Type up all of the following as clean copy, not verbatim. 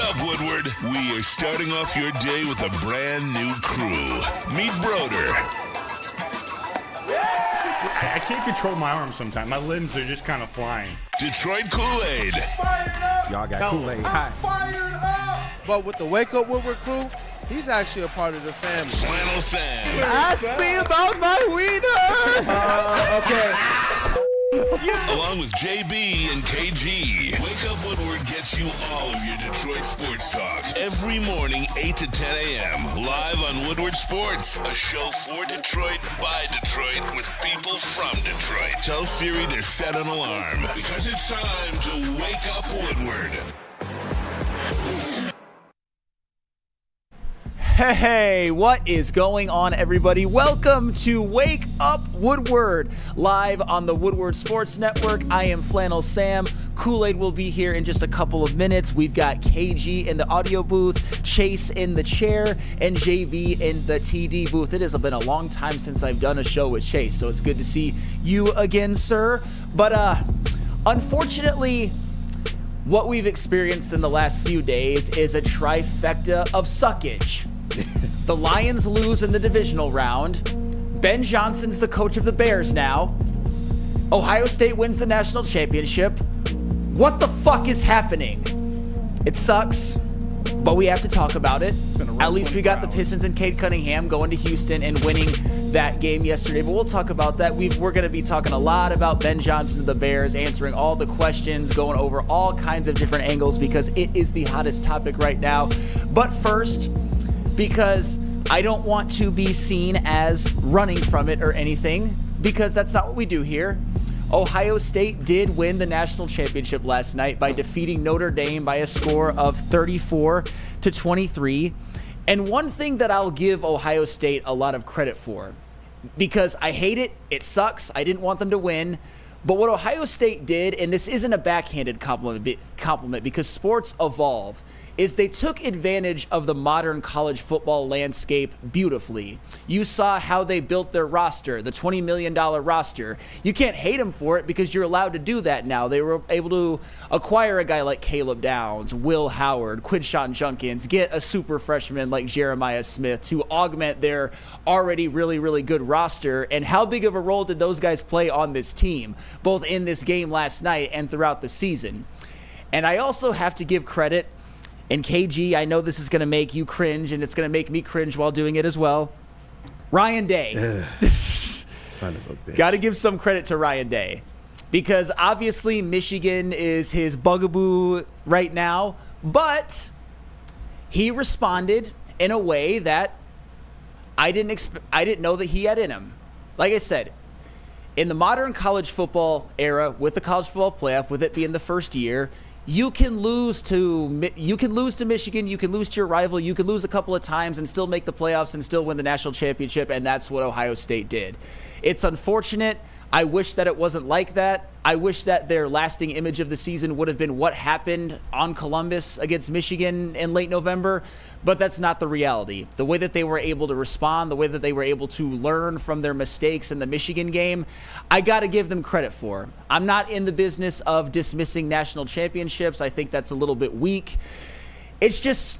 up, Woodward. We are starting off your day with a brand new crew. Meet Broder. I can't control my arms sometimes. My limbs are just kind of flying. Detroit Kool-Aid. Fired up! Y'all got Kool-Aid I'm hot. fired up! But with the Wake Up Woodward crew, he's actually a part of the family. Flannel Sam. Ask me about my wiener! Okay. Along with JB and KG. Wake Up Woodward gets you all of your Detroit sports talk. Every morning, 8 to 10 a.m. Live on Woodward Sports. A show for Detroit, by Detroit, with people from Detroit. Tell Siri to set an alarm. Because it's time to Wake Up Woodward. Hey, what is going on, everybody? Welcome to Wake Up Woodward, live on the Woodward Sports Network. I am Flannel Sam. Kool-Aid will be here in just a couple of minutes. We've got KG in the audio booth, Chase in the chair, and JV in the TD booth. It has been a long time since I've done a show with Chase, so it's good to see you again, sir. But unfortunately, what we've experienced in the last few days is a trifecta of suckage. The Lions lose in the divisional round. Ben Johnson's the coach of the Bears now. Ohio State wins the national championship. What the fuck is happening? It sucks, but we have to talk about it. At least we got the Pistons and Cade Cunningham going to Houston and winning that game yesterday, but we'll talk about that. We're going to be talking a lot about Ben Johnson of the Bears, answering all the questions, going over all kinds of different angles because it is the hottest topic right now. But first, because I don't want to be seen as running from it or anything, because that's not what we do here. Ohio State did win the national championship last night by defeating Notre Dame by a score of 34-23. And one thing that I'll give Ohio State a lot of credit for, because I hate it, it sucks, I didn't want them to win, but what Ohio State did, and this isn't a backhanded compliment because sports evolve, is they took advantage of the modern college football landscape beautifully. You saw how they built their roster, the $20 million roster. You can't hate them for it because you're allowed to do that now. They were able to acquire a guy like Caleb Downs, Will Howard, Quinshawn Junkins, get a super freshman like Jeremiah Smith to augment their already really, really good roster. And how big of a role did those guys play on this team, both in this game last night and throughout the season? And I also have to give credit, and KG, I know this is going to make you cringe, and it's going to make me cringe while doing it as well. Ryan Day. Son of a bitch. Got to give some credit to Ryan Day, because obviously Michigan is his bugaboo right now, but he responded in a way that I didn't know that he had in him. Like I said, in the modern college football era, with the college football playoff, with it being the first year, you can lose to Michigan, you can lose to your rival, you can lose a couple of times and still make the playoffs and still win the national championship, and that's what Ohio State did. It's unfortunate. I wish that it wasn't like that. I wish that their lasting image of the season would have been what happened on Columbus against Michigan in late November, but that's not the reality. The way that they were able to respond, the way that they were able to learn from their mistakes in the Michigan game, I got to give them credit for. I'm not in the business of dismissing national championships. I think that's a little bit weak. It's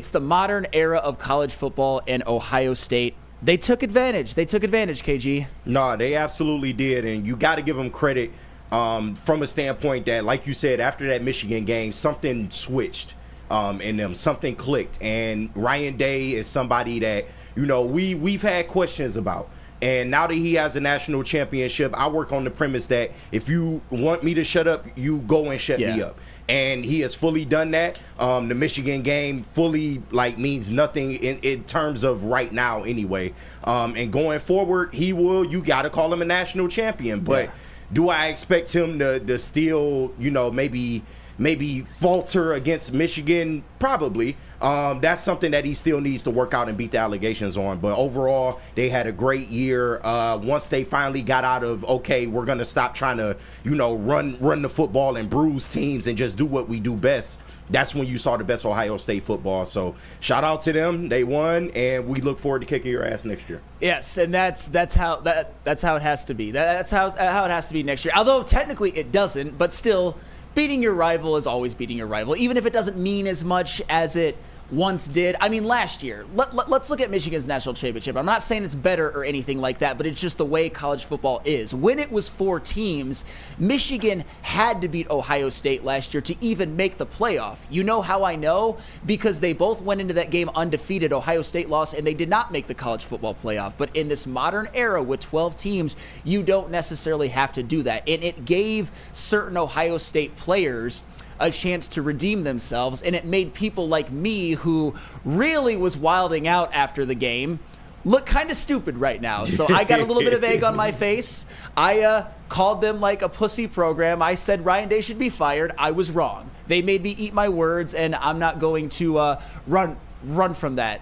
the modern era of college football, and Ohio State, they took advantage. KG. No, they absolutely did, and you got to give them credit from a standpoint that, like you said, after that Michigan game, something switched in them, something clicked, and Ryan Day is somebody that, you know, we've had questions about. And now that he has a national championship, I work on the premise that if you want me to shut up, you go and shut me up. And he has fully done that. The Michigan game fully means nothing in terms of right now anyway. And going forward, you got to call him a national champion. But do I expect him to still, maybe falter against Michigan? Probably. That's something that he still needs to work out and beat the allegations on. But overall, they had a great year. Once they finally got out of, okay, we're going to stop trying to, run the football and bruise teams and just do what we do best. That's when you saw the best Ohio State football. So shout out to them. They won, and we look forward to kicking your ass next year. Yes, and that's how it has to be. That's how it has to be next year. Although technically it doesn't, but still, beating your rival is always beating your rival, even if it doesn't mean as much as it once did. I mean, last year, let's look at Michigan's national championship. I'm not saying it's better or anything like that, but it's just the way college football is. When it was 4 teams, Michigan had to beat Ohio State last year to even make the playoff. You know how I know? Because they both went into that game undefeated. Ohio State lost, and they did not make the college football playoff. But in this modern era with 12 teams, you don't necessarily have to do that. And it gave certain Ohio State players a chance to redeem themselves, and it made people like me, who really was wilding out after the game, look kind of stupid right now. So I got a little bit of egg on my face. I called them like a pussy program. I said Ryan Day should be fired. I was wrong. They made me eat my words, and I'm not going to run from that.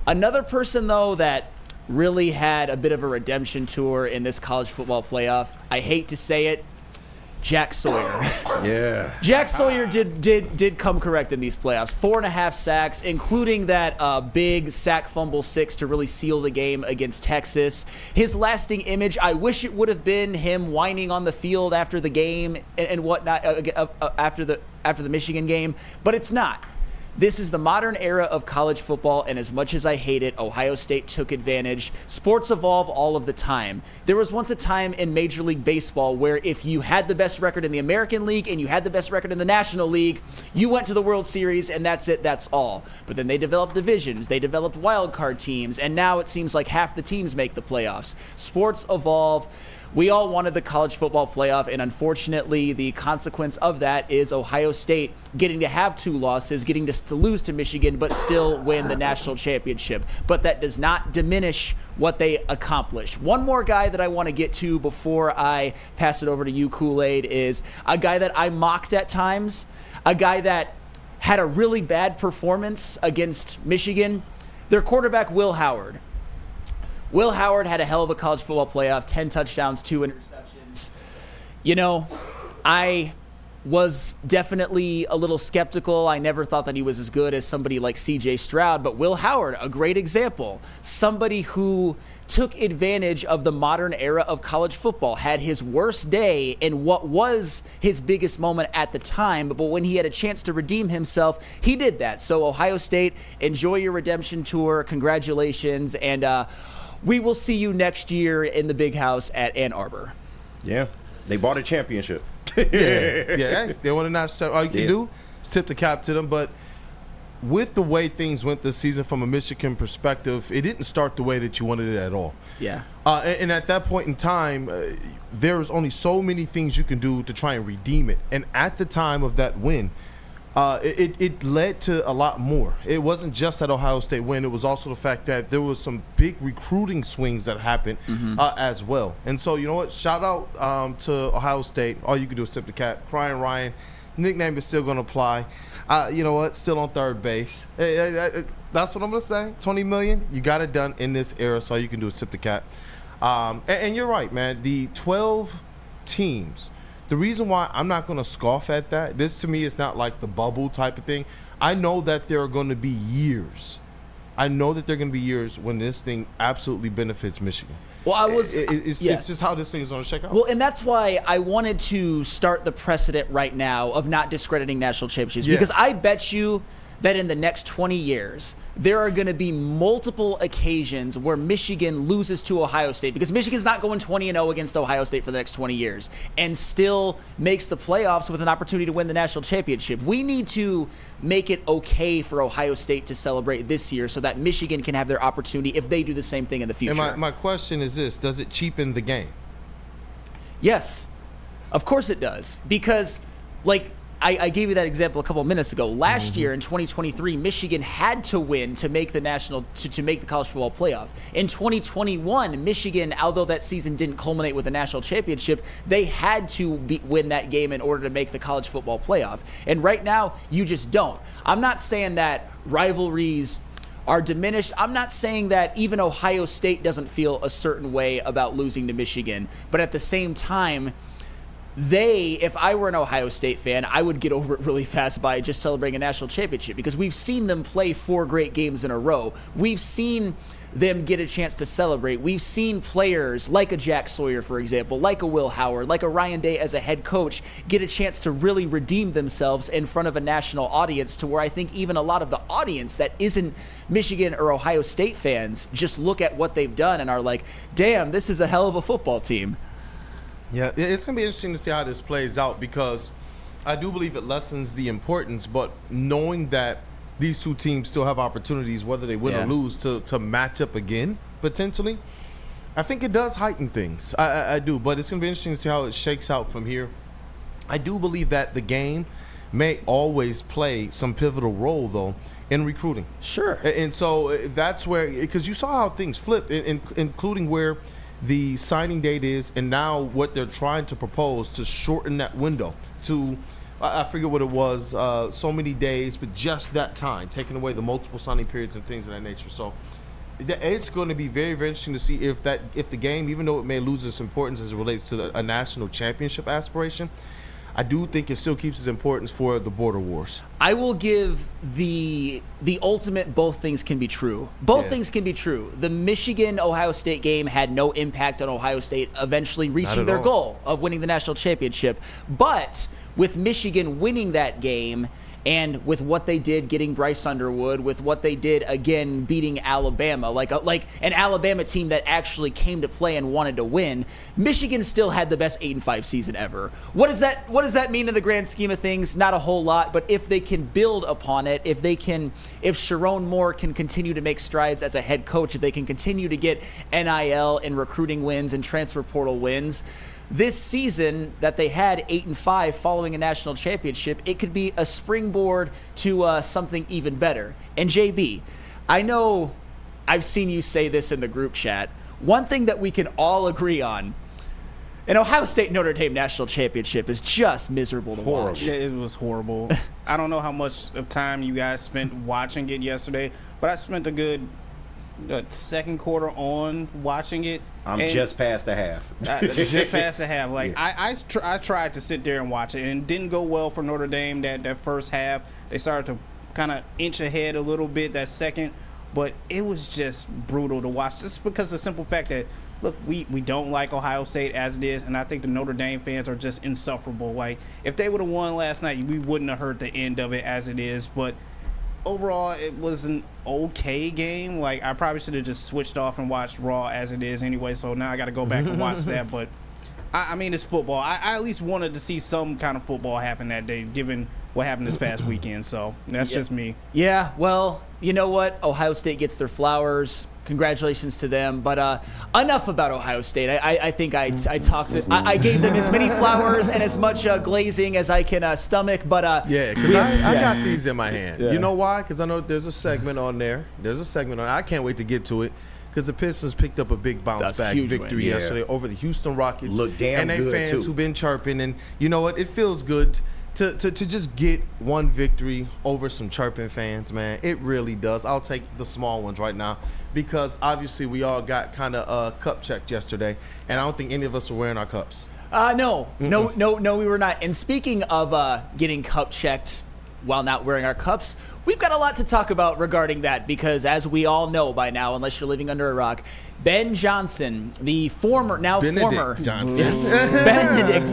Another person, though, that really had a bit of a redemption tour in this college football playoff, I hate to say it, Jack Sawyer. Yeah. Jack Sawyer did come correct in these playoffs. 4.5 sacks, including that big sack fumble 6 to really seal the game against Texas. His lasting image, I wish it would have been him whining on the field after the game and whatnot, after the Michigan game, but it's not. This is the modern era of college football, and as much as I hate it, Ohio State took advantage. Sports evolve all of the time. There was once a time in Major League Baseball where if you had the best record in the American League and you had the best record in the National League, you went to the World Series, and that's it, that's all. But then they developed divisions, they developed wild card teams, and now it seems like half the teams make the playoffs. Sports evolve. We all wanted the college football playoff, and unfortunately, the consequence of that is Ohio State getting to have 2 losses, getting to lose to Michigan, but still win the national championship. But that does not diminish what they accomplished. One more guy that I want to get to before I pass it over to you, Kool-Aid, is a guy that I mocked at times, a guy that had a really bad performance against Michigan, their quarterback, Will Howard. Will Howard had a hell of a college football playoff, 10 touchdowns, 2 interceptions. You know, I was definitely a little skeptical. I never thought that he was as good as somebody like C.J. Stroud, but Will Howard, a great example. Somebody who took advantage of the modern era of college football, had his worst day in what was his biggest moment at the time, but when he had a chance to redeem himself, he did that. So Ohio State, enjoy your redemption tour. Congratulations, and we will see you next year in the big house at Ann Arbor. Yeah, they bought a championship. Yeah, they want to not. All you can do is tip the cap to them. But with the way things went this season from a Michigan perspective, it didn't start the way that you wanted it at all. Yeah. And at that point in time, there's only so many things you can do to try and redeem it. And at the time of that win, it led to a lot more. It wasn't just that Ohio State win. It was also the fact that there was some big recruiting swings that happened as well. And so, you know what? Shout out to Ohio State. All you can do is tip the cap. Crying Ryan. Nickname is still going to apply. You know what? Still on third base. That's what I'm going to say. $20 million. You got it done in this era. So all you can do is tip the cap. And you're right, man. The 12 teams. The reason why I'm not going to scoff at that, this to me is not like the bubble type of thing. I know that there are going to be years. I know that there are going to be years when this thing absolutely benefits Michigan. Well, it's just how this thing is going to shake out. Well, and that's why I wanted to start the precedent right now of not discrediting national championships, because I bet you that in the next 20 years, there are going to be multiple occasions where Michigan loses to Ohio State, because Michigan's not going 20-0 against Ohio State for the next 20 years and still makes the playoffs with an opportunity to win the national championship. We need to make it okay for Ohio State to celebrate this year so that Michigan can have their opportunity if they do the same thing in the future. And my question is this: does it cheapen the game? Yes, of course it does, because like I gave you that example a couple of minutes ago. Last year in 2023, Michigan had to win to make the national to make the college football playoff. In 2021, Michigan, although that season didn't culminate with a national championship, they had to win that game in order to make the college football playoff. And right now, you just don't. I'm not saying that rivalries are diminished. I'm not saying that even Ohio State doesn't feel a certain way about losing to Michigan, but at the same time, if I were an Ohio State fan, I would get over it really fast by just celebrating a national championship, because we've seen them play 4 great games in a row. We've seen them get a chance to celebrate. We've seen players like a Jack Sawyer, for example, like a Will Howard, like a Ryan Day as a head coach, get a chance to really redeem themselves in front of a national audience, to where I think even a lot of the audience that isn't Michigan or Ohio State fans just look at what they've done and are like, damn, this is a hell of a football team. Yeah, it's going to be interesting to see how this plays out, because I do believe it lessens the importance, but knowing that these two teams still have opportunities, whether they win or lose, to match up again, potentially, I think it does heighten things. I do, but it's going to be interesting to see how it shakes out from here. I do believe that the game may always play some pivotal role, though, in recruiting. Sure. And so that's where, because you saw how things flipped, including where the signing date is, and now what they're trying to propose to shorten that window to, I forget what it was, so many days, but just that time, taking away the multiple signing periods and things of that nature. So it's going to be very, very interesting to see if the game, even though it may lose its importance as it relates to a national championship aspiration, I do think it still keeps its importance for the border wars. I will give the ultimate both things can be true. Both things can be true. The Michigan-Ohio State game had no impact on Ohio State eventually reaching their goal of winning the national championship. But with Michigan winning that game, and with what they did getting Bryce Underwood, with what they did again beating Alabama, like an Alabama team that actually came to play and wanted to win, Michigan still had the best 8-5 season ever. What does that mean in the grand scheme of things? Not a whole lot, but if they can build upon it, if Sharon Moore can continue to make strides as a head coach, if they can continue to get NIL and recruiting wins and transfer portal wins, this season that they had 8-5 following a national championship, it could be a springboard to something even better. And JB, I know I've seen you say this in the group chat. One thing that we can all agree on, an Ohio State Notre Dame national championship is just miserable to watch. Yeah, it was horrible. I don't know how much of time you guys spent watching it yesterday, but I spent a good second quarter on watching it. I'm just past the half. Just past the half. Like I tried to sit there and watch it, and it didn't go well for Notre Dame that first half. They started to kind of inch ahead a little bit that second, but it was just brutal to watch, just because of the simple fact that, look, we don't like Ohio State as it is, and I think the Notre Dame fans are just insufferable. Like, if they would have won last night, we wouldn't have heard the end of it as it is, but overall, it was an okay game. Like, I probably should have just switched off and watched Raw as it is anyway, so now I got to go back and watch that. But, I mean, it's football. I at least wanted to see some kind of football happen that day, given what happened this past weekend. So that's just me. Yeah, well, you know what? Ohio State gets their flowers. Congratulations to them. But enough about Ohio State. I think I gave them as many flowers and as much glazing as I can stomach. But yeah, because I got these in my hand. Yeah. You know why? Because I know there's a segment on there. I can't wait to get to it, because the Pistons picked up a big bounce back victory yesterday over the Houston Rockets. Look damn good, too. And they fans who've been chirping. And you know what? It feels good to just get one victory over some chirping fans, man. It really does. I'll take the small ones right now, because obviously we all got kind of cup checked yesterday, and I don't think any of us were wearing our cups. No, we were not. And speaking of getting cup checked while not wearing our cups, we've got a lot to talk about regarding that, because as we all know by now, unless you're living under a rock, Ben Johnson, the Benedict Johnson. Yes, Benedict.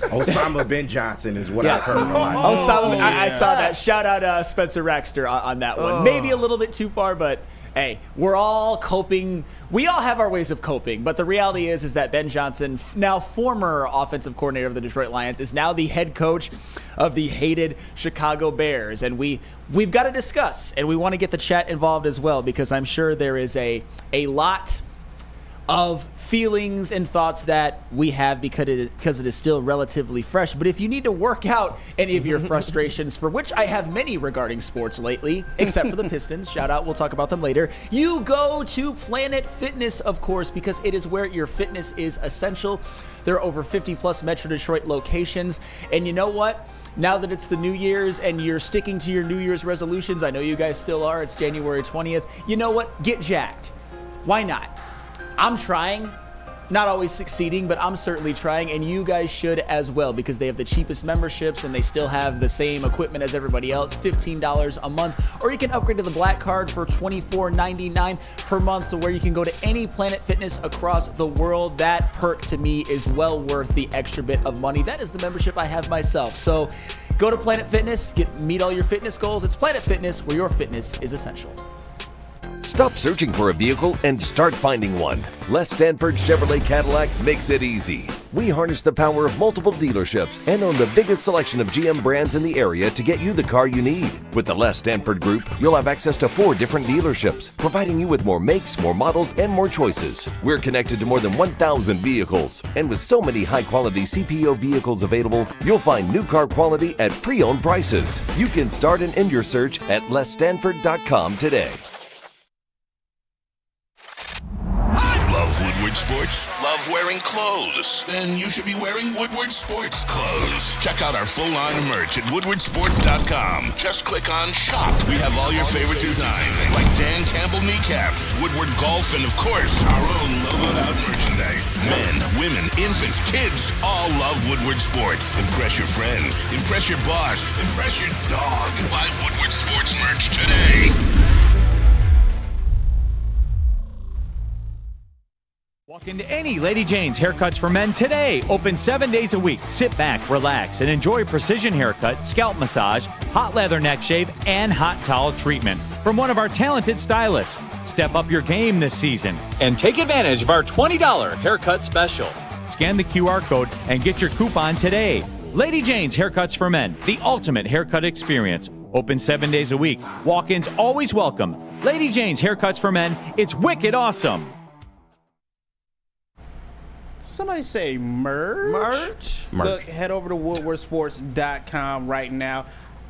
Osama Ben Johnson is what I've heard. I saw that. Shout out Spencer Raxter on that one. Maybe a little bit too far, but hey, we're all coping. We all have our ways of coping, but the reality is that Ben Johnson, now former offensive coordinator of the Detroit Lions, is now the head coach of the hated Chicago Bears. And we've got to discuss, and we want to get the chat involved as well, because I'm sure there is a lot of feelings and thoughts that we have because it is still relatively fresh. But if you need to work out any of your frustrations, for which I have many regarding sports lately, except for the Pistons, shout out, we'll talk about them later, you go to Planet Fitness, of course, because it is where your fitness is essential. There are over 50 plus Metro Detroit locations, and you know what? Now that it's the New Year's and you're sticking to your New Year's resolutions, I know you guys still are, it's January 20th, you know what? Get jacked. Why not? I'm trying. Not always succeeding, but I'm certainly trying, and you guys should as well, because they have the cheapest memberships and they still have the same equipment as everybody else, $15 a month, or you can upgrade to the Black Card for $24.99 per month, so where you can go to any Planet Fitness across the world. That perk to me is well worth the extra bit of money. That is the membership I have myself. So go to Planet Fitness, meet all your fitness goals. It's Planet Fitness, where your fitness is essential. Stop searching for a vehicle and start finding one. Les Stanford Chevrolet Cadillac makes it easy. We harness the power of multiple dealerships and own the biggest selection of GM brands in the area to get you the car you need. With the Les Stanford Group, you'll have access to 4 different dealerships, providing you with more makes, more models, and more choices. We're connected to more than 1,000 vehicles, and with so many high-quality CPO vehicles available, you'll find new car quality at pre-owned prices. You can start and end your search at lesstanford.com today. Love Woodward Sports? Love wearing clothes? Then you should be wearing Woodward Sports clothes. Check out our full line of merch at woodwardsports.com. Just click on Shop. We have all your favorite designs, like Dan Campbell kneecaps, Woodward Golf, and of course, our own logoed out merchandise. Men, women, infants, kids all love Woodward Sports. Impress your friends. Impress your boss. Impress your dog. Buy Woodward Sports merch today. Walk into any Lady Jane's Haircuts for Men today. Open 7 days a week. Sit back, relax, and enjoy precision haircut, scalp massage, hot leather neck shave, and hot towel treatment from one of our talented stylists. Step up your game this season and take advantage of our $20 haircut special. Scan the QR code and get your coupon today. Lady Jane's Haircuts for Men, the ultimate haircut experience. Open 7 days a week. Walk-ins always welcome. Lady Jane's Haircuts for Men. It's wicked awesome. Somebody say merch. Look, head over to woodwardsports.com right now.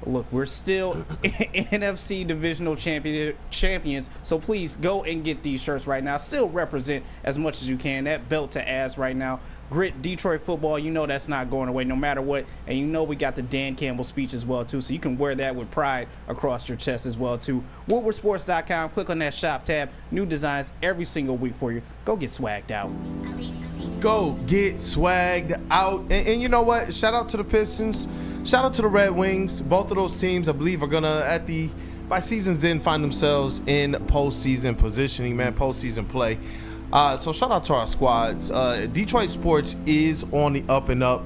Look, we're still NFC divisional champions, so please go and get these shirts right now. Still represent as much as you can. That belt to ass right now. Grit Detroit football, you know that's not going away no matter what. And you know we got the Dan Campbell speech as well, too, so you can wear that with pride across your chest as well, too. woodwardsports.com, click on that shop tab. New designs every single week for you. Go get swagged out. Go get swagged out. And you know what? Shout out to the Pistons. Shout out to the Red Wings. Both of those teams, I believe, are going to, by season's end, find themselves in postseason positioning, man, postseason play. So shout out to our squads. Detroit sports is on the up and up.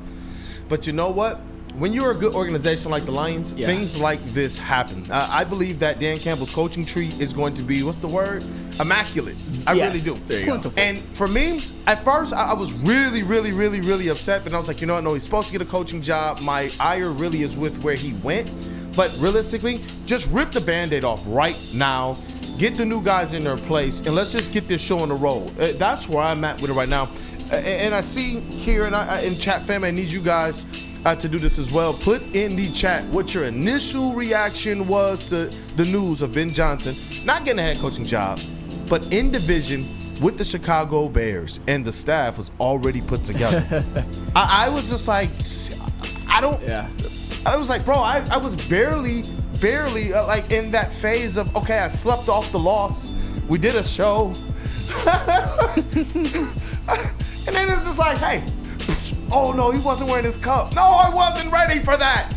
But you know what? When you're a good organization like the Lions, things like this happen. I believe that Dan Campbell's coaching tree is going to be, what's the word? Immaculate. I really do. There you go. And for me, at first, I was really upset. But I was like, you know what? No, he's supposed to get a coaching job. My ire really is with where he went. But realistically, just rip the Band-Aid off right now. Get the new guys in their place. And let's just get this show on the roll. That's where I'm at with it right now. And I see here in chat fam, I need you guys to do this as well. Put in the chat what your initial reaction was to the news of Ben Johnson not getting a head coaching job, but in division with the Chicago Bears, and the staff was already put together. I was just like, I was like, bro, I was barely like in that phase of, okay, I slept off the loss. We did a show. And then it's just like, hey, oh no, he wasn't wearing his cup. No, I wasn't ready for that.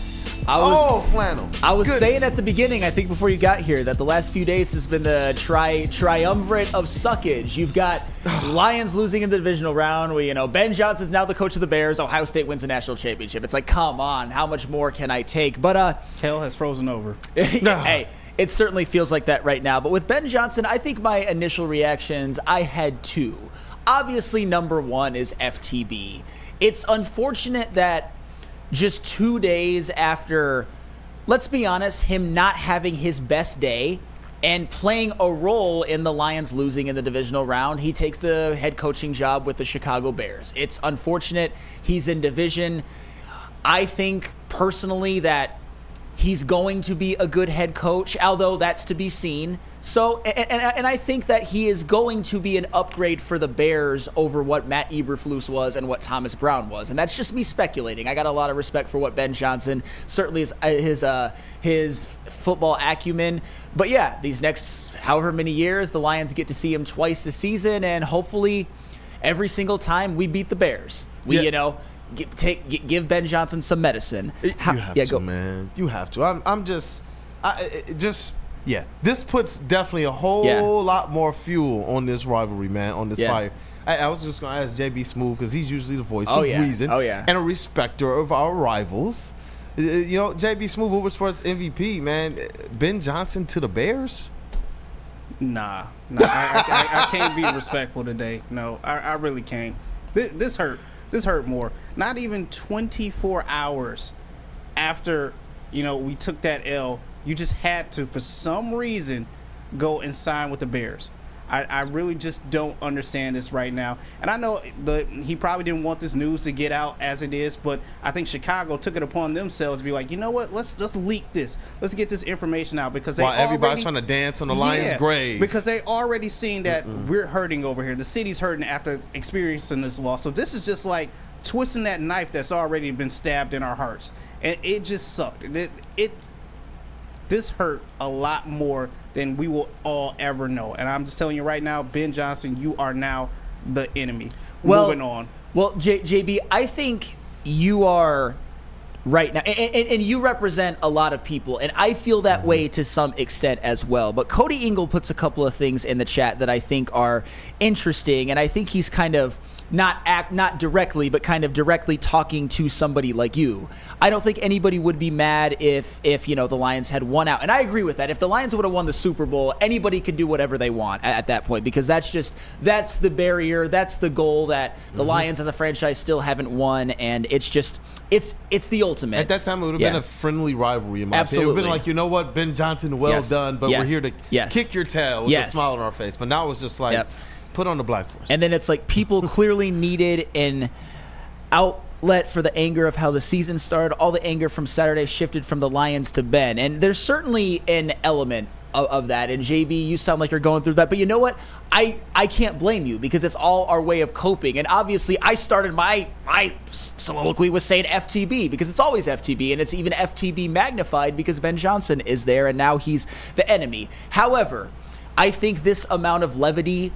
Flannel. I was saying at the beginning, I think before you got here, that the last few days has been the triumvirate of suckage. You've got Lions losing in the divisional round. Ben Johnson's now the coach of the Bears. Ohio State wins the national championship. It's like, come on, how much more can I take? But hell has frozen over. Hey, it certainly feels like that right now. But with Ben Johnson, I think my initial reactions, I had two. Obviously, number one is FTB. It's unfortunate that just 2 days after, let's be honest, him not having his best day and playing a role in the Lions losing in the divisional round, he takes the head coaching job with the Chicago Bears. It's unfortunate. He's in division. I think personally that he's going to be a good head coach, although that's to be seen. So, and I think that he is going to be an upgrade for the Bears over what Matt Eberflus was and what Thomas Brown was. And that's just me speculating. I got a lot of respect for what Ben Johnson, certainly his football acumen. But yeah, these next however many years, the Lions get to see him twice a season, and hopefully every single time we beat the Bears, we give Ben Johnson some medicine. You have to, man. You have to. This puts definitely a whole lot more fuel on this rivalry, man, on this fire. I was just going to ask JB Smooth because he's usually the voice of reason and a respecter of our rivals. JB Smooth, Woodward Sports MVP, man. Ben Johnson to the Bears? Nah. I can't be respectful today. No, I really can't. This hurt. This hurt more. Not even 24 hours after, we took that L, you just had to, for some reason, go and sign with the Bears. I really just don't understand this right now. And I know he probably didn't want this news to get out as it is, but I think Chicago took it upon themselves to be like, you know what, let's leak this. Let's get this information out because everybody's trying to dance on the Lions' grave. Because they already seen that we're hurting over here. The city's hurting after experiencing this loss. So this is just like twisting that knife that's already been stabbed in our hearts. And it just sucked. This hurt a lot more than we will all ever know. And I'm just telling you right now, Ben Johnson, you are now the enemy. Moving on. Well, JB, I think you are right now, and you represent a lot of people, and I feel that way to some extent as well. But Cody Ingle puts a couple of things in the chat that I think are interesting, and I think he's kind of not directly, but kind of directly talking to somebody like you. I don't think anybody would be mad if the Lions had won out. And I agree with that. If the Lions would have won the Super Bowl, anybody could do whatever they want at that point, because that's the barrier, that's the goal that the Lions as a franchise still haven't won, and it's the ultimate. At that time, it would have been a friendly rivalry in my opinion. It would have been like, you know what, Ben Johnson, well done, but we're here to kick your tail with a smile on our face. But now it's just like, put on the Black Force. And then it's like people clearly needed an outlet for the anger of how the season started. All the anger from Saturday shifted from the Lions to Ben. And there's certainly an element of that. And JB, you sound like you're going through that. But you know what? I can't blame you because it's all our way of coping. And obviously, I started my soliloquy with saying FTB because it's always FTB. And it's even FTB magnified because Ben Johnson is there and now he's the enemy. However, I think this amount of levity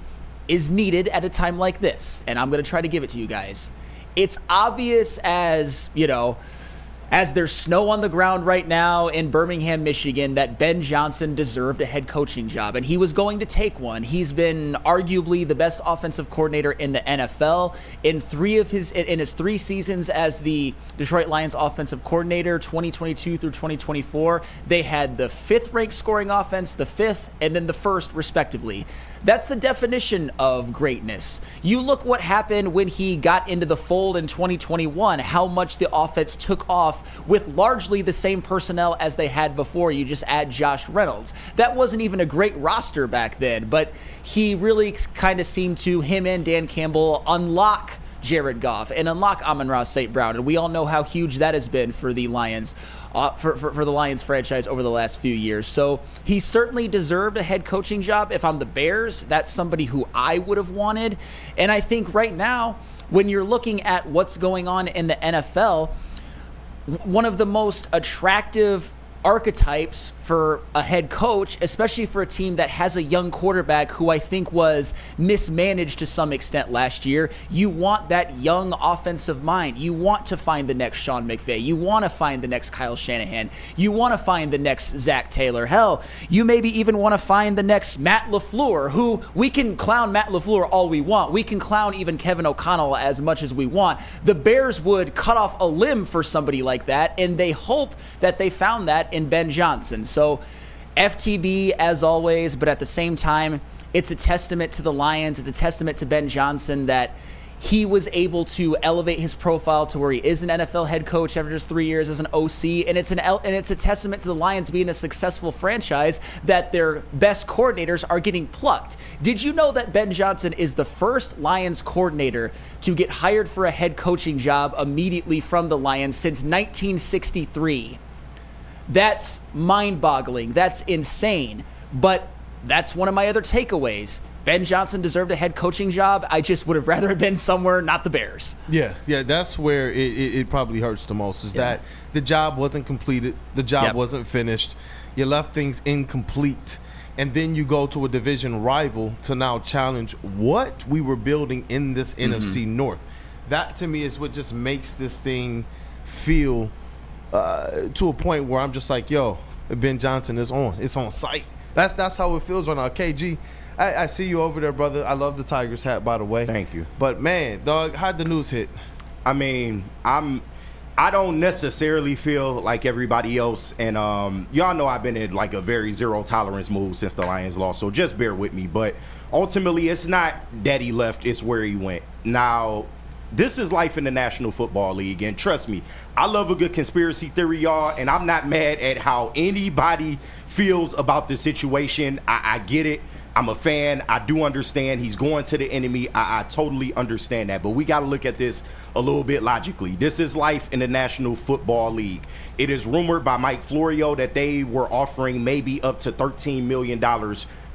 is needed at a time like this, and I'm going to try to give it to you guys. It's obvious as there's snow on the ground right now in Birmingham, Michigan, that Ben Johnson deserved a head coaching job, and he was going to take one. He's been arguably the best offensive coordinator in the NFL. In his 3 seasons as the Detroit Lions offensive coordinator, 2022 through 2024, they had the 5th ranked scoring offense, the 5th, and then the 1st, respectively. That's the definition of greatness. You look what happened when he got into the fold in 2021, how much the offense took off with largely the same personnel as they had before. You just add Josh Reynolds. That wasn't even a great roster back then, but he really kind of seemed to, him and Dan Campbell, unlock Jared Goff and unlock Amon-Ra St. Brown. And we all know how huge that has been for the Lions, for the Lions franchise over the last few years. So he certainly deserved a head coaching job. If I'm the Bears, that's somebody who I would have wanted. And I think right now, when you're looking at what's going on in the NFL, one of the most attractive archetypes for a head coach, especially for a team that has a young quarterback who I think was mismanaged to some extent last year. You want that young offensive mind. You want to find the next Sean McVay. You want to find the next Kyle Shanahan. You want to find the next Zach Taylor. Hell, you maybe even want to find the next Matt LaFleur, who we can clown Matt LaFleur all we want. We can clown even Kevin O'Connell as much as we want. The Bears would cut off a limb for somebody like that, and they hope that they found that in Ben Johnson. So FTB as always, but at the same time, it's a testament to the Lions. It's a testament to Ben Johnson that he was able to elevate his profile to where he is an NFL head coach after just 3 years as an OC. And it's a testament to the Lions being a successful franchise that their best coordinators are getting plucked. Did you know that Ben Johnson is the first Lions coordinator to get hired for a head coaching job immediately from the Lions since 1963? That's mind-boggling. That's insane. But that's one of my other takeaways. Ben Johnson deserved a head coaching job. I just would have rather have been somewhere, not the Bears. Yeah, that's where it probably hurts the most, is that the job wasn't completed. The job wasn't finished. You left things incomplete. and then you go to a division rival to now challenge what we were building in this NFC North. That to me is what just makes this thing feel to a point where I'm just like, yo, Ben Johnson is on. It's on site. That's how it feels right now. KG, I see you over there, brother. I love the Tigers hat, by the way. Thank you. But man, dog, how'd the news hit? I mean, I don't necessarily feel like everybody else, and y'all know I've been in like a very zero tolerance move since the Lions lost, so just bear with me. But ultimately, it's not that he left, it's where he went. Now, this is life in the National Football League, and trust me, I love a good conspiracy theory, y'all, and I'm not mad at how anybody feels about the situation. I get it. I'm a fan. I do understand he's going to the enemy. I totally understand that. But we got to look at this a little bit logically. This is life in the National Football League. It is rumored by Mike Florio that they were offering maybe up to $13 million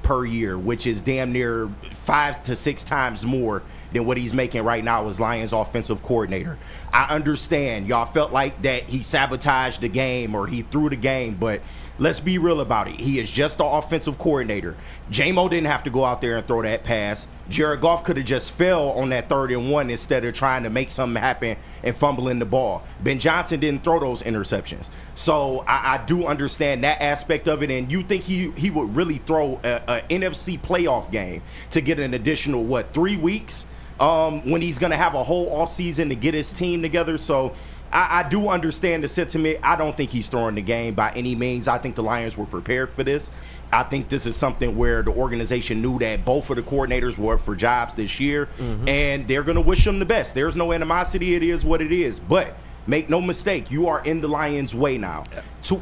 per year, which is damn near 5 to 6 times more than what he's making right now as Lions offensive coordinator. I understand y'all felt like that he sabotaged the game or he threw the game, but let's be real about it. He is just the offensive coordinator. J-Mo didn't have to go out there and throw that pass. Jared Goff could have just fell on that 3rd and 1 instead of trying to make something happen and fumbling the ball. Ben Johnson didn't throw those interceptions. So I do understand that aspect of it. And you think he would really throw a NFC playoff game to get an additional, 3 weeks when he's going to have a whole offseason to get his team together? So I do understand the sentiment. I don't think he's throwing the game by any means. I think the Lions were prepared for this. I think this is something where the organization knew that both of the coordinators were up for jobs this year, and they're going to wish them the best. There's no animosity. It is what it is. But make no mistake, you are in the Lions' way now.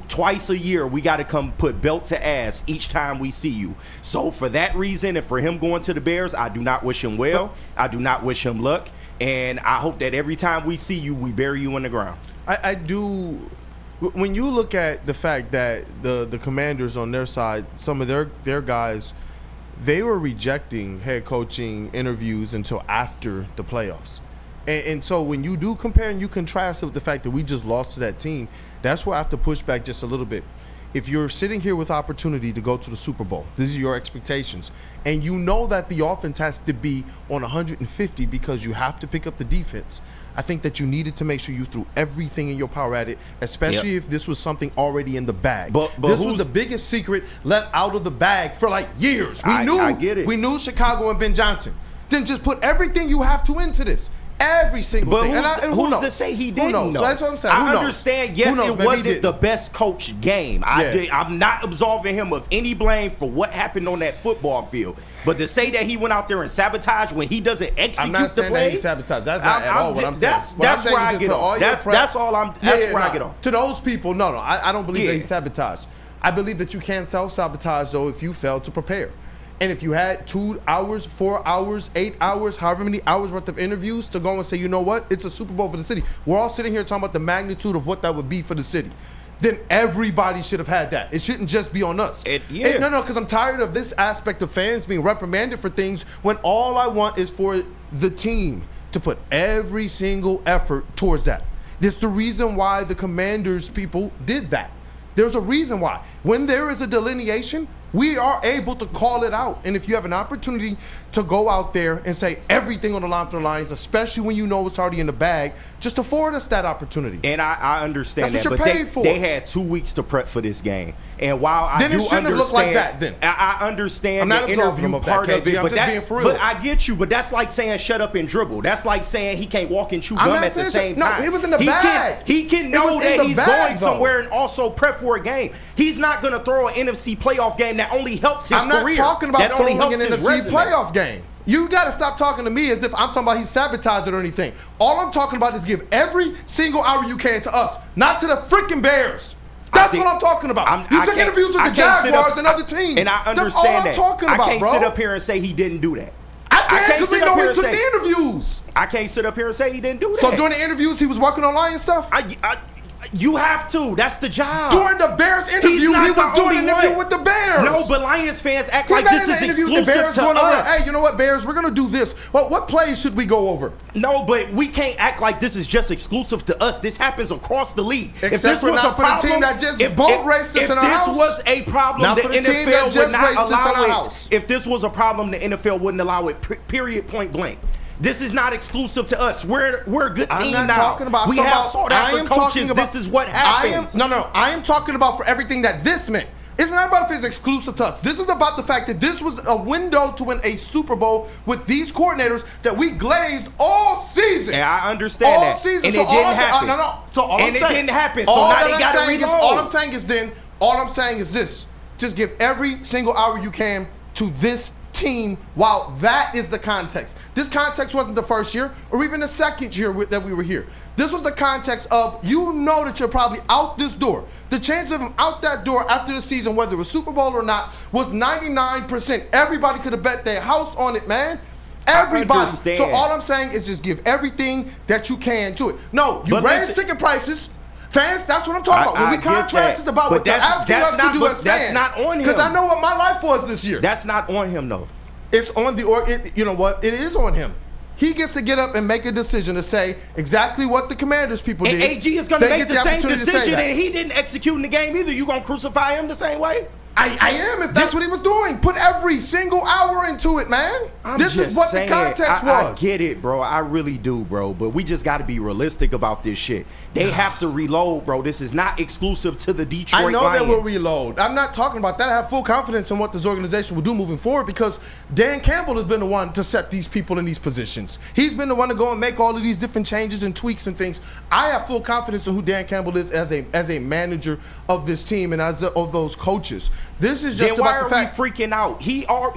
Twice a year, we got to come put belt to ass each time we see you. So for that reason, and for him going to the Bears, I do not wish him well. I do not wish him luck. And I hope that every time we see you, we bury you in the ground. I do. When you look at the fact that the Commanders on their side, some of their guys, they were rejecting head coaching interviews until after the playoffs. And so when you do compare and you contrast it with the fact that we just lost to that team, that's where I have to push back just a little bit. If you're sitting here with opportunity to go to the Super Bowl, these are your expectations, and you know that the offense has to be on 150 because you have to pick up the defense, I think that you needed to make sure you threw everything in your power at it, especially if this was something already in the bag. But this was the biggest secret let out of the bag for like years. I get it. We knew Chicago and Ben Johnson. Then just put everything you have to into this. Every single thing. But who's to say he didn't know? So that's what I'm saying. I understand, yes, it wasn't the best coached game. I'm not absolving him of any blame for what happened on that football field. But to say that he went out there and sabotaged when he doesn't execute I'm not the saying play, that he sabotaged. That's not at all what I'm saying. That's where I get off. That's all I'm. That's where I get off. To those people, no, I don't believe that he sabotaged. I believe that you can self-sabotage though if you fail to prepare. And if you had 2 hours, 4 hours, 8 hours, however many hours worth of interviews to go and say, you know what, it's a Super Bowl for the city. We're all sitting here talking about the magnitude of what that would be for the city. Then everybody should have had that. It shouldn't just be on us. No, because I'm tired of this aspect of fans being reprimanded for things when all I want is for the team to put every single effort towards that. That's the reason why the Commanders people did that. There's a reason why. When there is a delineation, we are able to call it out. And if you have an opportunity to go out there and say everything on the line for the Lions, especially when you know it's already in the bag, just afford us that opportunity. And I understand that's that, what but you're paid for. They had 2 weeks to prep for this game. And while I then do it shouldn't have looked like that then. I understand I'm not the interview part of it, but I get you. But that's like saying shut up and dribble. That's like saying he can't walk and chew gum at the same time. No, it was in the bag. He can know that he's going somewhere and also prep for a game. He's not going to throw an NFC playoff game that only helps his career. I'm not talking about throwing an NFC resume. playoff game. You got to stop talking to me as if I'm talking about he sabotaged it or anything. All I'm talking about is give every single hour you can to us, not to the freaking Bears. That's what I'm talking about. You took interviews with the Jaguars and other teams. And I understand that's all I'm talking about, I can't bro. sit up here and say he didn't do that. I can't because we know he took the interviews. I can't sit up here and say he didn't do that. So during the interviews, he was working on Lion stuff? You have to. That's the job. During the Bears interview, he was doing an interview with the Bears. No, but Lions fans act He's like not this in the is interview with exclusive the Bears to going over, us. hey, you know what, Bears, we're going to do this. Well, what plays should we go over? No, but we can't act like this is just exclusive to us. This happens across the league. Except for not for the team that just boat raced us in our house. If this was a problem, Not the for the team that NFL would just not raced us in our allow it. house. If this was a problem, the NFL wouldn't allow it, period, point blank. This is not exclusive to us. We're a good team I'm not now. talking about. We have sought after coaches. This is what happens. I am talking about for everything that this meant. It's not about if it's exclusive to us. This is about the fact that this was a window to win a Super Bowl with these coordinators that we glazed all season. Yeah, I understand all that. season. And so it didn't happen. So all And I'm it saying, didn't happen. So all now that they I'm gotta saying is- reload. all I'm saying is this. Just give every single hour you can to this team while that is the context. This context wasn't the first year or even the second year that we were here. This was the context of, you know, that you're probably out this door. The chance of him out that door after the season, whether it was Super Bowl or not, was 99%. Everybody could have bet their house on it, man. Everybody. understand. So all I'm saying is just give everything that you can to it. No, you But raise listen- ticket prices. Fans, that's what I'm talking about. When we I get contrast, that. it's about But what they're asking us to do as fans. that's not on him. Because I know what my life was this year. That's not on him, though. It's on the you know what? It is on him. He gets to get up and make a decision to say exactly what the Commanders people And did. AG is going to They make get the same opportunity to say decision, that. and he didn't execute in the game either. You going to crucify him the same way? I am, if that's what he was doing. Put every single hour into it, man. This is what the context was. I get it, bro. I really do, bro. But we just got to be realistic about this shit. They have to reload, bro. This is not exclusive to the Detroit I know Lions. they will reload. I'm not talking about that. I have full confidence in what this organization will do moving forward because Dan Campbell has been the one to set these people in these positions. He's been the one to go and make all of these different changes and tweaks and things. I have full confidence in who Dan Campbell is as a manager of this team and of those coaches. This is just Then why about are the fact. we freaking out?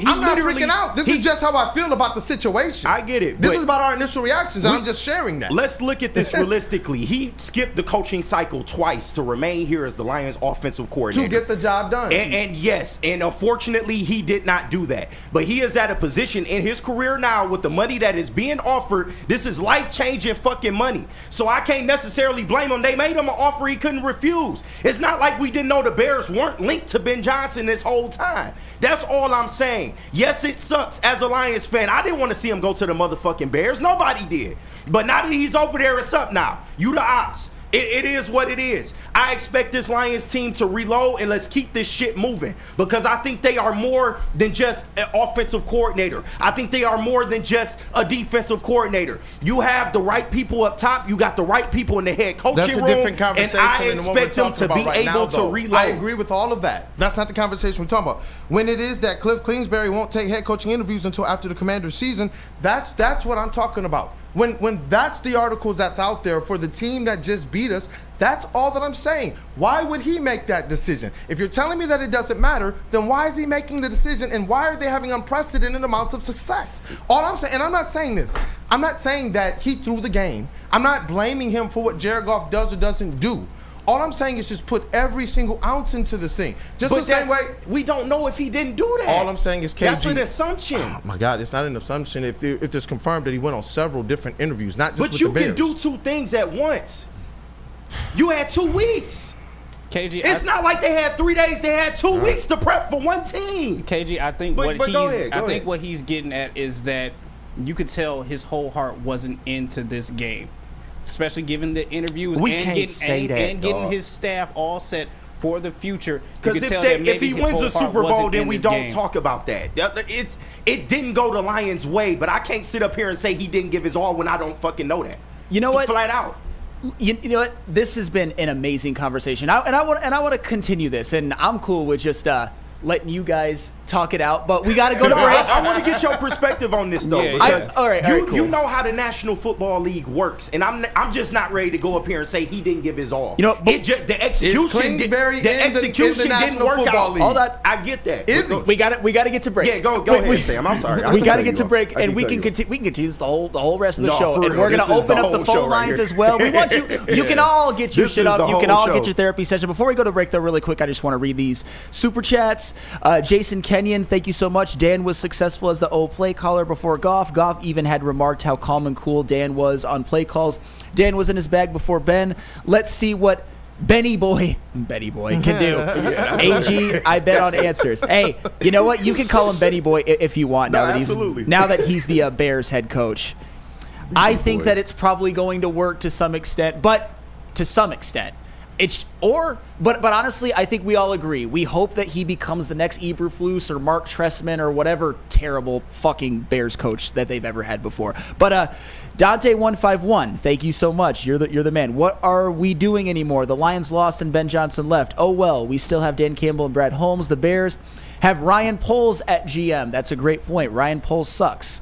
I'm not freaking out. This is just how I feel about the situation. I get it. This but is about our initial reactions, and I'm just sharing that. Let's look at this realistically. He skipped the coaching cycle twice to remain here as the Lions offensive coordinator. To get the job done. And yes, and unfortunately, he did not do that. But he is at a position in his career now with the money that is being offered. This is life-changing fucking money. So I can't necessarily blame him. They made him an offer he couldn't refuse. It's not like we didn't know the Bears weren't linked to Ben Johnson this whole time. That's all I'm saying. Yes, it sucks as a Lions fan. I didn't want to see him go to the motherfucking Bears. Nobody did. But now that he's over there, it's up now. You the ops. It is what it is. I expect this Lions team to reload and let's keep this shit moving because I think they are more than just an offensive coordinator. I think they are more than just a defensive coordinator. You have the right people up top. You got the right people in the head coaching room. That's a different conversation. And I than the one we're expect them talking to about be right able now, to though. reload. I agree with all of that. That's not the conversation we're talking about. When it is that Cliff Kingsbury won't take head coaching interviews until after the Commanders season, that's what I'm talking about. When that's the articles that's out there for the team that just beat us, that's all that I'm saying. Why would he make that decision? If you're telling me that it doesn't matter, then why is he making the decision and why are they having unprecedented amounts of success? All I'm saying, and I'm not saying this, I'm not saying that he threw the game. I'm not blaming him for what Jared Goff does or doesn't do. All I'm saying is just put every single ounce into this thing. Just But the same way. we don't know if he didn't do that. All I'm saying is KG. That's an assumption. Oh my God, it's not an assumption. If it's confirmed that he went on several different interviews, not just But with you the Bears. can do two things at once. You had 2 weeks. KG, It's not like they had 3 days. They had 2 weeks to prep for one team. KG, I think But go ahead. what he's getting at is that you could tell his whole heart wasn't into this game, especially given the interviews We and can't getting say that, and getting dog. his staff all set for the future. Because if he wins a Super Bowl, then we don't talk about that. It didn't go the Lions' way, but I can't sit up here and say he didn't give his all when I don't fucking know that. You know what? Flat out. You know what? This has been an amazing conversation. I want to continue this, and I'm cool with just letting you guys talk it out. But we got to go to break. I want to get your perspective on this though, Yeah, because all right, cool. you know how the National Football League works, and I'm just not ready to go up here and say he didn't give his all. You know, but the execution, Kingsbury the in the execution didn't National work Football out. League? Hold on. I get that. Is he? We got to get to break. Yeah, go ahead, Sam. I'm sorry. We got to get to break, and we can continue this the whole rest of the No, show, for and real. we're gonna This is open the up the whole show phone right lines here. as well. We want you. You can all get your This shit is up. the You can whole all show. get your therapy session. Before we go to break, though, really quick, I just want to read these super chats. Jason Kenyon, thank you so much. Dan was successful as the play caller before Goff. Goff even had remarked how calm and cool Dan was on play calls. Dan was in his bag before Ben. Let's see what Benny Boy can do. AG, I bet on answers. Hey, you know what? You can call him Benny Boy if you want. Now that he's the Bears head coach. I think that it's probably going to work to some extent, but but honestly, I think we all agree. We hope that he becomes the next Eberflus or Mark Trestman or whatever terrible fucking Bears coach that they've ever had before. But Dante151, thank you so much. You're the man. What are we doing anymore? The Lions lost and Ben Johnson left. Oh well, we still have Dan Campbell and Brad Holmes. The Bears have Ryan Poles at GM. That's a great point. Ryan Poles sucks.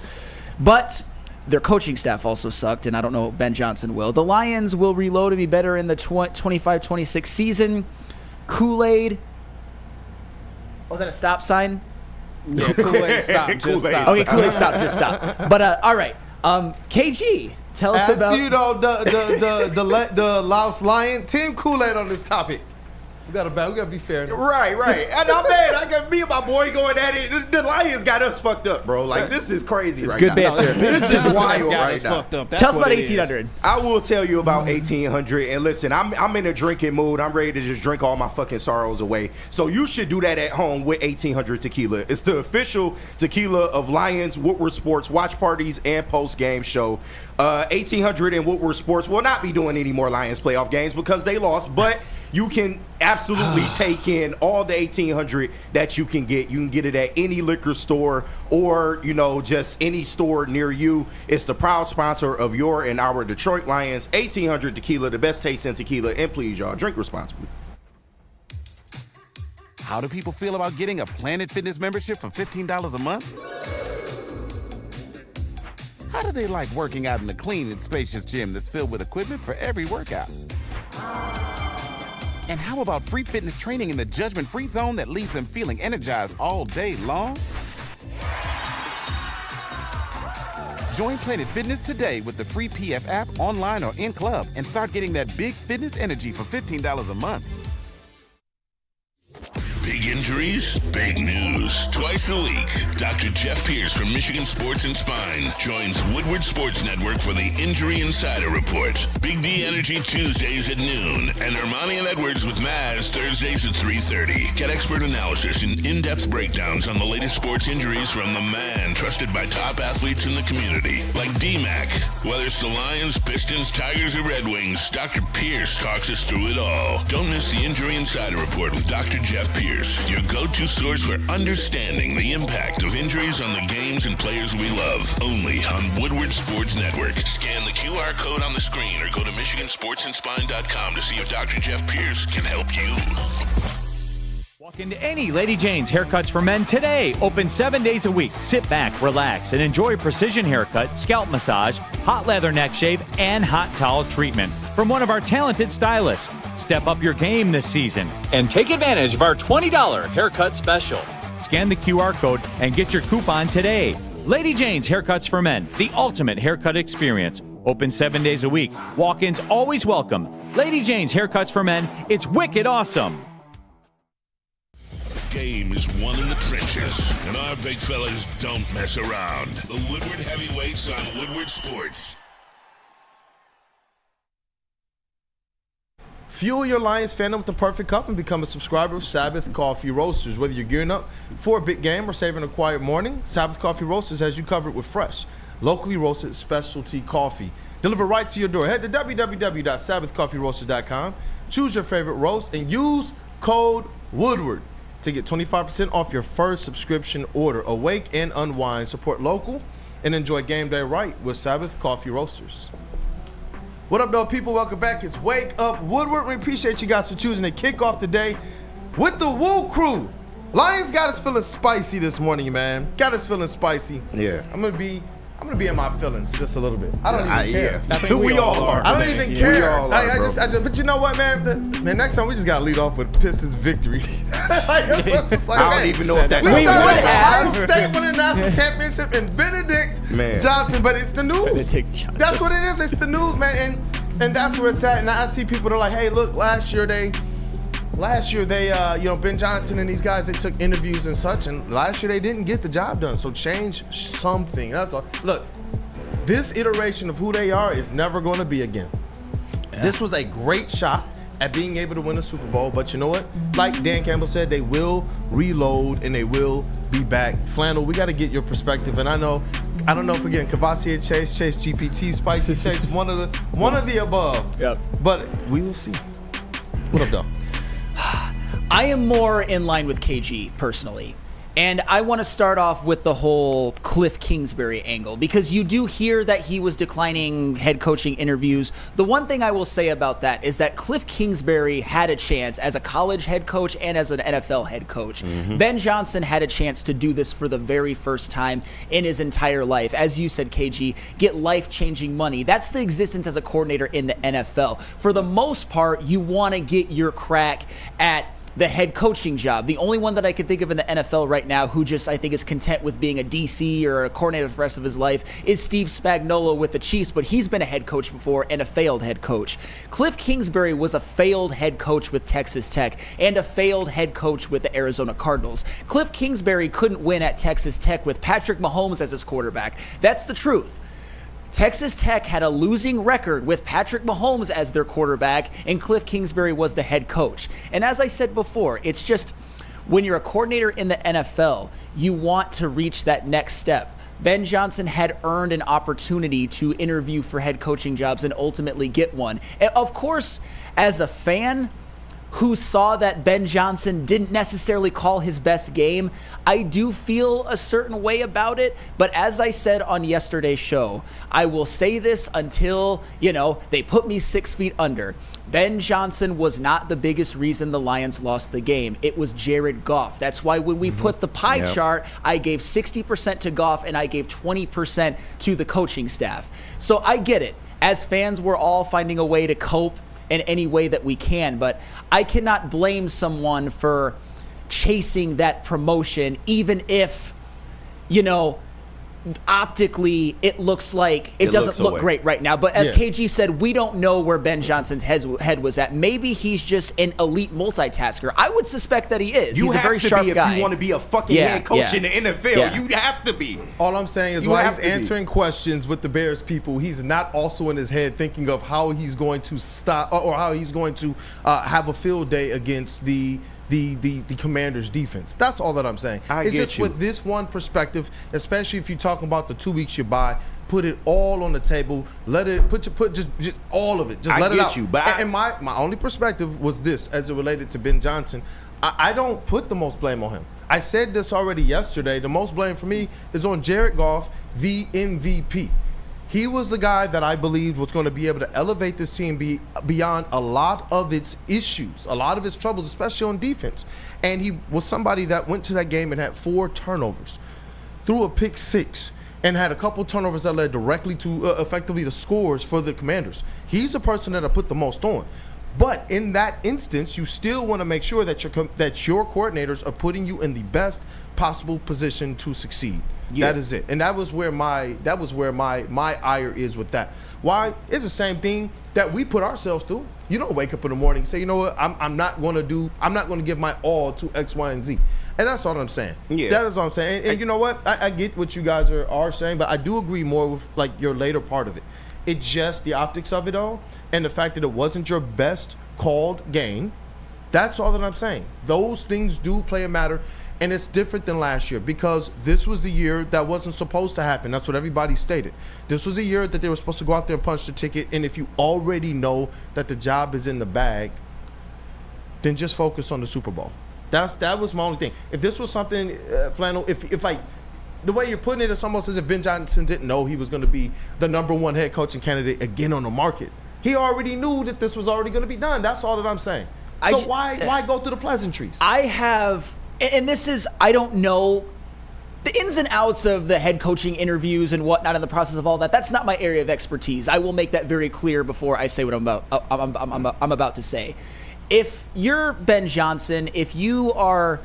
But their coaching staff also sucked, and I don't know if Ben Johnson will. The Lions will reload and be better in the 25-26 season. Kool-Aid. Was that a stop sign? Yeah, Kool-Aid stop. Just stop. Okay, Kool-Aid stop. Just stop. But all right. KG, tell us As about. you know, the Laos Lion, Team Kool-Aid on this topic. We gotta be fair. Right. And I'm mad. I got me and my boy going at it. The Lions got us fucked up, bro. Like, this is crazy right good now. banter. This is wild right now. Fucked up. Tell us about 1800. I will tell you about 1800. And listen, I'm in a drinking mood. I'm ready to just drink all my fucking sorrows away. So you should do that at home with 1800 tequila. It's the official tequila of Lions, Woodward Sports watch parties and post-game show. 1800 and Woodward Sports will not be doing any more Lions playoff games because they lost, but you can absolutely take in all the 1800 that you can get. You can get it at any liquor store or, just any store near you. It's the proud sponsor of your and our Detroit Lions. 1800 tequila, the best taste in tequila. And please, y'all, drink responsibly. How do people feel about getting a Planet Fitness membership for $15 a month? How do they like working out in a clean and spacious gym that's filled with equipment for every workout? And how about free fitness training in the judgment-free zone that leaves them feeling energized all day long? Join Planet Fitness today with the free PF app, online or in club, and start getting that big fitness energy for $15 a month. Big injuries, big news. Twice a week, Dr. Jeff Pierce from Michigan Sports and Spine joins Woodward Sports Network for the Injury Insider Report. Big D Energy Tuesdays at noon, and Ermanni and Edwards with Maz Thursdays at 3:30. Get expert analysis and in-depth breakdowns on the latest sports injuries from the man trusted by top athletes in the community, like D-Mac. Whether it's the Lions, Pistons, Tigers, or Red Wings, Dr. Pierce talks us through it all. Don't miss the Injury Insider Report with Dr. Jeff Pierce, your go-to source for understanding the impact of injuries on the games and players we love. Only on Woodward Sports Network. Scan the QR code on the screen or go to MichiganSportsandSpine.com to see if Dr. Jeff Pierce can help you. Walk into any Lady Jane's Haircuts for Men today. Open 7 days a week. Sit back, relax, and enjoy precision haircut, scalp massage, hot leather neck shave, and hot towel treatment from one of our talented stylists. Step up your game this season and take advantage of our $20 haircut special. Scan the QR code and get your coupon today. Lady Jane's Haircuts for Men, the ultimate haircut experience. Open 7 days a week. Walk-ins always welcome. Lady Jane's Haircuts for Men. It's wicked awesome. Game is won in the trenches, and our big fellas don't mess around. The Woodward Heavyweights on Woodward Sports. Fuel your Lions fandom with the perfect cup and become a subscriber of Sabbath Coffee Roasters. Whether you're gearing up for a big game or saving a quiet morning, Sabbath Coffee Roasters has you covered with fresh, locally roasted specialty coffee. Delivered right to your door. Head to www.sabbathcoffeeroasters.com, choose your favorite roast, and use code Woodward to get 25% off your first subscription order. Awake and unwind, support local, and enjoy game day right with Sabbath Coffee Roasters. What up, though, people? Welcome back. It's Wake Up Woodward. We appreciate you guys for choosing to kick off the day with the WUW Crew. Lions got us feeling spicy this morning, man. Got us feeling spicy. Yeah. I'm gonna be in my feelings just a little bit. I don't even care. I think we all are. I don't even care. I just, but you know what, man? Man, next time we just gotta lead off with Pistons victory. I don't even know if that's we started with Ohio State winning the national championship and Benedict Johnson, but it's the news. That's what it is. It's the news, man, and that's where it's at. And I see people that are like, hey, look, last year they, Ben Johnson and these guys, they took interviews and such, and last year they didn't get the job done. So change something. That's all. Look, this iteration of who they are is never going to be again. Yeah. This was a great shot at being able to win a Super Bowl. But you know what? Like Dan Campbell said, they will reload and they will be back. Flannel, we got to get your perspective. And I don't know if we're getting Cavassier Chase, GPT, Spicy Chase, one of the above. Yep. But we will see. What up, though? I am more in line with KG personally. And I want to start off with the whole Cliff Kingsbury angle, because you do hear that he was declining head coaching interviews. The one thing I will say about that is that Cliff Kingsbury had a chance as a college head coach and as an NFL head coach. Mm-hmm. Ben Johnson had a chance to do this for the very first time in his entire life. As you said, KG, get life-changing money. That's the existence as a coordinator in the NFL. For the most part, you want to get your crack at the head coaching job. The only one that I can think of in the NFL right now who just, I think, is content with being a DC or a coordinator for the rest of his life is Steve Spagnuolo with the Chiefs, but he's been a head coach before and a failed head coach. Cliff Kingsbury was a failed head coach with Texas Tech and a failed head coach with the Arizona Cardinals. Cliff Kingsbury couldn't win at Texas Tech with Patrick Mahomes as his quarterback. That's the truth. Texas Tech had a losing record with Patrick Mahomes as their quarterback, and Cliff Kingsbury was the head coach. And as I said before, it's just when you're a coordinator in the NFL, you want to reach that next step. Ben Johnson had earned an opportunity to interview for head coaching jobs and ultimately get one. And of course, as a fan who saw that Ben Johnson didn't necessarily call his best game, I do feel a certain way about it. But as I said on yesterday's show, I will say this until, they put me 6 feet under. Ben Johnson was not the biggest reason the Lions lost the game. It was Jared Goff. That's why when we put the pie chart, I gave 60% to Goff and I gave 20% to the coaching staff. So I get it. As fans, we're all finding a way to cope in any way that we can, but I cannot blame someone for chasing that promotion, even if, optically it looks like it doesn't look great right now. But as KG said, we don't know where Ben Johnson's head was at. Maybe he's just an elite multitasker. I would suspect that he is. He's a very sharp guy. If you want to be a fucking head coach in the NFL, you have to be. All I'm saying is while he's answering questions with the Bears people, he's not also in his head thinking of how he's going to stop or how he's going to have a field day against the Commanders' defense. That's all that I'm saying. It's just with this one perspective, especially if you're talking about the 2 weeks you buy, put it all on the table. Let it put just all of it. Just let it out. And my only perspective was this as it related to Ben Johnson. I don't put the most blame on him. I said this already yesterday. The most blame for me is on Jared Goff, the MVP. He was the guy that I believed was going to be able to elevate this team beyond a lot of its issues, a lot of its troubles, especially on defense. And he was somebody that went to that game and had 4 turnovers, threw a pick 6, and had a couple turnovers that led directly to effectively the scores for the Commanders. He's the person that I put the most on. But in that instance, you still want to make sure that your coordinators are putting you in the best possible position to succeed. Yeah. That is it. And that was where my ire is with that. Why? It's the same thing that we put ourselves through. You don't wake up in the morning and say, you know what, I'm not going to give my all to X, Y, and Z. And that's all I'm saying. Yeah. That is all I'm saying. And you know what? I get what you guys are saying, but I do agree more with like your later part of it. It's just the optics of it all and the fact that it wasn't your best called game. That's all that I'm saying. Those things do play a matter. And it's different than last year because this was the year that wasn't supposed to happen. That's what everybody stated. This was a year that they were supposed to go out there and punch the ticket. And if you already know that the job is in the bag, then just focus on the Super Bowl. That was my only thing. If this was something, Flannel, if like the way you're putting it, it's almost as if Ben Johnson didn't know he was going to be the #1 head coaching candidate again on the market. He already knew that this was already going to be done. That's all that I'm saying. So why go through the pleasantries? And this is, I don't know the ins and outs of the head coaching interviews and whatnot in the process of all that. That's not my area of expertise. I will make that very clear before I say what I'm about to say. If you're Ben Johnson, if you are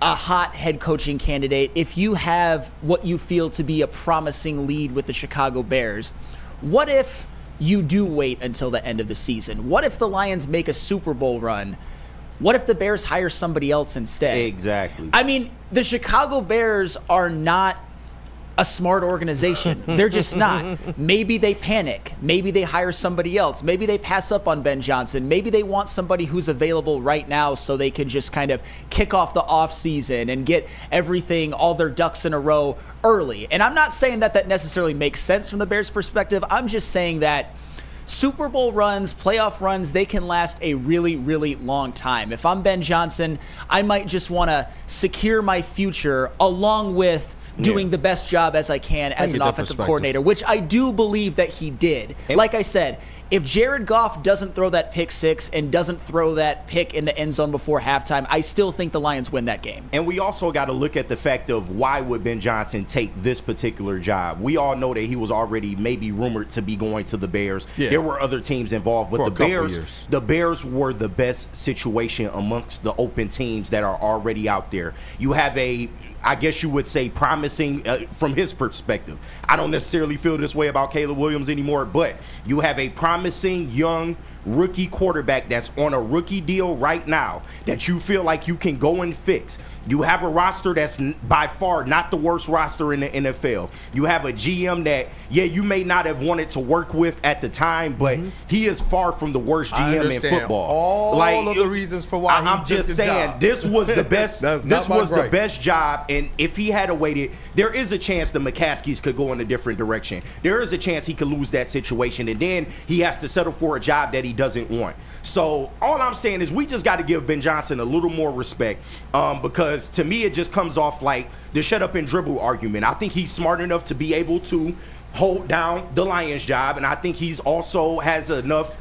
a hot head coaching candidate, if you have what you feel to be a promising lead with the Chicago Bears, what if you do wait until the end of the season? What if the Lions make a Super Bowl run? What if the Bears hire somebody else instead? Exactly. I mean, the Chicago Bears are not a smart organization. They're just not. Maybe they panic. Maybe they hire somebody else. Maybe they pass up on Ben Johnson. Maybe they want somebody who's available right now so they can just kind of kick off the offseason and get everything, all their ducks in a row early. And I'm not saying that necessarily makes sense from the Bears' perspective. I'm just saying that Super Bowl runs, playoff runs, they can last a really, really long time. If I'm Ben Johnson, I might just want to secure my future along with doing the best job as I can as an offensive coordinator, which I do believe that he did. Like I said, if Jared Goff doesn't throw that pick six and doesn't throw that pick in the end zone before halftime, I still think the Lions win that game. And we also got to look at the fact of why would Ben Johnson take this particular job. We all know that he was already maybe rumored to be going to the Bears. Yeah. There were other teams involved, but the Bears were the best situation amongst the open teams that are already out there. You have I guess you would say promising from his perspective. I don't necessarily feel this way about Caleb Williams anymore, but you have a promising young rookie quarterback that's on a rookie deal right now that you feel like you can go and fix. You have a roster that's by far not the worst roster in the NFL. You have a GM that, you may not have wanted to work with at the time, but he is far from the worst GM in football. All of the reasons for why I'm just saying this was the best. This was the best job, and if he had waited, there is a chance the McCaskies could go in a different direction. There is a chance he could lose that situation, and then he has to settle for a job that he doesn't want. So all I'm saying is we just got to give Ben Johnson a little more respect, because to me it just comes off like the shut up and dribble argument. I think he's smart enough to be able to hold down the Lions job, and I think he's also has enough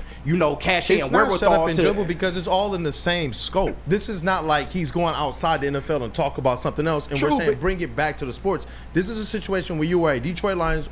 cash and wherewithal shut up and dribble because it's all in the same scope. This is not like he's going outside the NFL and talk about something else, and we're saying bring it back to the sports. This is a situation where you were a Detroit Lions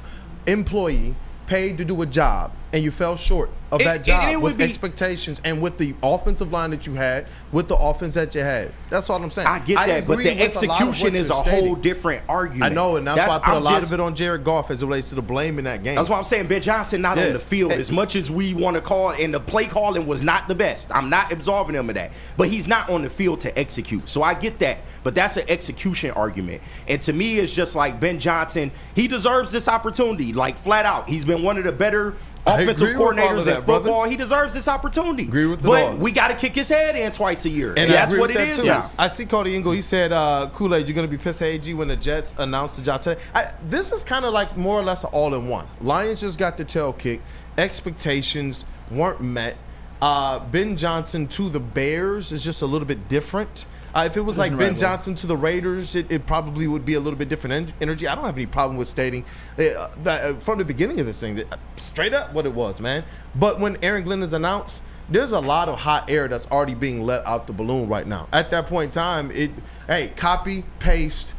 employee paid to do a job, and you fell short of that job with expectations and with the offensive line that you had, with the offense that you had. That's all I'm saying. I get that, but the execution is a whole different argument. I know, and that's why I put a lot of it on Jared Goff as it relates to the blame in that game. That's why I'm saying Ben Johnson not on the field as much as we want to call it, and the play calling was not the best. I'm not absolving him of that, but he's not on the field to execute. So I get that, but that's an execution argument. And to me, it's just like Ben Johnson, he deserves this opportunity, like flat out. He's been one of the better offensive coordinators in football. Brother. He deserves this opportunity. Agree with but we got to kick his head in twice a year. And that's what it is too. now. I see Cody Ingle. He said, Kool-Aid, you're going to be pissed at AG when the Jets announced the job today. This is kind of like more or less an all-in-one. Lions just got the tail kicked. Expectations weren't met. Ben Johnson to the Bears is just a little bit different. If it was like Ben Johnson to the Raiders, it probably would be a little bit different energy. I don't have any problem with stating that from the beginning of this thing, straight up what it was, man. But when Aaron Glenn is announced, there's a lot of hot air that's already being let out the balloon right now. At that point in time, copy, paste,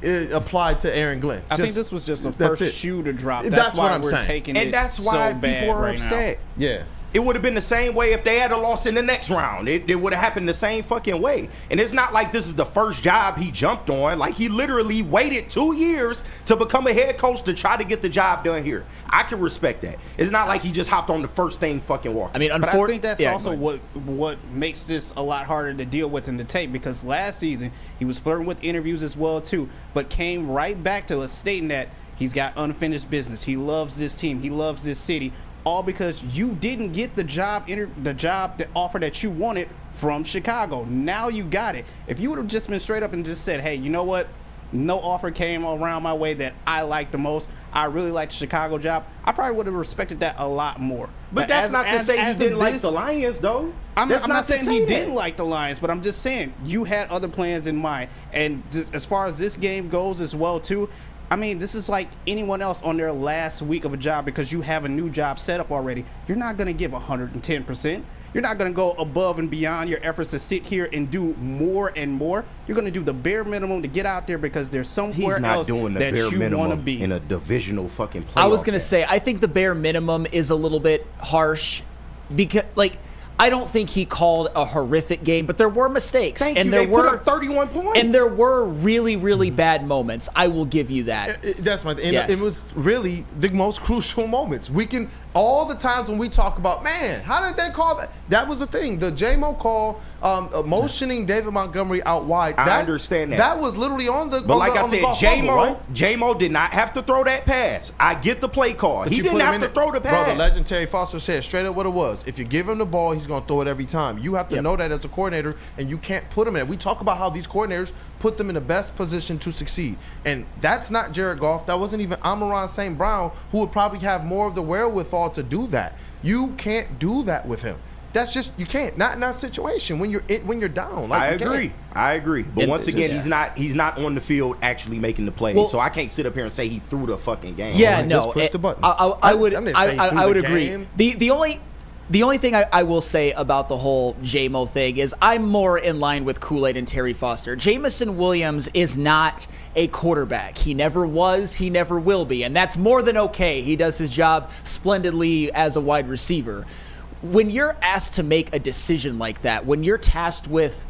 applied to Aaron Glenn. I think this was just the first shoe to drop. That's why what I'm we're saying. taking and it that's why so people are right upset. Now. Yeah. It would have been the same way if they had a loss in the next round. It would have happened the same fucking way. And it's not like this is the first job he jumped on. Like, he literally waited 2 years to become a head coach to try to get the job done here. I can respect that. It's not like he just hopped on the first thing fucking walking. I mean, but I think that's also what makes this a lot harder to deal with in the tape, because last season he was flirting with interviews as well too, but came right back to us stating that he's got unfinished business. He loves this team. He loves this city. All because you didn't get the offer that you wanted from Chicago. Now you got it. If you would have just been straight up and just said, hey, you know what? No offer came around my way that I like the most. I really like the Chicago job. I probably would have respected that a lot more. But that's not to say he didn't like the Lions, though. I'm not saying he didn't like the Lions, but I'm just saying you had other plans in mind. And as far as this game goes as well, too, I mean, this is like anyone else on their last week of a job because you have a new job set up already. You're not going to give 110%. You're not going to go above and beyond your efforts to sit here and do more and more. You're going to do the bare minimum to get out there because there's somewhere else that you want to be. In a divisional fucking playoff. I was going to say, I think the bare minimum is a little bit harsh because, like, I don't think he called a horrific game, but there were mistakes. They put up 31 points. And there were really, really bad moments. I will give you that. That's my thing. Yes. It was really the most crucial moments. We can, all the times when we talk about, man, how did they call that? That was the thing. The J-Mo call, motioning David Montgomery out wide. I understand that. That was literally on the But like I said, J-Mo J-Mo did not have to throw that pass. I get the play call. He didn't have to throw the pass. Bro, the legend Terry Foster said straight up what it was. If you give him the ball, he's going to throw it every time. You have to know that as a coordinator, and you can't put him in it. We talk about how these coordinators put them in the best position to succeed. And that's not Jared Goff. That wasn't even Amon-Ra St. Brown, who would probably have more of the wherewithal to do that. You can't do that with him. That's just, you can't. Not in that situation when you're down. Like, I agree. But once again, he's not on the field actually making the plays. Well, so I can't sit up here and say he threw the fucking game. Yeah, no. just push the button. I would agree. Game. The only thing I will say about the whole J-Mo thing is I'm more in line with Kool-Aid and Terry Foster. Jameson Williams is not a quarterback. He never was. He never will be. And that's more than okay. He does his job splendidly as a wide receiver. When you're asked to make a decision like that, when you're tasked with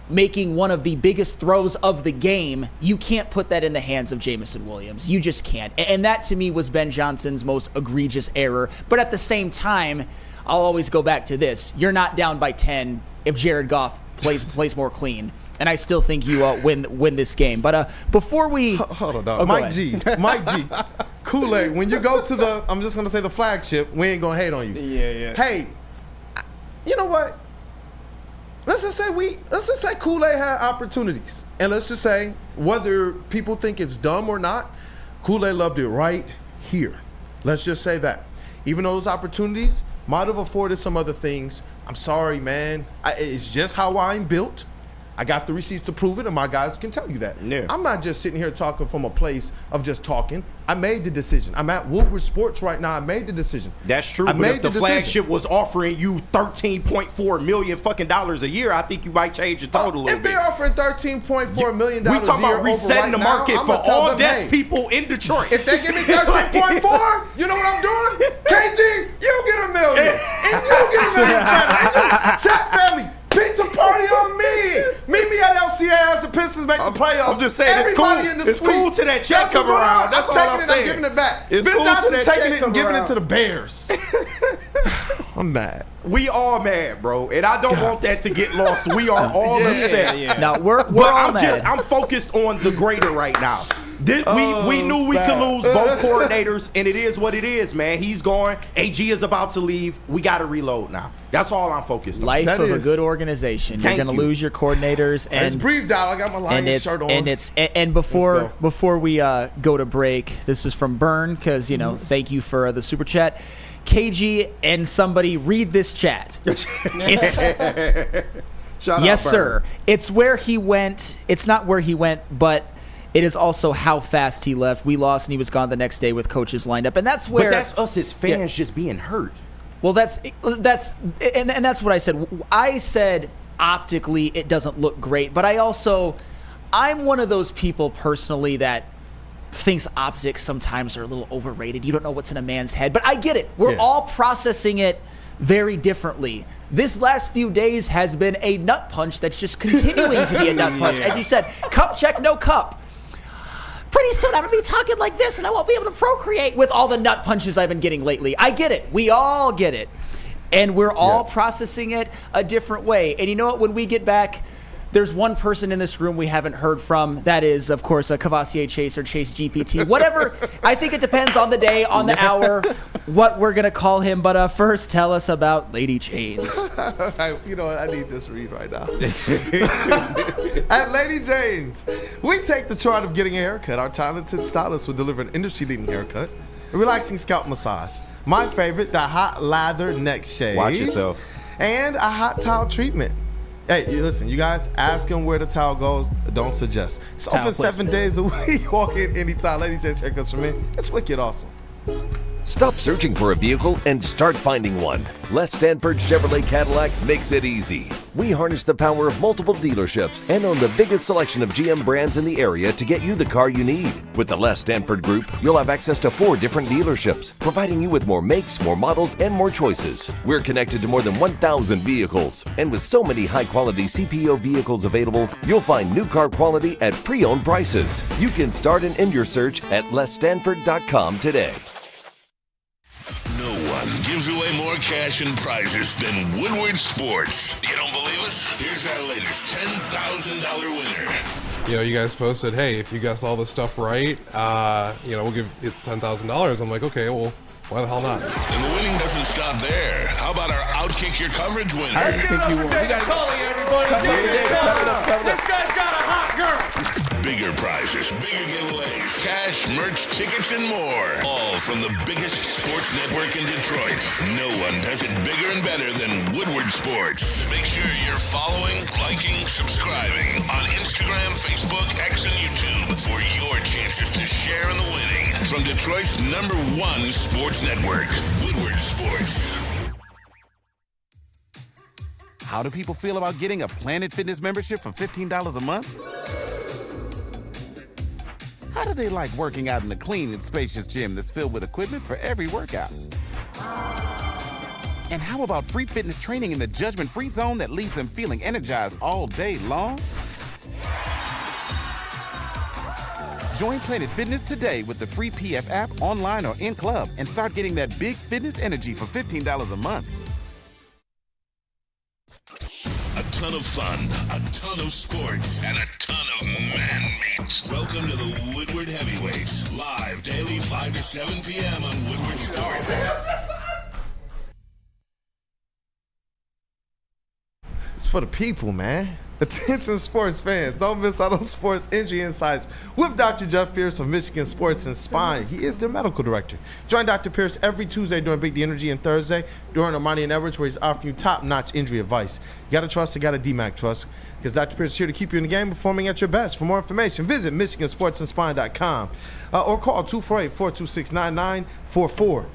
making one of the biggest throws of the game, you can't put that in the hands of Jameson Williams. You just can't. And that, to me, was Ben Johnson's most egregious error. But at the same time, I'll always go back to this. You're not down by 10 if Jared Goff plays more clean. And I still think you win this game. But before we... Hold on, dog. Mike G. Kool-Aid, when you go to the, I'm just going to say the flagship, we ain't going to hate on you. Yeah. Hey, you know what? Let's just say Kool-Aid had opportunities. And let's just say, whether people think it's dumb or not, Kool-Aid loved it right here. Let's just say that. Even though those opportunities might have afforded some other things, I'm sorry, man. It's just how I'm built. I got the receipts to prove it, and my guys can tell you that. Yeah. I'm not just sitting here talking from a place of just talking. I made the decision. I'm at Woodward Sports right now. I made the decision. That's true. But if the flagship was offering you $13.4 million fucking dollars a year, I think you might change your total a little If bit. they're offering $13.4 million a year, we talking about resetting the market for all desk people in Detroit. If they give me 13.4, you know what I'm doing? KG, you get $1 million, and you get $1 million. And you, chat family, pizza party on me. Meet me at LCA as the Pistons make the playoffs. I'm just saying, Everybody in the it's cool to that check come around. That's all I'm saying. I'm giving it back. It's Ben cool Johnson's to that taking check it and giving come it to the Bears. I'm mad. We all mad, bro, and I don't want that to get lost. We are all upset. Yeah. No, we're But all mad. I'm focused on the greater right now. We knew we could lose both coordinators, and it is what it is, man. He's gone. AG is about to leave. We got to reload now. That's all I'm focused on. Life That of a is. good organization. You're Thank going to you. lose your coordinators, It's and breathed out. I got my Lions shirt on. and before we go to break, this is from Byrne because thank you for the super chat. KG and somebody read this chat. It's Shout yes, out, sir. Bird. It's where he went. It's not where he went, but it is also how fast he left. We lost, and he was gone the next day with coaches lined up, and that's where. But that's us as fans just being hurt. Well, that's what I said. I said optically it doesn't look great, but I'm one of those people personally that thinks optics sometimes are a little overrated. You don't know what's in a man's head, but I get it. We're all processing it very differently. This last few days has been a nut punch that's just continuing to be a nut punch. As you said, cup check, no cup. Pretty soon I'm going to be talking like this and I won't be able to procreate with all the nut punches I've been getting lately. I get it. We all get it. And we're all processing it a different way. And you know what? When we get back, there's one person in this room we haven't heard from. That is, of course, a Cavassier Chase or Chase GPT. Whatever. I think it depends on the day, on the hour, what we're going to call him. But first, tell us about Lady Jane's. You know what? I need this read right now. At Lady Jane's, we take the chart of getting a haircut. Our talented stylist will deliver an industry-leading haircut, a relaxing scalp massage. My favorite, the hot lather neck shave. Watch yourself. And a hot towel treatment. Hey, listen, you guys, ask him where the towel goes. Don't suggest. It's open 7 days a week. Walk in anytime. Lady Jane's Haircuts for Men. It's wicked awesome. Stop searching for a vehicle and start finding one. Les Stanford Chevrolet Cadillac makes it easy. We harness the power of multiple dealerships and own the biggest selection of GM brands in the area to get you the car you need. With the Les Stanford Group, you'll have access to 4 different dealerships, providing you with more makes, more models, and more choices. We're connected to more than 1,000 vehicles, and with so many high-quality CPO vehicles available, you'll find new car quality at pre-owned prices. You can start and end your search at lesstanford.com today. No one gives away more cash and prizes than Woodward Sports. You don't believe us? Here's our latest $10,000 winner. You know, you guys posted, hey, if you guess all this stuff right, we'll give it's $10,000. I'm like, okay, well, why the hell not? And the winning doesn't stop there. How about our Outkick Your Coverage winner? I think you won. David Tully, everybody. David Tully. This guy's got a hot girl. Bigger prizes, bigger giveaways, cash, merch, tickets, and more. All from the biggest sports network in Detroit. No one does it bigger and better than Woodward Sports. Make sure you're following, liking, subscribing on Instagram, Facebook, X, and YouTube for your chances to share in the winning. From Detroit's #1 sports network, Woodward Sports. How do people feel about getting a Planet Fitness membership for $15 a month? How do they like working out in the clean and spacious gym that's filled with equipment for every workout? And how about free fitness training in the judgment-free zone that leaves them feeling energized all day long? Join Planet Fitness today with the free PF app online or in club and start getting that big fitness energy for $15 a month. A ton of fun, a ton of sports, and a ton of man meat. Welcome to the Woodward Heavyweights, live daily 5 to 7 p.m. on Woodward Sports. It's for the people, man. Attention sports fans, don't miss out on sports injury insights with Dr. Jeff Pierce of Michigan Sports and Spine. He is their medical director. Join Dr. Pierce every Tuesday during Big D Energy and Thursday during Ermanni and Edwards, where he's offering you top-notch injury advice. You got to trust, you got to DMAC trust, because Dr. Pierce is here to keep you in the game performing at your best. For more information, visit MichiganSportsandSpine.com or call 248-426-9944.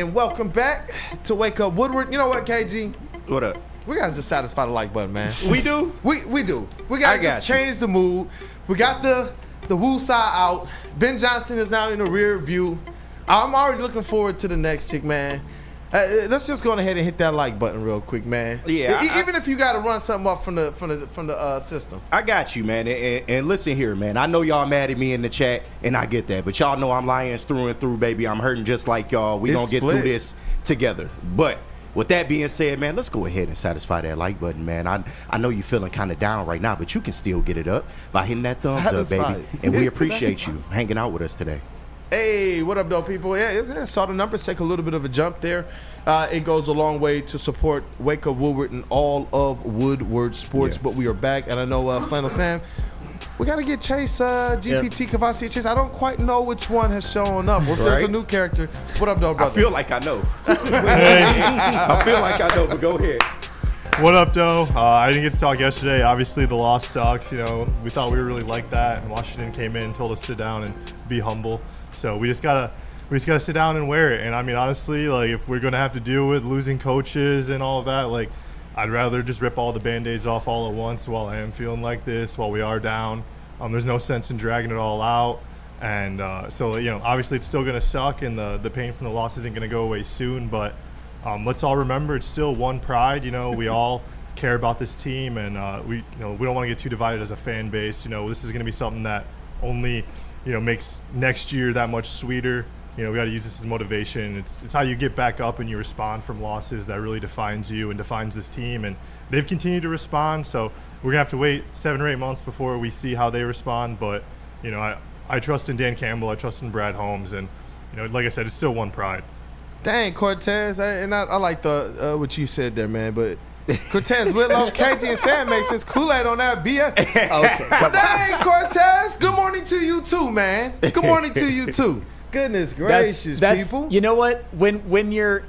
And welcome back to Wake Up Woodward. You know what, KG? What up? We gotta just satisfy the like button, man. We do? We do. We gotta just change the mood. We got the woo side out. Ben Johnson is now in the rear view. I'm already looking forward to the next chick, man. Let's just go ahead and hit that like button real quick, man. Yeah. Even if you gotta run something up from the system. I got you, man. And listen here, man. I know y'all mad at me in the chat, and I get that. But y'all know I'm Lions through and through, baby. I'm hurting just like y'all. We gonna get through this together. But with that being said, man, let's go ahead and satisfy that like button, man. I know you're feeling kind of down right now, but you can still get it up by hitting that thumbs up, baby. And we appreciate you hanging out with us today. Hey, what up, though, people? Yeah, saw the numbers take a little bit of a jump there. It goes a long way to support Wake Up Woodward and all of Woodward Sports. Yeah. But we are back, and I know Flannel Sam, we got to get Chase, GPT, Kavasi, Chase. I don't quite know which one has shown up. Or if there's a new character. What up, though, brother? I feel like I know. I feel like I know, but go ahead. What up, Doe? I didn't get to talk yesterday. Obviously, the loss sucks. You know, we thought we were really like that, and Washington came in and told us to sit down and be humble. So we just gotta sit down and wear it. And I mean, honestly, like if we're gonna have to deal with losing coaches and all of that, like I'd rather just rip all the Band-Aids off all at once while I am feeling like this, while we are down. There's no sense in dragging it all out. And so, you know, obviously it's still going to suck, and the pain from the loss isn't going to go away soon. But let's all remember it's still one pride. You know, we all care about this team, and we don't want to get too divided as a fan base. You know, this is going to be something that only, you know, makes next year that much sweeter. You know, we got to use this as motivation. It's how you get back up and you respond from losses that really defines you and defines this team. And they've continued to respond, so we're gonna have to wait 7 or 8 months before we see how they respond. But you know, I trust in Dan Campbell, I trust in Brad Holmes, and you know, like I said, it's still one pride. Dang, Cortez, I like the what you said there, man. But Cortez, Whitlow, KG, and Sam makes sense. Kool-Aid on that beer. Okay, dang, Cortez. Good morning to you too, man. Good morning to you too. Goodness gracious, that's people. You know what? When you're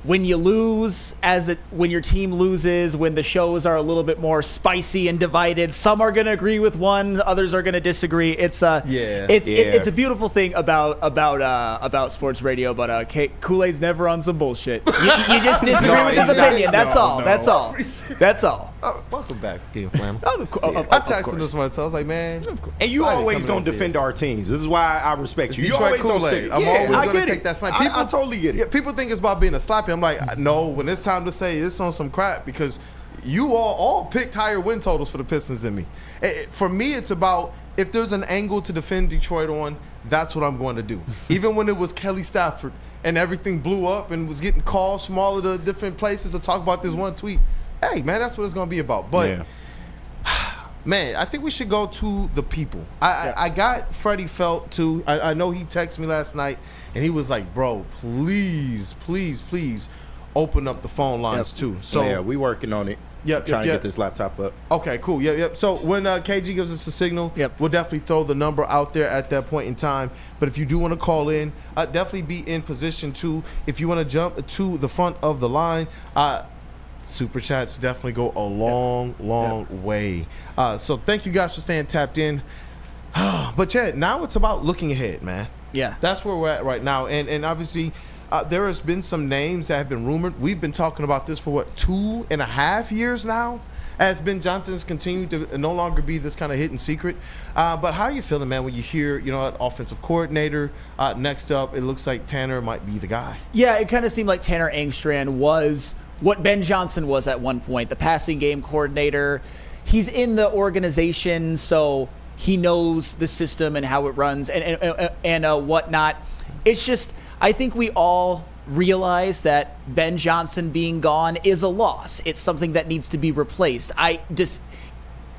when you lose, when your team loses, when the shows are a little bit more spicy and divided, some are going to agree with one, others are going to disagree. It's a beautiful thing about sports radio. But Kool-Aid's never on some bullshit. You just disagree with his opinion. That's all. That's all. Welcome back, Game Flam. I texted him this morning. So I was like, man. And you always gonna defend our teams. This is why I respect you. You always gonna stick. I'm always gonna take that slant. I totally get it. Yeah, people think it's about being a slappy. I'm like, no. When it's time to say it's on some crap, because you all picked higher win totals for the Pistons than me. For me, it's about if there's an angle to defend Detroit on, that's what I'm going to do. Even when it was Kelly Stafford and everything blew up and was getting calls from all of the different places to talk about this one tweet. Hey, man, that's what it's going to be about. But, man, I think we should go to the people. I got Freddie Felt, too. I know he texted me last night, and he was like, bro, please, please, please open up the phone lines, too. So yeah, we working on it. Trying to get this laptop up. Okay, cool. Yep. So when KG gives us a signal, we'll definitely throw the number out there at that point in time. But if you do want to call in, definitely be in position, too. If you want to jump to the front of the line, Super Chats definitely go a long way. So thank you guys for staying tapped in. But Chad, now it's about looking ahead, man. Yeah. That's where we're at right now. And obviously there has been some names that have been rumored. We've been talking about this for 2.5 years now, as Ben Johnson's continued to no longer be this kind of hidden secret. But how are you feeling, man, when you hear, an offensive coordinator next up? It looks like Tanner might be the guy. Yeah, it kind of seemed like Tanner Engstrand was what Ben Johnson was at one point, the passing game coordinator. He's in the organization, so he knows the system and how it runs and whatnot. It's just, I think we all realize that Ben Johnson being gone is a loss. It's something that needs to be replaced.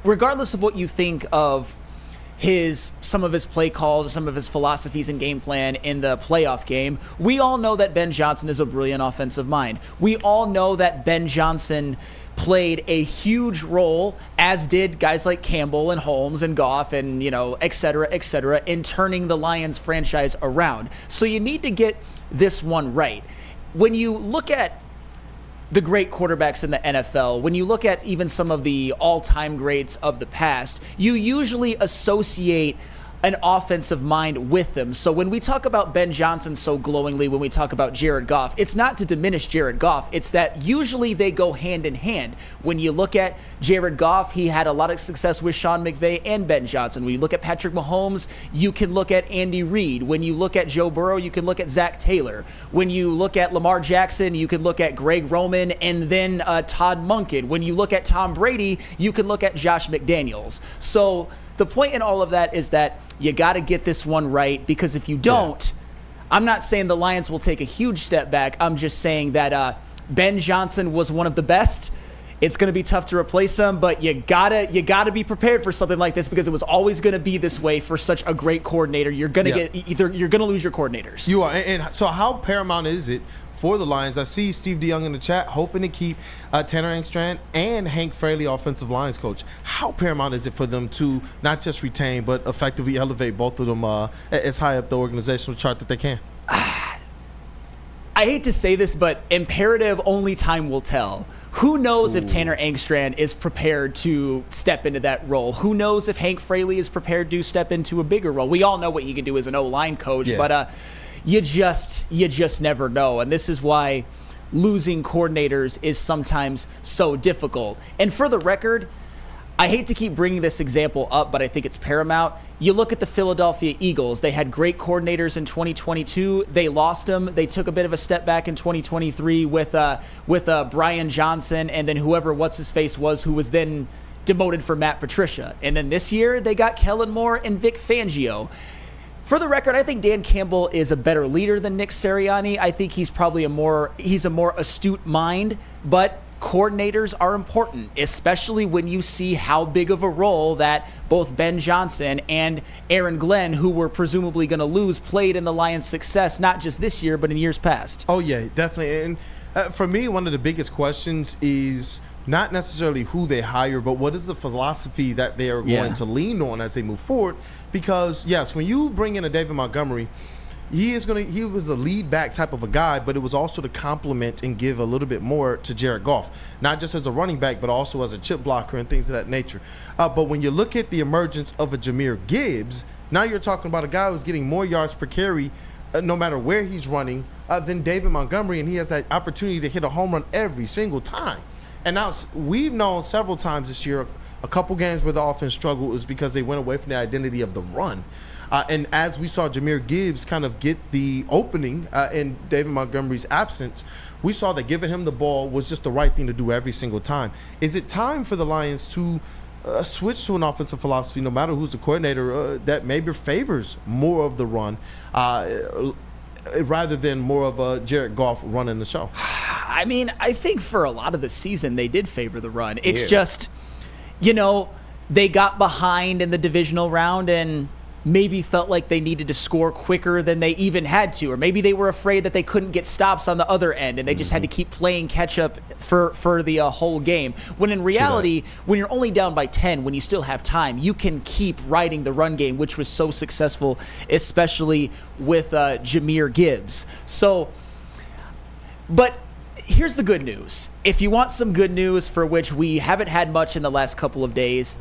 Regardless of what you think of some of his play calls or some of his philosophies and game plan in the playoff game, we all know that Ben Johnson is a brilliant offensive mind. We all know that Ben Johnson played a huge role, as did guys like Campbell and Holmes and Goff and, et cetera, in turning the Lions franchise around. So you need to get this one right. When you look at the great quarterbacks in the NFL, when you look at even some of the all-time greats of the past, you usually associate an offensive mind with them. So when we talk about Ben Johnson so glowingly, when we talk about Jared Goff, it's not to diminish Jared Goff. It's that usually they go hand in hand. When you look at Jared Goff, he had a lot of success with Sean McVay and Ben Johnson. When you look at Patrick Mahomes, you can look at Andy Reid. When you look at Joe Burrow, you can look at Zach Taylor. When you look at Lamar Jackson, you can look at Greg Roman and then Todd Monken. When you look at Tom Brady, you can look at Josh McDaniels. So the point in all of that is that you got to get this one right, because if you don't, I'm not saying the Lions will take a huge step back. I'm just saying that Ben Johnson was one of the best. It's going to be tough to replace him, but you gotta be prepared for something like this, because it was always going to be this way for such a great coordinator. You're going to you're going to lose your coordinators. You are, and so how paramount is it for the Lions? I see Steve DeYoung in the chat hoping to keep Tanner Engstrand and Hank Fraley, offensive lines coach. How paramount is it for them to not just retain but effectively elevate both of them as high up the organizational chart that they can? I hate to say this, but imperative, only time will tell. Who knows if Tanner Engstrand is prepared to step into that role? Who knows if Hank Fraley is prepared to step into a bigger role? We all know what he can do as an O-line coach, but you just never know. And this is why losing coordinators is sometimes so difficult. And for the record, I hate to keep bringing this example up, but I think it's paramount. You look at the Philadelphia Eagles. They had great coordinators in 2022. They lost them. They took a bit of a step back in 2023 with Brian Johnson and then what's-his-face was, who was then demoted for Matt Patricia. And then this year, they got Kellen Moore and Vic Fangio. For the record, I think Dan Campbell is a better leader than Nick Sirianni. I think he's probably a more astute mind, but coordinators are important, especially when you see how big of a role that both Ben Johnson and Aaron Glenn, who were presumably going to lose, played in the Lions' success, not just this year, but in years past. Oh, yeah, definitely. And for me, one of the biggest questions is not necessarily who they hire, but what is the philosophy that they are going to lean on as they move forward? Because, yes, when you bring in a David Montgomery, he was a lead back type of a guy, but it was also to complement and give a little bit more to Jared Goff, not just as a running back, but also as a chip blocker and things of that nature. But when you look at the emergence of a Jahmyr Gibbs, now you're talking about a guy who's getting more yards per carry no matter where he's running than David Montgomery, and he has that opportunity to hit a home run every single time. And now we've known several times this year, a couple games where the offense struggled is because they went away from the identity of the run. And as we saw Jahmyr Gibbs kind of get the opening in David Montgomery's absence, we saw that giving him the ball was just the right thing to do every single time. Is it time for the Lions to switch to an offensive philosophy, no matter who's the coordinator, that maybe favors more of the run rather than more of a Jared Goff running the show? I mean, I think for a lot of the season, they did favor the run. It's just, they got behind in the divisional round and maybe felt like they needed to score quicker than they even had to, or maybe they were afraid that they couldn't get stops on the other end and they just had to keep playing catch up for the whole game. When in reality, when you're only down by 10, when you still have time, you can keep riding the run game, which was so successful, especially with Jahmyr Gibbs. But here's the good news. If you want some good news, for which we haven't had much in the last couple of days,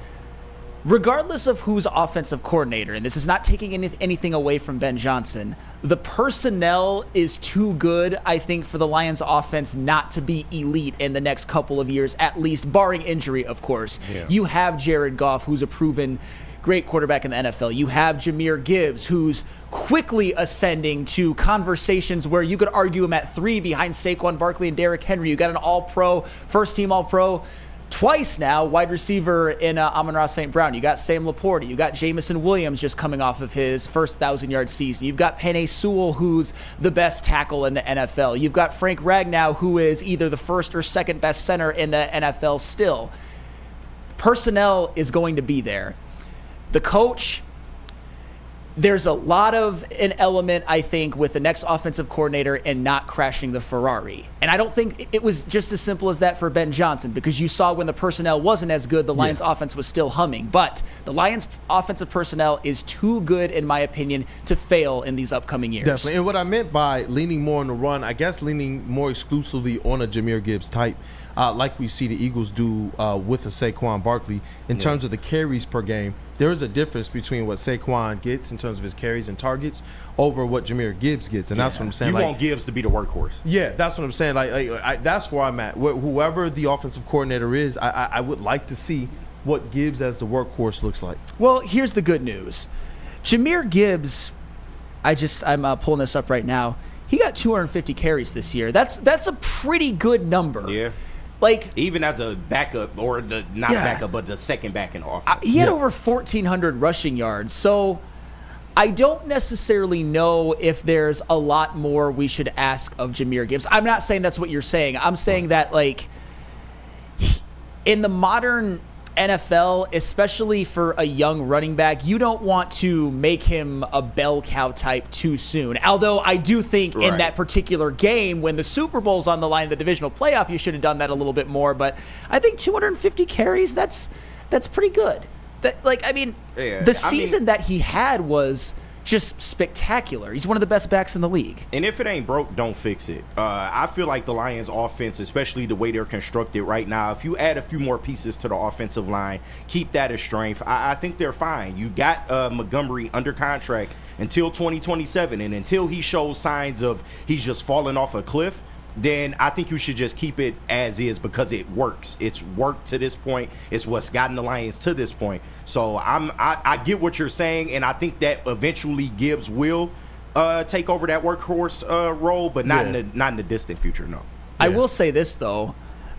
regardless of who's offensive coordinator, and this is not taking anything away from Ben Johnson, the personnel is too good, I think, for the Lions offense not to be elite in the next couple of years, at least, barring injury, of course. Yeah. You have Jared Goff, who's a proven great quarterback in the NFL. You have Jahmyr Gibbs, who's quickly ascending to conversations where you could argue him at 3 behind Saquon Barkley and Derrick Henry. You got an all-pro, first-team all-pro, twice now, wide receiver in Amon-Ra St. Brown. You got Sam Laporte. You got Jamison Williams just coming off of his first 1,000-yard season. You've got Penei Sewell, who's the best tackle in the NFL. You've got Frank Ragnow, who is either the first or second best center in the NFL still. Personnel is going to be there. The coach, there's a lot of an element, I think, with the next offensive coordinator and not crashing the Ferrari. And I don't think it was just as simple as that for Ben Johnson, because you saw when the personnel wasn't as good, the Lions offense was still humming. But the Lions offensive personnel is too good, in my opinion, to fail in these upcoming years. Definitely. And what I meant by leaning more on the run, I guess leaning more exclusively on a Jahmyr Gibbs type, like we see the Eagles do with a Saquon Barkley in terms of the carries per game. There is a difference between what Saquon gets in terms of his carries and targets over what Jahmyr Gibbs gets, and that's what I'm saying. You want Gibbs to be the workhorse. Yeah, that's what I'm saying. That's where I'm at. Whoever the offensive coordinator is, I would like to see what Gibbs as the workhorse looks like. Well, here's the good news. Jahmyr Gibbs, I'm pulling this up right now. He got 250 carries this year. That's a pretty good number. Yeah. Like, even as a backup, or backup, but the second back in the offense. He had over 1,400 rushing yards. So I don't necessarily know if there's a lot more we should ask of Jahmyr Gibbs. I'm not saying that's what you're saying. I'm saying that, like, in the modern NFL, especially for a young running back, you don't want to make him a bell cow type too soon. Although I do think in that particular game, when the Super Bowl's on the line, the divisional playoff, you should have done that a little bit more. But I think 250 carries, that's pretty good. The season that he had was just spectacular. He's one of the best backs in the league. And if it ain't broke, don't fix it. I feel like the Lions offense, especially the way they're constructed right now, if you add a few more pieces to the offensive line, keep that as strength, I think they're fine. You got Montgomery under contract until 2027, and until he shows signs of he's just falling off a cliff, then I think you should just keep it as is, because it works. It's worked to this point. It's what's gotten the Lions to this point. So I get what you're saying, and I think that eventually Gibbs will take over that workhorse role, but not in the distant future, no. I will say this, though.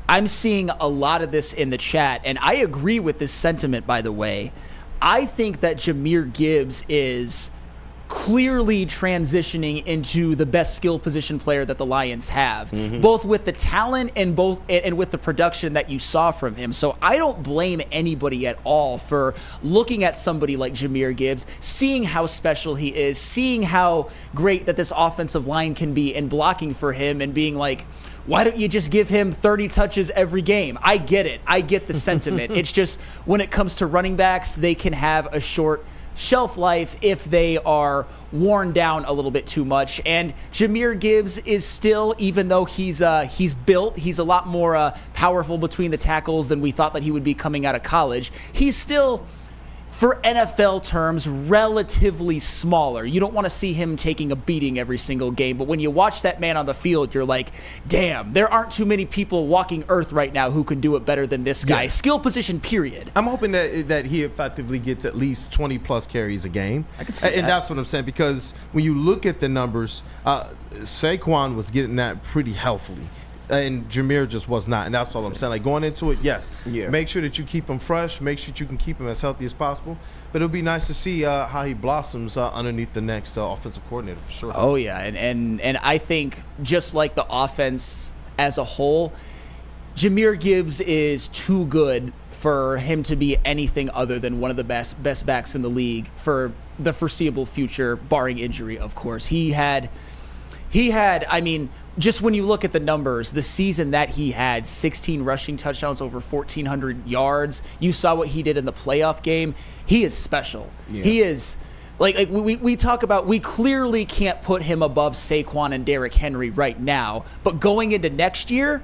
I'm seeing a lot of this in the chat, and I agree with this sentiment, by the way. I think that Jahmyr Gibbs is clearly transitioning into the best skill position player that the Lions have, both with the talent and with the production that you saw from him. So I don't blame anybody at all for looking at somebody like Jahmyr Gibbs, seeing how special he is, seeing how great that this offensive line can be, and blocking for him and being like, why don't you just give him 30 touches every game? I get it. I get the sentiment. It's just when it comes to running backs, they can have a short shelf life if they are worn down a little bit too much. And Jahmyr Gibbs is still, even though he's built, he's a lot more powerful between the tackles than we thought that he would be coming out of college. He's still, for NFL terms, relatively smaller. You don't want to see him taking a beating every single game, but when you watch that man on the field, you're like, damn, there aren't too many people walking earth right now who can do it better than this guy. Yeah. Skill position, period. I'm hoping that he effectively gets at least 20-plus carries a game. I can see that. And that's what I'm saying, because when you look at the numbers, Saquon was getting that pretty healthily. And Jahmyr just was not, and that's all I'm saying. Like, going into it, yes, make sure that you keep him fresh, make sure that you can keep him as healthy as possible. But it'll be nice to see how he blossoms underneath the next offensive coordinator for sure. Oh yeah, and I think just like the offense as a whole, Jahmyr Gibbs is too good for him to be anything other than one of the best backs in the league for the foreseeable future, barring injury, of course. He had, I mean, just when you look at the numbers, the season that he had, 16 rushing touchdowns, over 1,400 yards. You saw what he did in the playoff game. He is special. Yeah. He is, like we talk about, we clearly can't put him above Saquon and Derrick Henry right now. But going into next year,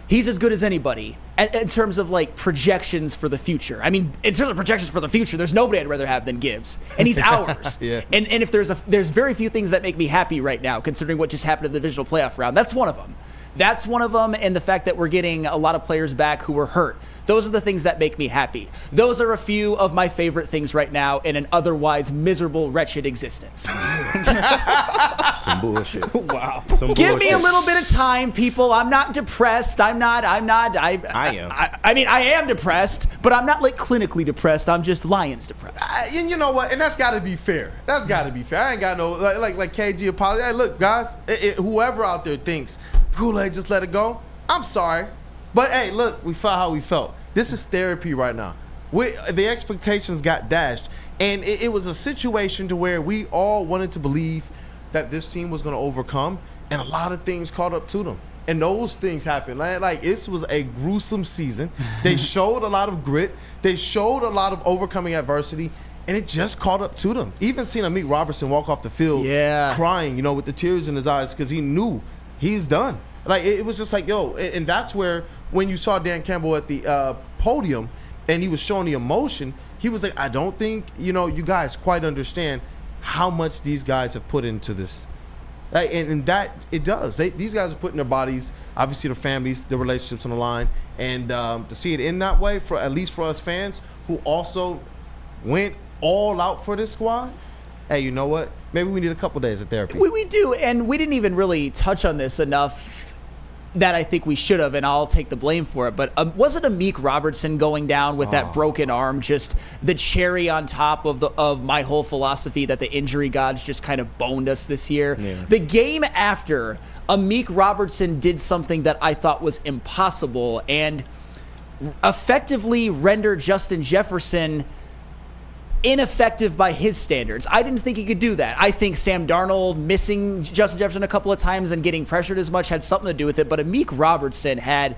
he's as good as anybody in terms of like projections for the future. I mean, in terms of projections for the future, there's nobody I'd rather have than Gibbs, and he's ours. Yeah. And if there's very few things that make me happy right now, considering what just happened in the divisional playoff round. That's one of them. That's one of them, and the fact that we're getting a lot of players back who were hurt. Those are the things that make me happy. Those are a few of my favorite things right now in an otherwise miserable, wretched existence. Some bullshit. Wow. Give me a little bit of time, people. I'm not depressed. I am. I mean, I am depressed, but I'm not like clinically depressed. I'm just Lions depressed. And you know what? And that's got to be fair. That's got to be fair. I ain't got no, like KG apology. Hey, look, guys, whoever out there thinks Kool-Aid just let it go, I'm sorry. But hey, look, we felt how we felt. This is therapy right now. The expectations got dashed, and it was a situation to where we all wanted to believe that this team was going to overcome, and a lot of things caught up to them. And those things happened. Like this was a gruesome season. They showed a lot of grit. They showed a lot of overcoming adversity, and it just caught up to them. Even seeing Amik Robertson walk off the field crying, with the tears in his eyes, because he knew he's done. Like, it was just like, yo, and that's where when you saw Dan Campbell at the podium and he was showing the emotion, he was like, I don't think, you guys quite understand how much these guys have put into this. Like, and that, it does. These guys are putting their bodies, obviously their families, their relationships on the line. And to see it in that way, for at least for us fans who also went all out for this squad, hey, you know what? Maybe we need a couple days of therapy. We do, and we didn't even really touch on this enough that I think we should have, and I'll take the blame for it. But wasn't Amik Robertson going down with that broken arm just the cherry on top of my whole philosophy that the injury gods just kind of boned us this year? Yeah. The game after, Amik Robertson did something that I thought was impossible and effectively rendered Justin Jefferson ineffective by his standards. I didn't think he could do that. I think Sam Darnold missing Justin Jefferson a couple of times and getting pressured as much had something to do with it, but Amik Robertson had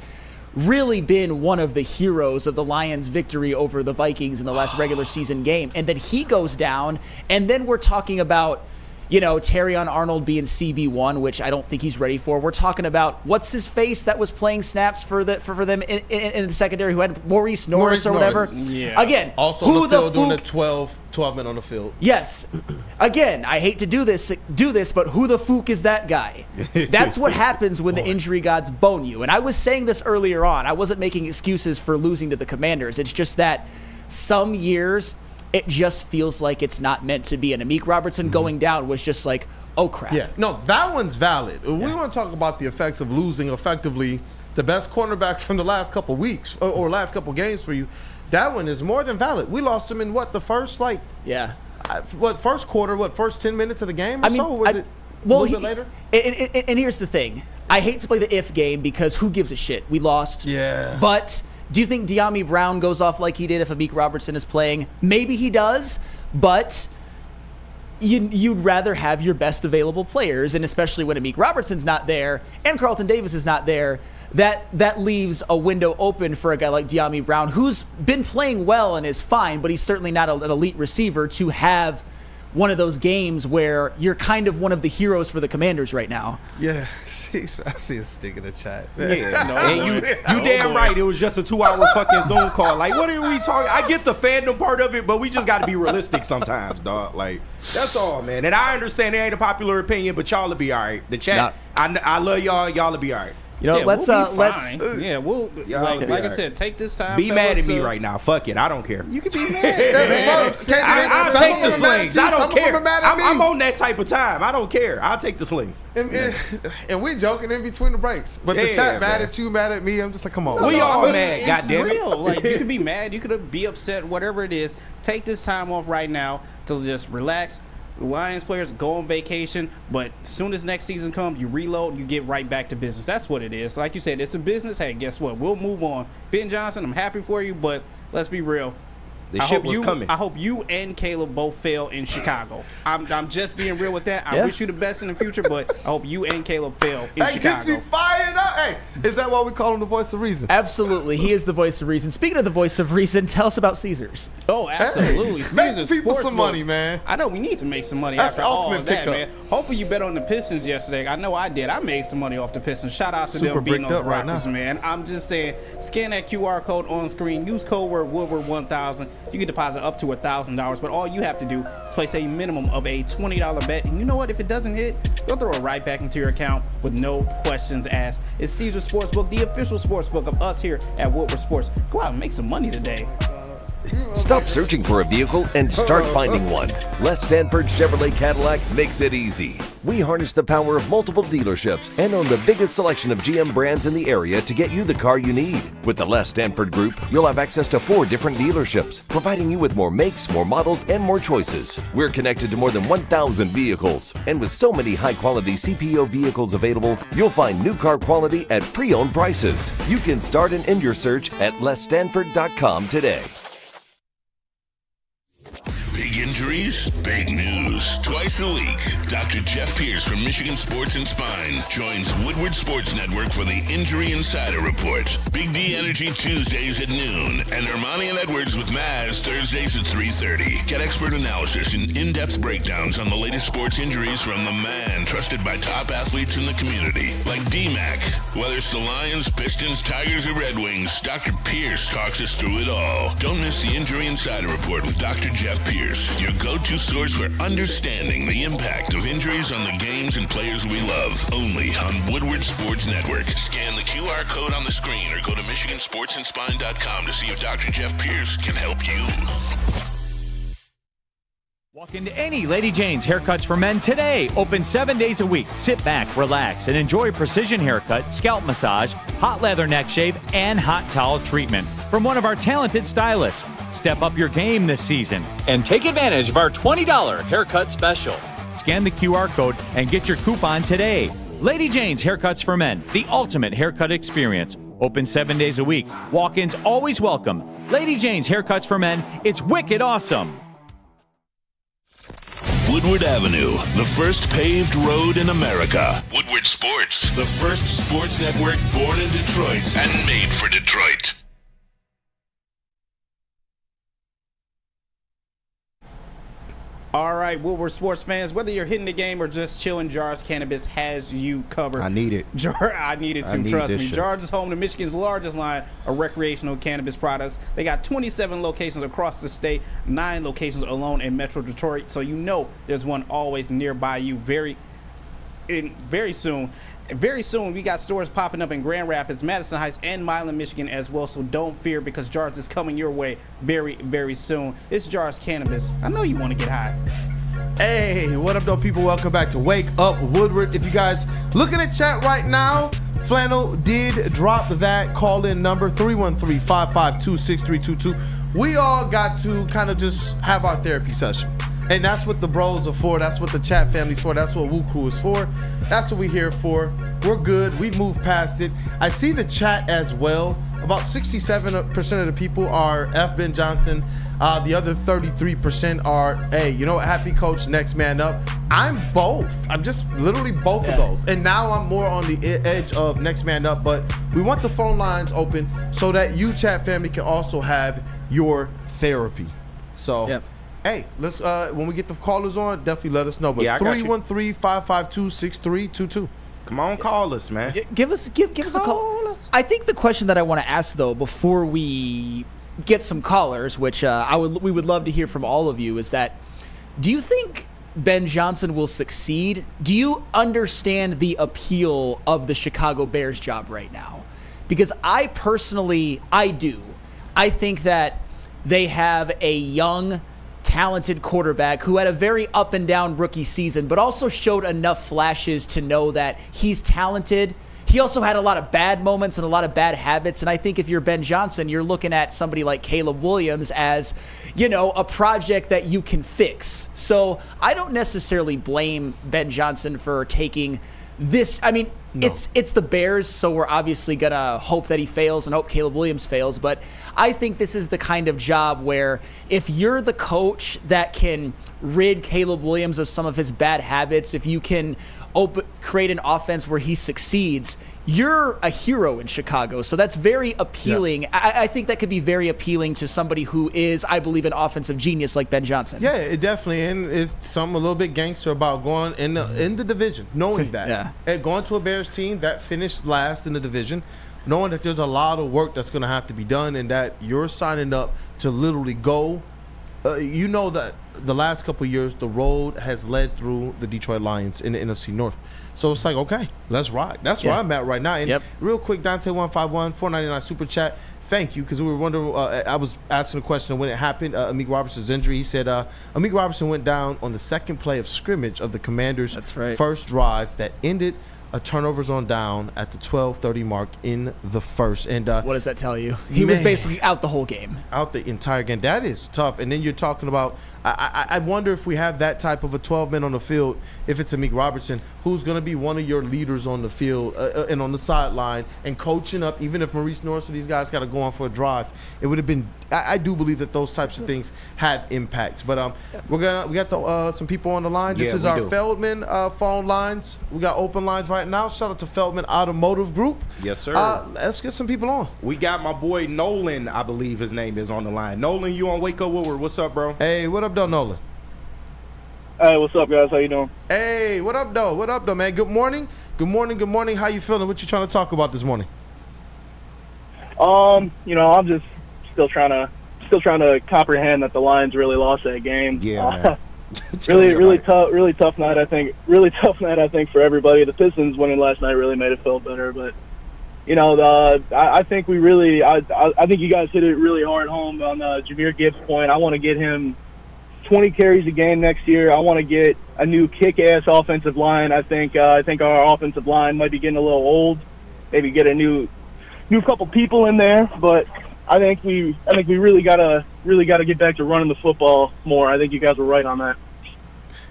really been one of the heroes of the Lions' victory over the Vikings in the last regular season game. And then he goes down, and then we're talking about, Terrion Arnold being CB1, which I don't think he's ready for. We're talking about what's his face that was playing snaps for them in the secondary, who had Maurice Norris or whatever. Yeah. Again, also who on the field doing the 12 men on the field. Yes. Again, I hate to do this, but who the fook is that guy? That's what happens when the injury gods bone you. And I was saying this earlier on. I wasn't making excuses for losing to the Commanders. It's just that some years it just feels like it's not meant to be. And Amik Robertson going down was just like, oh, crap. Yeah, no, that one's valid. Yeah. We want to talk about the effects of losing effectively the best cornerback from the last couple weeks or last couple games for you. That one is more than valid. We lost him in the first, first quarter, first 10 minutes of the game or so? Or was it a little bit later? And here's the thing. I hate to play the if game because who gives a shit? We lost. Yeah. But do you think De'Ami Brown goes off like he did if Amik Robertson is playing? Maybe he does, but you'd rather have your best available players, and especially when Amik Robertson's not there and Carlton Davis is not there, that leaves a window open for a guy like De'Ami Brown, who's been playing well and is fine, but he's certainly not an elite receiver, to have one of those games where you're kind of one of the heroes for the Commanders right now. Yeah, I see a stick in the chat. Yeah, and you damn right. It was just a 2-hour fucking Zoom call. Like, what are we talking? I get the fandom part of it, but we just got to be realistic sometimes, dog. Like, that's all, man. And I understand it ain't a popular opinion, but y'all will be all right. The chat, I love y'all. Y'all will be all right. You know, let's yeah, we'll like I said, take this time. Be mad at me right now. Fuck it, I don't care. You can be mad. I'll take the slings. I don't care. I'm on that type of time. I don't care. I'll take the slings. And we joking in between the breaks, but the chat mad at you, mad at me. I'm just like, come on. We all mad. Goddamn it. It's real. Like, you could be mad. You could be upset. Whatever it is, take this time off right now to just relax. Lions players go on vacation, but as soon as next season comes, you reload and you get right back to business. That's what it is. Like you said, it's a business. Hey, guess what? We'll move on. Ben Johnson, I'm happy for you, but let's be real. The ship was coming. I hope you and Caleb both fail in Chicago. I'm just being real with that. I wish you the best in the future, but I hope you and Caleb fail in Chicago. That gets me fired up. Hey, is that why we call him the voice of reason? Absolutely. He is the voice of reason. Speaking of the voice of reason, tell us about Caesars. Oh, absolutely. Hey, make people some money, man. I know we need to make some money That's after ultimate all of that, pickup. man. Hopefully you bet on the Pistons yesterday. I know I did. I made some money off the Pistons. Shout out to Super them beating bricked those up right Rockets, now. man. I'm just saying, scan that QR code on screen. Use code word Woodward 1000. You can deposit up to $1,000, but all you have to do is place a minimum of a $20 bet. And you know what? If it doesn't hit, they'll throw it right back into your account with no questions asked. It's Caesars Sportsbook, the official sportsbook of us here at Woodward Sports. Go out and make some money today. Stop searching for a vehicle and start finding one. Les Stanford Chevrolet Cadillac makes it easy. We harness the power of multiple dealerships and own the biggest selection of GM brands in the area to get you the car you need. With the Les Stanford Group, you'll have access to 4 different dealerships, providing you with more makes, more models, and more choices. We're connected to more than 1,000 vehicles, and with so many high-quality CPO vehicles available, you'll find new car quality at pre-owned prices. You can start and end your search at lesstanford.com today. Big injuries, big news. Twice a week, Dr. Jeff Pierce from Michigan Sports and Spine joins Woodward Sports Network for the Injury Insider Report. Big D Energy Tuesdays at noon, and Ermanni and Edwards with Maz Thursdays at 3:30. Get expert analysis and in-depth breakdowns on the latest sports injuries from the man trusted by top athletes in the community, like D-Mac. Whether it's the Lions, Pistons, Tigers, or Red Wings, Dr. Pierce talks us through it all. Don't miss the Injury Insider Report with Dr. Jeff Pierce, your go-to source for understanding the impact of injuries on the games and players we love. Only on Woodward Sports Network. Scan the QR code on the screen or go to MichiganSportsandSpine.com to see if Dr. Jeff Pierce can help you. Walk into any Lady Jane's Haircuts for Men today. Open 7 days a week. Sit back, relax, and enjoy precision haircut, scalp massage, hot leather neck shave, and hot towel treatment from one of our talented stylists. Step up your game this season and take advantage of our $20 haircut special. Scan the QR code and get your coupon today. Lady Jane's Haircuts for Men, the ultimate haircut experience. Open 7 days a week. Walk-ins always welcome. Lady Jane's Haircuts for Men, it's wicked awesome. Woodward Avenue, the first paved road in America. Woodward Sports, the first sports network born in Detroit and made for Detroit. All right, Woodward sports fans, whether you're hitting the game or just chilling, Jars Cannabis has you covered. I need it. I need it too, trust me. Jars is home to Michigan's largest line of recreational cannabis products. They got 27 locations across the state, 9 locations alone in Metro Detroit, so you know there's one always nearby you very soon. Very soon, we got stores popping up in Grand Rapids, Madison Heights, and Milan, Michigan as well, so don't fear because Jars is coming your way very, very soon. It's Jars Cannabis. I know you want to get high. Hey, what up, though, people? Welcome back to Wake Up Woodward. If you guys looking at chat right now, Flannel did drop that call-in number, 313-552-6322. We all got to kind of just have our therapy session. And that's what the bros are for. That's what the chat family's for. That's what WUW Crew is for. That's what we're here for. We're good. We've moved past it. I see the chat as well. about 67% of the people are F. Ben Johnson. The other 33% are, hey, you know what, happy coach, next man up. I'm both. I'm just literally both of those. And now I'm more on the edge of next man up, but we want the phone lines open so that you, chat family, can also have your therapy. So, hey, let's when we get the callers on, definitely let us know. But 313-552-6322. Come on, call us, man. Give us a call. I think the question that I want to ask, though, before we get some callers, which we would love to hear from all of you, is that, do you think Ben Johnson will succeed? Do you understand the appeal of the Chicago Bears job right now? Because I do. I think that they have a young, talented quarterback who had a very up and down rookie season, but also showed enough flashes to know that he's talented. He also had a lot of bad moments and a lot of bad habits. And I think if you're Ben Johnson, you're looking at somebody like Caleb Williams as, you know, a project that you can fix. So I don't necessarily blame Ben Johnson for taking this. I mean, it's the Bears, so we're obviously going to hope that he fails and hope Caleb Williams fails. But I think this is the kind of job where if you're the coach that can rid Caleb Williams of some of his bad habits, if you can create an offense where he succeeds, you're a hero in Chicago. So that's very appealing. Yeah. I think that could be very appealing to somebody who is, I believe, an offensive genius like Ben Johnson. Yeah, it definitely. And it's a little bit gangster about going in the division, knowing that. And going to a Bears team that finished last in the division, knowing that there's a lot of work that's going to have to be done and that you're signing up to literally go. You know that the last couple of years, the road has led through the Detroit Lions in the NFC North. So it's like, okay, let's ride. That's where I'm at right now. And real quick, Dante151, $4.99 super chat. Thank you, because we were wondering, I was asking a question when it happened, Amik Robertson's injury. He said Amik Robertson went down on the second play of scrimmage of the Commanders' first drive that ended a turnovers on down at the 12:30 mark in the first. And what does that tell you? He was basically out the whole game. Out the entire game. That is tough. And then you're talking about, I wonder if we have that type of a 12-man on the field, if it's Amik Robertson, who's going to be one of your leaders on the field and on the sideline and coaching up, even if Maurice Norris or these guys got to go on for a drive. It would have been, I do believe that those types of things have impacts. But we got some people on the line. This is our Feldman phone lines. We got open lines right now. Shout out to Feldman Automotive Group. Yes, sir. Let's get some people on. We got my boy Nolan, I believe his name is, on the line. Nolan, you on Wake Up Woodward. What's up, bro? Hey, what up, though, Nolan? Hey, what's up, guys? How you doing? Hey, what up, though? What up, though, man? Good morning. Good morning. Good morning. How you feeling? What you trying to talk about this morning? I'm just still trying to comprehend that the Lions really lost that game. Yeah, really tough night. I think for everybody. The Pistons winning last night really made it feel better, but I think we really, I think you guys hit it really hard home on Jahmyr Gibbs' point. I want to get him 20 carries a game next year. I want to get a new kick-ass offensive line. I think our offensive line might be getting a little old. Maybe get a new couple people in there, but I think we really gotta get back to running the football more. I think you guys were right on that.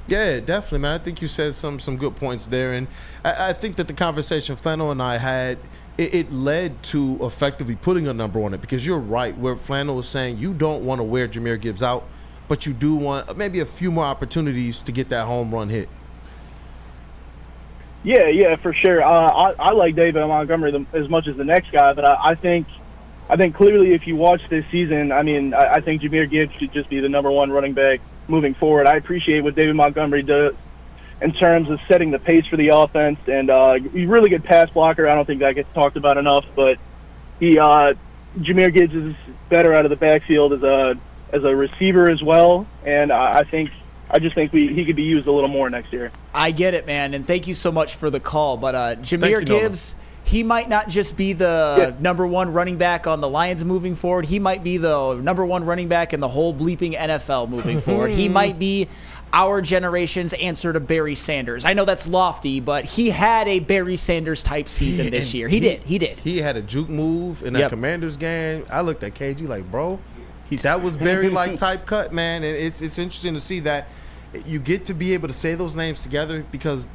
Yeah, definitely, man. I think you said some good points there, and I think that the conversation Flannel and I had, it led to effectively putting a number on it, because you're right. Where Flannel was saying you don't want to wear Jahmyr Gibbs out, but you do want maybe a few more opportunities to get that home run hit. Yeah, for sure. I like David Montgomery as much as the next guy, but I think clearly if you watch this season, I think Jahmyr Gibbs should just be the number one running back moving forward. I appreciate what David Montgomery does in terms of setting the pace for the offense, and he's a really good pass blocker. I don't think that gets talked about enough, but Jahmyr Gibbs is better out of the backfield as a receiver as well, and I just think he could be used a little more next year. I get it, man, and thank you so much for the call. But Jahmyr Gibbs, he might not just be the number one running back on the Lions moving forward. He might be the number one running back in the whole bleeping NFL moving forward. He might be our generation's answer to Barry Sanders. I know that's lofty, but he had a Barry Sanders type season this year. He did. He had a juke move in that Commanders game. I looked at KG like, bro, that was Barry-like type cut, man. And it's interesting to see that you get to be able to say those names together, because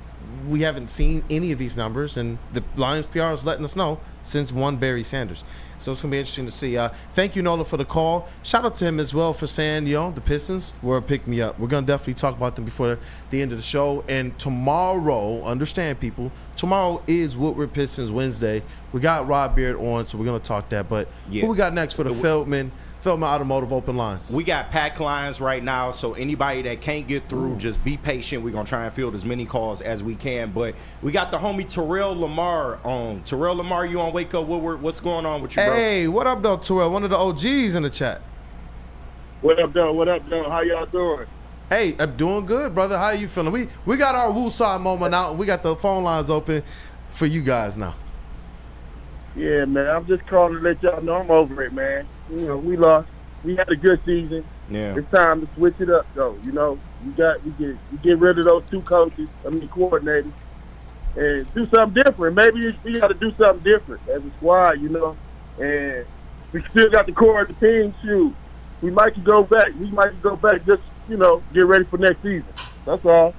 we haven't seen any of these numbers, and the Lions PR is letting us know since one Barry Sanders. So it's going to be interesting to see. Thank you, Nolan, for the call. Shout out to him as well for saying, the Pistons were a pick-me-up. We're going to definitely talk about them before the end of the show. And tomorrow, understand, people, tomorrow is Woodward Pistons Wednesday. We got Rob Beard on, so we're going to talk that. But who we got next for the Feldman Automotive Open Lines? We got packed lines right now, so anybody that can't get through, just be patient. We're going to try and field as many calls as we can. But we got the homie Terrell Lamar on. Terrell Lamar, you on Wake Up Woodward? What's going on with you, bro? Hey, what up, though, Terrell? One of the OGs in the chat. What up, though? What up, though? How y'all doing? Hey, I'm doing good, brother. How you feeling? We got our woosah moment out. We got the phone lines open for you guys now. Yeah, man. I'm just calling to let y'all know I'm over it, man. We lost. We had a good season. Yeah. It's time to switch it up, though. We get rid of those two coordinators, and do something different. Maybe we got to do something different as a squad, And we still got the core of the team. Shoot, we might go back. Just get ready for next season. That's all.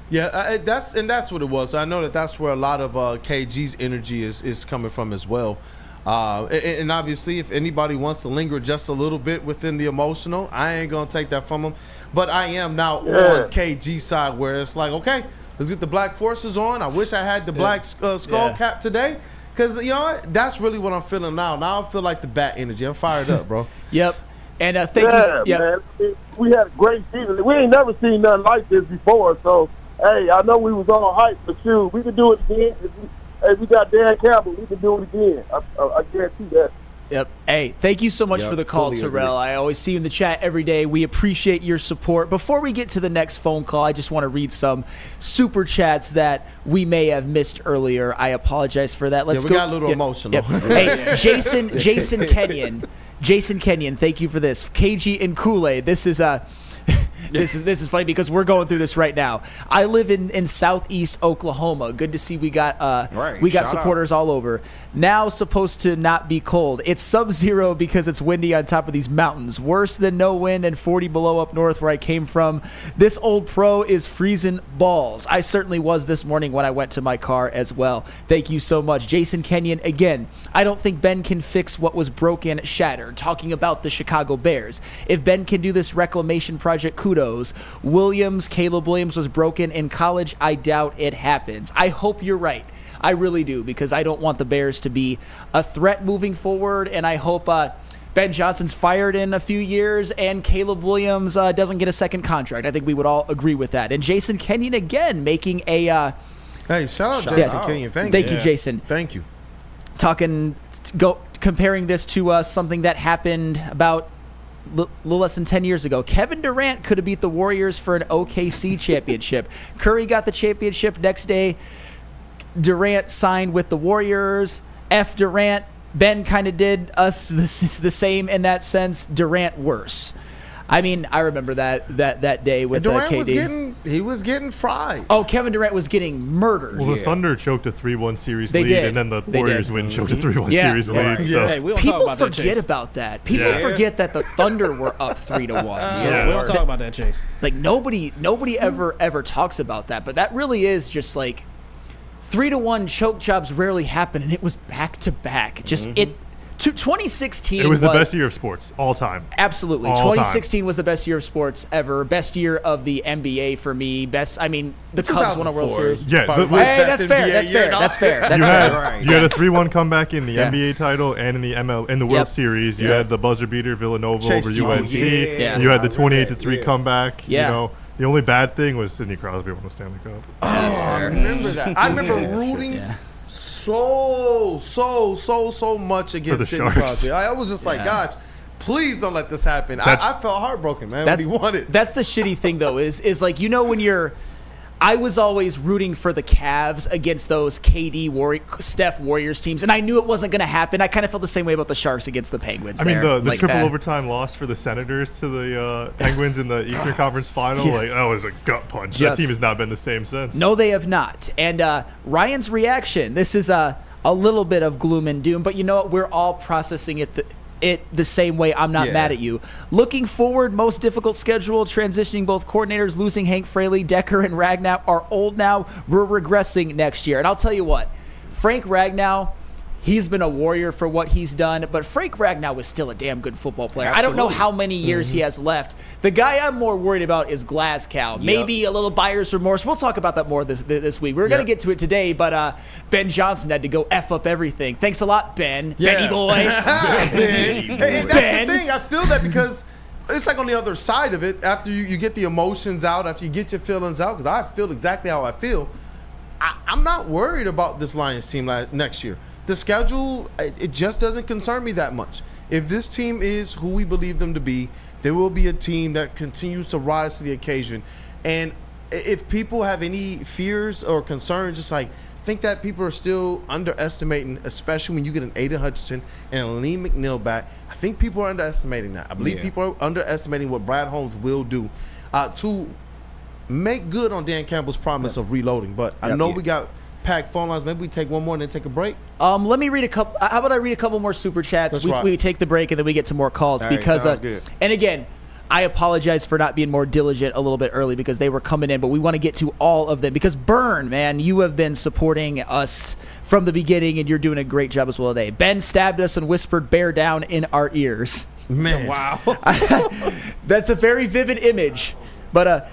Yeah, that's what it was. I know that's where a lot of KG's energy is coming from as well. And obviously, if anybody wants to linger just a little bit within the emotional, I ain't gonna take that from them. But I am now on KG side, where it's like, okay, let's get the black forces on. I wish I had the black skull cap today, because that's really what I'm feeling now. Now I feel like the bat energy. I'm fired up, bro. Yep. And thank you. Yep. Man. We had a great season. We ain't never seen nothing like this before. So, hey, I know we was all hyped, but shoot, we can do it again. Hey, we got Dan Campbell. We can do it again. I guarantee that. Yep. Hey, thank you so much for the call, Terrell. I always see you in the chat every day. We appreciate your support. Before we get to the next phone call, I just want to read some super chats that we may have missed earlier. I apologize for that. Let's we go. got a little emotional. Yep. Hey, Jason Kenyon, thank you for this. KG and Kool-Aid. This is This is funny because we're going through this right now. I live in southeast Oklahoma. Good to see we got supporters all over. Now supposed to not be cold. It's sub-zero because it's windy on top of these mountains. Worse than no wind and 40 below up north where I came from. This old pro is freezing balls. I certainly was this morning when I went to my car as well. Thank you so much. Jason Kenyon, again, I don't think Ben can fix what was broken, shattered. Talking about the Chicago Bears. If Ben can do this reclamation project, kudos. Caleb Williams was broken in college. I doubt it happens. I hope you're right. I really do, because I don't want the Bears to be a threat moving forward, and I hope Ben Johnson's fired in a few years and Caleb Williams doesn't get a second contract. I think we would all agree with that. And Jason Kenyon, again, making a hey, shout out Jason Kenyon. Thank you, Jason. Thank you. Comparing this to something that happened about a little less than 10 years ago. Kevin Durant could have beat the Warriors for an OKC championship. Curry got the championship. Next day, Durant signed with the Warriors. F Durant. Ben kind of did us the same in that sense. Durant worse. I mean, I remember that day with KD. He was getting fried. Oh, Kevin Durant was getting murdered. Well, the Thunder choked a 3-1 series lead, and then the Warriors win choked a 3-1 series lead. So. Hey, we don't People talk about forget about that. People forget that the Thunder were up 3-1. We don't talk about that, Chase. Like nobody ever talks about that, but that really is just like 3-1 choke jobs rarely happen, and it was back to back. Just 2016 it was the best year of sports all time. Absolutely. 2016 was the best year of sports ever. Best year of the NBA for me. The Cubs won a World Series. Yeah, that's fair. You had a 3-1 comeback in the NBA title and in the World Series. You had the buzzer beater Villanova over UNC. You had the 28-3 comeback. Yeah. You know, the only bad thing was Sidney Crosby won the Stanley Cup. That's fair. I remember that. I remember rooting so much against Sidney Crosby. I was just like, gosh, please don't let this happen. I felt heartbroken, man, when he won it. That's the shitty thing, though, is like, when I was always rooting for the Cavs against those Steph Warriors teams, and I knew it wasn't going to happen. I kind of felt the same way about the Sharks against the Penguins. I mean, the triple overtime loss for the Senators to the Penguins in the Eastern Conference Final, that was a gut punch. That team has not been the same since. No, they have not. And Ryan's reaction, this is a little bit of gloom and doom, but you know what? We're all processing it it the same way, I'm not mad at you. Looking forward, most difficult schedule, transitioning both coordinators, losing Hank Fraley, Decker, and Ragnow are old now. We're regressing next year. And I'll tell you what, Frank Ragnow, he's been a warrior for what he's done, but Frank Ragnow is still a damn good football player. Absolutely. I don't know how many years he has left. The guy I'm more worried about is Glasgow. Maybe a little buyer's remorse. We'll talk about that more this week. We're going to get to it today, but Ben Johnson had to go F up everything. Thanks a lot, Ben. Benny boy. Ben. Hey, that's the thing. I feel that because it's like on the other side of it, after you get the emotions out, after you get your feelings out, because I feel exactly how I feel, I'm not worried about this Lions team next year. The schedule, it just doesn't concern me that much. If this team is who we believe them to be, there will be a team that continues to rise to the occasion. And if people have any fears or concerns, just like think that people are still underestimating, especially when you get an Aiden Hutchinson and a Lee McNeil back. I think people are underestimating that. I believe people are underestimating what Brad Holmes will do to make good on Dan Campbell's promise of reloading. But I know we got packed phone lines. Maybe we take one more and then take a break. Let me read a couple. How about I read a couple more super chats? We take the break and then we get to more calls. Because and again, I apologize for not being more diligent a little bit early because they were coming in, but we want to get to all of them because Burn, man, you have been supporting us from the beginning and you're doing a great job as well today. Ben stabbed us and whispered "bear down" in our ears. Man, wow, that's a very vivid image. But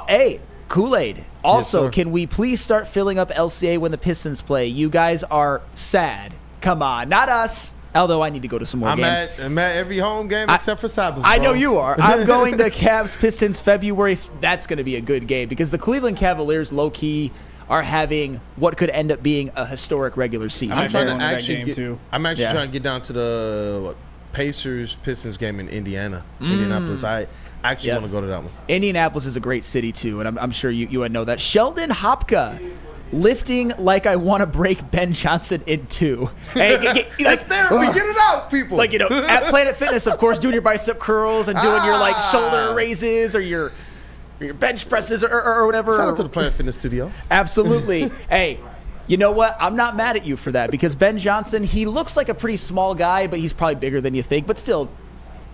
hey, Kool-Aid. Also, can we please start filling up LCA when the Pistons play? You guys are sad. Come on, not us. Although I need to go to some more games. I'm at every home game except for Sabbath. I know you are. I'm going to Cavs Pistons February. That's going to be a good game because the Cleveland Cavaliers low-key are having what could end up being a historic regular season. I'm trying to actually trying to get down to the Pacers Pistons game in Indianapolis. I actually want to go to that one. Indianapolis is a great city too, and I'm sure you would know that. Sheldon Hopka. Lifting like I want to break Ben Johnson in two. Hey, it's therapy. Get it out, people. Like, at Planet Fitness, of course, doing your bicep curls and doing your shoulder raises or your bench presses or whatever. Shout out to the Planet Fitness studios. Absolutely. Hey, you know what? I'm not mad at you for that because Ben Johnson, he looks like a pretty small guy, but he's probably bigger than you think. But still,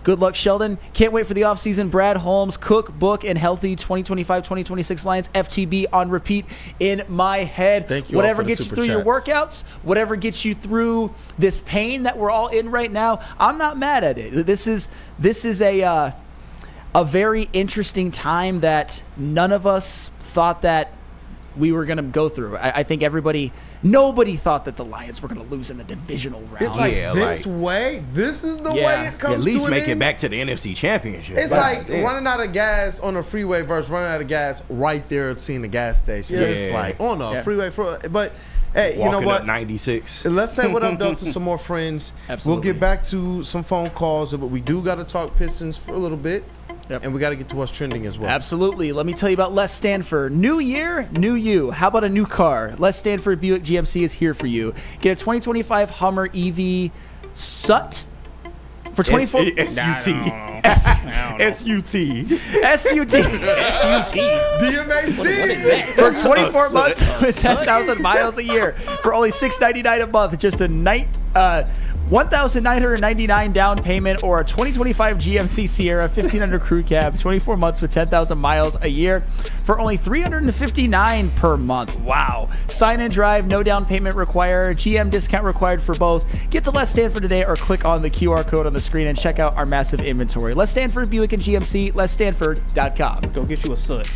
good luck, Sheldon. Can't wait for the offseason. Brad Holmes, Cook, Book, and healthy 2025-2026 Lions. FTB on repeat in my head. Thank you. Whatever gets you through your workouts, whatever gets you through this pain that we're all in right now, I'm not mad at it. This is a very interesting time that none of us thought that we were going to go through. I think nobody thought that the Lions were going to lose in the divisional round. It's like this is the way it comes to at least an make end. it back to the NFC Championship. It's like running out of gas on a freeway versus running out of gas right there seeing the gas station. It's like on a freeway. But hey, walking you know what? Up 96. Let's say what up to some more friends. Absolutely. We'll get back to some phone calls, but we do got to talk Pistons for a little bit. Yep. And we got to get to what's trending as well. Absolutely. Let me tell you about Les Stanford. New year, new you. How about a new car? Les Stanford Buick GMC is here for you. Get a 2025 Hummer EV SUT for 24 SUT. DMAC for 24 months with 10,000 miles a year for only $699 a month. Just a $1,999 down payment or a 2025 GMC Sierra 1500 crew cab, 24 months with 10,000 miles a year for only $359 per month. Wow. Sign and drive, no down payment required, GM discount required for both. Get to Les Stanford today or click on the QR code on the screen and check out our massive inventory. Les Stanford, Buick and GMC, lesstanford.com. Go get you a soot.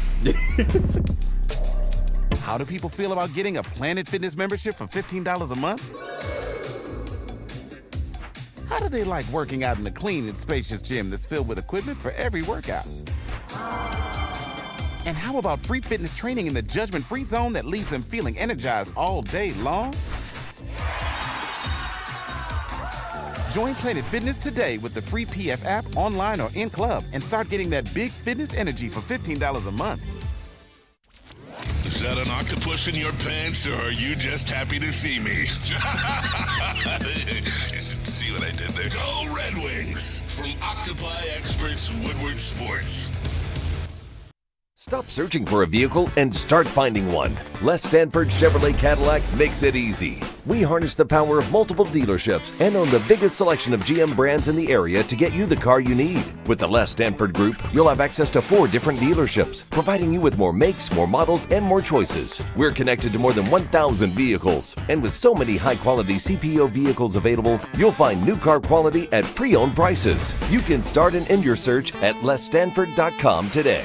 How do people feel about getting a Planet Fitness membership for $15 a month? How do they like working out in a clean and spacious gym that's filled with equipment for every workout? And how about free fitness training in the judgment-free zone that leaves them feeling energized all day long? Join Planet Fitness today with the free PF app, online or in club, and start getting that big fitness energy for $15 a month. Is that an octopus in your pants, or are you just happy to see me? See what I did there? Go Red Wings! From Octopi experts Woodward Sports. Stop searching for a vehicle and start finding one. Les Stanford Chevrolet Cadillac makes it easy. We harness the power of multiple dealerships and own the biggest selection of GM brands in the area to get you the car you need. With the Les Stanford Group, you'll have access to 4 different dealerships, providing you with more makes, more models, and more choices. We're connected to more than 1,000 vehicles. And with so many high-quality CPO vehicles available, you'll find new car quality at pre-owned prices. You can start and end your search at lesstanford.com today.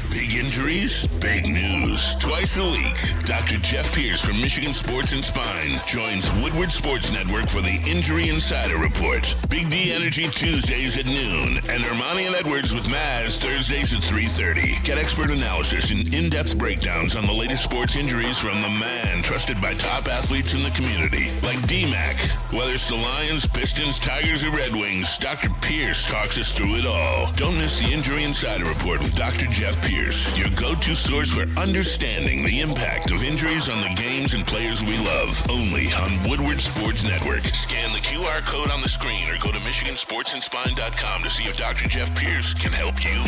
Big injuries, big news. Twice a week, Dr. Jeff Pierce from Michigan Sports and Spine joins Woodward Sports Network for the Injury Insider Report. Big D Energy Tuesdays at noon, and Ermanni and Edwards with Maz Thursdays at 3:30. Get expert analysis and in-depth breakdowns on the latest sports injuries from the man trusted by top athletes in the community, like D-Mac. Whether it's the Lions, Pistons, Tigers, or Red Wings, Dr. Pierce talks us through it all. Don't miss the Injury Insider Report with Dr. Jeff Pierce, your go-to source for understanding the impact of injuries on the games and players we love. Only on Woodward Sports Network. Scan the QR code on the screen or go to MichiganSportsandSpine.com to see if Dr. Jeff Pierce can help you.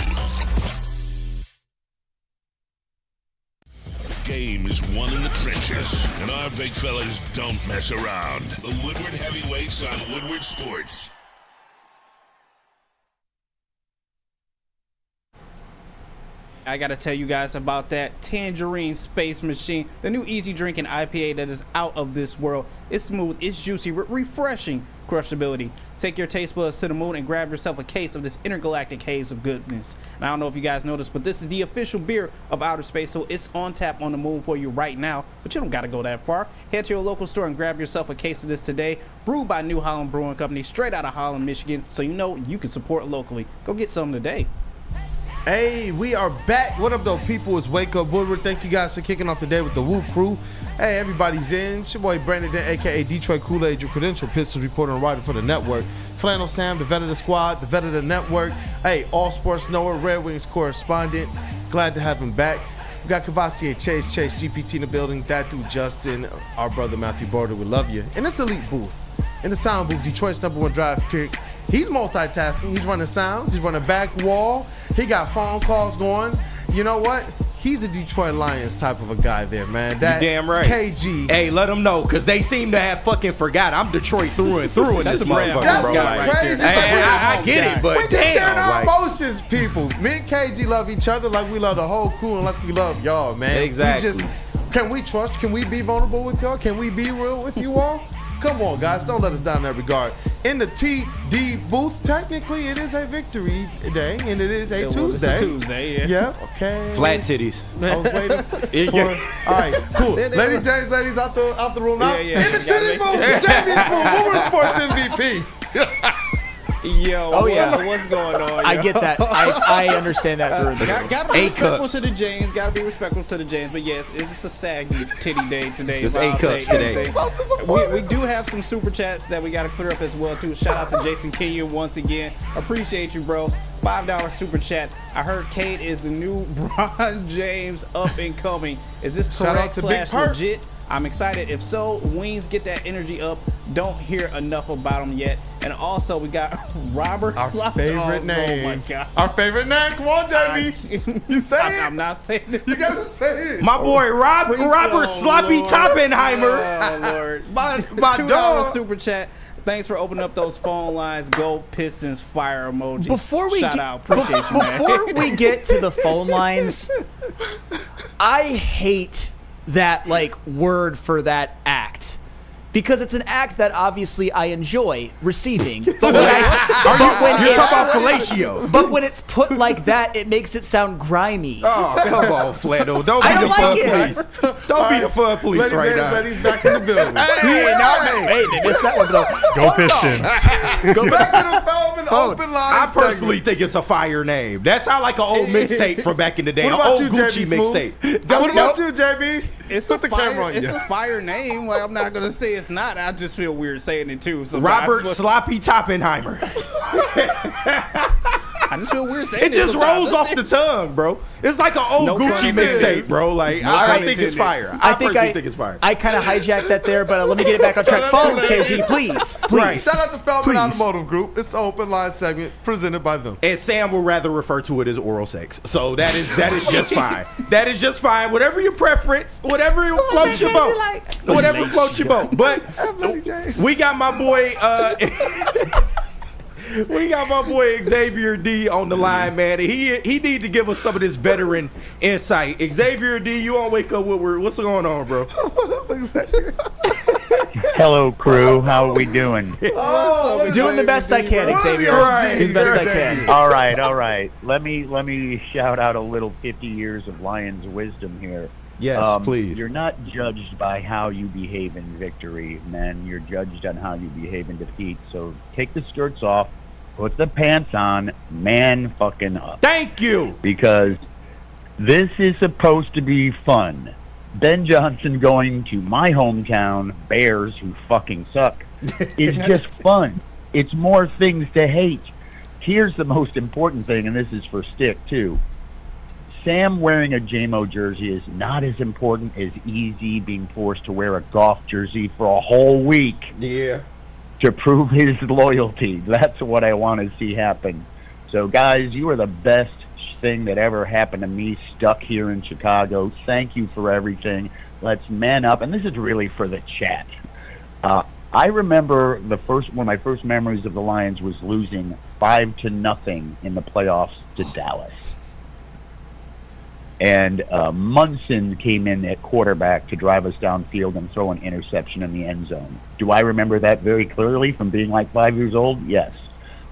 Game is won in the trenches, and our big fellas don't mess around. The Woodward Heavyweights on Woodward Sports. I got to tell you guys about that Tangerine Space Machine, the new easy drinking IPA that is out of this world. It's smooth, it's juicy, refreshing crushability. Take your taste buds to the moon and grab yourself a case of this intergalactic haze of goodness. And I don't know if you guys noticed, but this is the official beer of outer space, so it's on tap on the moon for you right now. But you don't got to go that far. Head to your local store and grab yourself a case of this today. Brewed by New Holland Brewing Company, straight out of Holland, Michigan, so you know you can support locally. Go get some today. Hey, we are back. What up, though, people? It's Wake Up Woodward. Thank you guys for kicking off the day with the WUW Crew. Hey, everybody's in. It's your boy Brandon, a.k.a. Detroit Kool-Aid, your credential Pistons reporter and writer for the network. Flannel Sam, the vet of the squad, the vet of the network. Hey, all sports knower, Red Wings correspondent. Glad to have him back. We got Cavassier Chase, GPT in the building. That dude Justin, our brother Matthew Border, we love you. In this elite booth, in the sound booth, Detroit's #1 draft pick. He's multitasking. He's running sounds. He's running back wall. He got phone calls going. You know what? He's the Detroit Lions type of a guy there, man. That's damn right. KG. Hey, let them know, because they seem to have fucking forgot. I'm Detroit through and through in this motherfucker, That's bro. what's crazy. I get it, but we just sharing our like, emotions, people. Me and KG love each other like we love the whole crew and like we love y'all, man. Exactly. Can we trust? Can we be vulnerable with y'all? Can we be real with you all? Come on, guys. Don't let us down in that regard. In the TD booth, technically, it is a victory day, and it is a Tuesday. It's a Tuesday, yeah. Yep, okay. flat titties. I was waiting for all right, cool. Ladies, James, ladies, out the room now. Yeah. In the titty booth, JB Smooth, Woodward Sports MVP. Yo, what's going on? I get that. I understand that through this. Gotta be respectful to the James. Gotta be respectful to the James. But yes, it's just a saggy titty day today. Just A-cups today. We do have some super chats that we gotta clear up as well too. Shout out to Jason Kenyon once again. Appreciate you, bro. $5 super chat. I heard Cade is the new Bron James up and coming. Is this correct / legit? I'm excited. If so, Wings, get that energy up. Don't hear enough about them yet. And also, we got Robert Favorite name. Oh my God. Our favorite name. Come on, JB. You say it. I'm not saying this. You gotta say it. My boy Robert Sloppy Toppenheimer. Oh Lord. my $2 dog. super chat. Thanks for opening up those phone lines. Go Pistons, fire emojis. Before we Shout out. Appreciate you, man. Before we get to the phone lines, I hate that word for that act. Because it's an act that obviously I enjoy receiving. But when You're talking about fellatio. But when it's put like that, it makes it sound grimy. Oh, come on, Flannel. Don't be I don't the like fun it. police. Don't be the fun police right now. Ladies back in the building. Hey, they missed that one though. Go Pistons. Go back to the Feldman open line. I personally think it's a fire name. That sound like an old mixtape from back in the day. An What old about you, Gucci JB mixtape. What about you, JB? It's Put the camera on you. It's a fire name. Like, I'm not gonna say it's not. I just feel weird saying it too. So Robert Sloppy Toppenheimer. I just feel weird saying it just rolls off the tongue, bro. It's like an old Gucci mixtape, bro. Like I think it's fire. I personally think it's fire. I kind of hijacked that there, but let me get it back on track. Phones, KG, please. Right. Shout out to Feldman Automotive Group. It's an open line segment presented by them. And Sam would rather refer to it as oral sex. So that is just fine. That is just fine. Whatever your preference, whatever floats your boat. Whatever floats your boat. But we got my boy Xavier D on the line, man. He need to give us some of this veteran insight. Xavier D, you on Wake Up Woodward. What's going on, bro? Hello, crew. How are we doing? Doing the best I can, Xavier. Doing the best I can. All right. Let me shout out a little 50 years of Lions wisdom here. Yes, please. You're not judged by how you behave in victory, man. You're judged on how you behave in defeat. So take the skirts off, put the pants on, man fucking up. Thank you. Because this is supposed to be fun. Ben Johnson going to my hometown, Bears, who fucking suck, is just fun. It's more things to hate. Here's the most important thing, and this is for Stick, too. Sam wearing a JMO jersey is not as important as Easy being forced to wear a golf jersey for a whole week. Yeah. To prove his loyalty. That's what I want to see happen. So, guys, you are the best thing that ever happened to me stuck here in Chicago. Thank you for everything. Let's man up. And this is really for the chat. I remember one of my first memories of the Lions was losing 5-0 in the playoffs to Dallas. And Munson came in at quarterback to drive us downfield and throw an interception in the end zone. Do I remember that very clearly from being like 5 years old? Yes.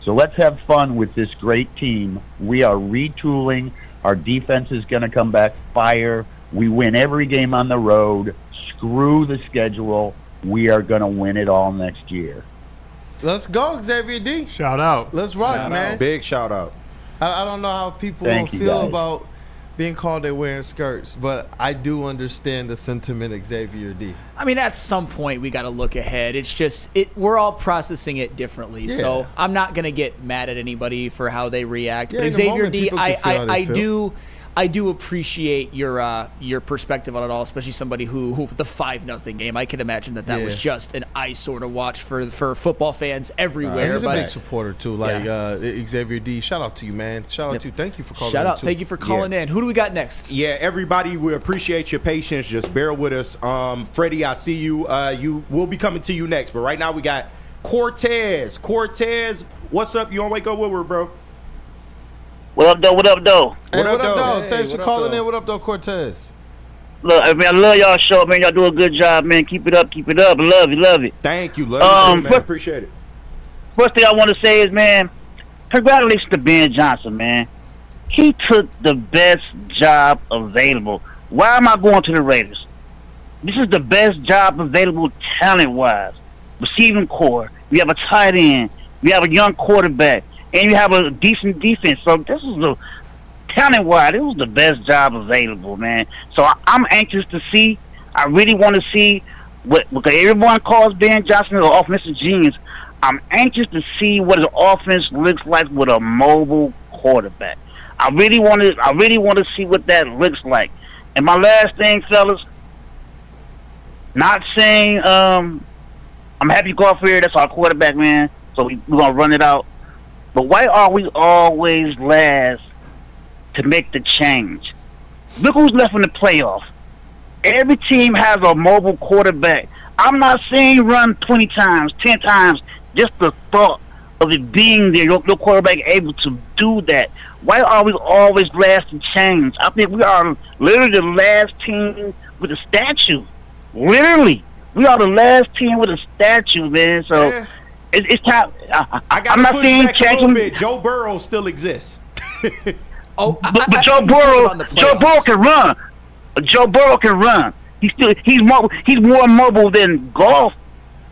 So let's have fun with this great team. We are retooling. Our defense is going to come back fire. We win every game on the road. Screw the schedule. We are going to win it all next year. Let's go, Xavier D. Shout out. Let's rock, man. Big shout out. I don't know how people Thank you, feel guys. about being called they're wearing skirts, but I do understand the sentiment, Xavier D. I mean, at some point we got to look ahead. It's just we're all processing it differently. Yeah. So I'm not gonna get mad at anybody for how they react. Yeah, But in the Xavier moment, D, people can feel how they feel. I do appreciate your perspective on it all, especially somebody who the 5-0 game. I can imagine that was just an eyesore to watch for football fans everywhere. He's a big supporter too, like Xavier D. Shout out to you, man. Shout out to you. Thank you for calling. Shout in out. too. Thank you for calling in. Who do we got next? Yeah, everybody, we appreciate your patience. Just bear with us. Freddie, I see you. We'll be coming to you next. But right now we got Cortez. Cortez, what's up? You on Wake Up Woodward, bro? What up, though? What up, though? Hey, what up, though? Thanks for calling in. What up, though, Cortez? Look, I mean, I love y'all show, man. Y'all do a good job, man. Keep it up. Keep it up. I love it. Thank you. Love you, man. Appreciate it. First thing I want to say is, man, congratulations to Ben Johnson, man. He took the best job available. Why am I going to the Raiders? This is the best job available talent-wise. Receiving core. We have a tight end. We have a young quarterback. And you have a decent defense. So this is the talent-wise, it was the best job available, man. So I'm anxious to see. I really want to see what everyone calls Ben Johnson an offensive genius. I'm anxious to see what his offense looks like with a mobile quarterback. I really want to see what that looks like. And my last thing, fellas, not saying I'm happy Golf here. That's our quarterback, man. So we're gonna run it out. But why are we always last to make the change? Look who's left in the playoff. Every team has a mobile quarterback. I'm not saying run 20 times, 10 times. Just the thought of it being there, your quarterback able to do that. Why are we always last to change? I think we are literally the last team with a statue. Literally. We are the last team with a statue, man. So... Yeah. It's time. I'm not saying change a little bit. Joe Burrow still exists. But Joe Burrow can run. Joe Burrow can run. He's more mobile than Golf.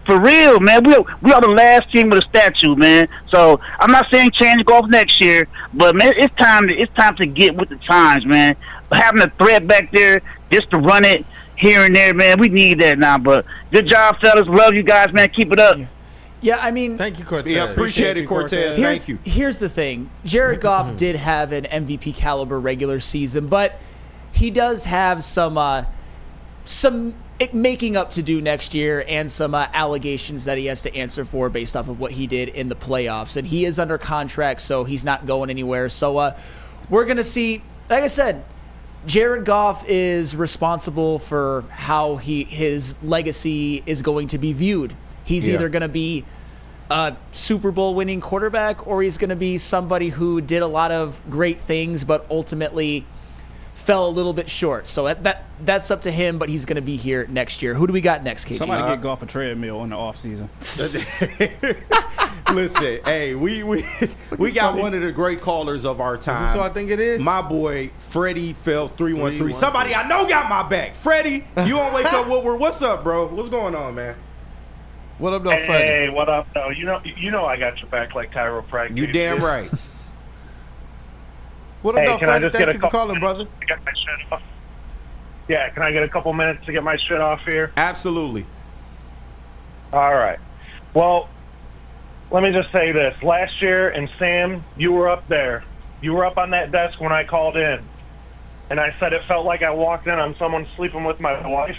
For real, man. We are the last team with a statue, man. So I'm not saying change Golf next year, but man, it's time to get with the times, man. Having a threat back there just to run it here and there, man. We need that now. But good job, fellas. Love you guys, man. Keep it up. Yeah, I mean, thank you, Cortez. Yeah, appreciate it, Cortez. Thank you. Here's the thing: Jared Goff did have an MVP caliber regular season, but he does have some making up to do next year and some allegations that he has to answer for based off of what he did in the playoffs. And he is under contract, so he's not going anywhere. So we're going to see, like I said, Jared Goff is responsible for how his legacy is going to be viewed. He's either going to be a Super Bowl winning quarterback or he's going to be somebody who did a lot of great things but ultimately fell a little bit short. So that's up to him, but he's going to be here next year. Who do we got next, KG? Somebody get Goff a treadmill in the offseason. Listen, hey, we got one of the great callers of our time. Is this who I think it is? My boy, Freddie Felt 313. Somebody I know got my back. Freddie, you on Wake Up Woodward. What's up, bro? What's going on, man? What up, though, Freddie? Hey, what up, though? You know I got your back like chiropractic. You damn right. What up, though, Freddie? Thank you for calling, brother. To get my shit off. Yeah, can I get a couple minutes to get my shit off here? Absolutely. All right. Well, let me just say this. Last year, and Sam, you were up there. You were up on that desk when I called in. And I said it felt like I walked in on someone sleeping with my wife.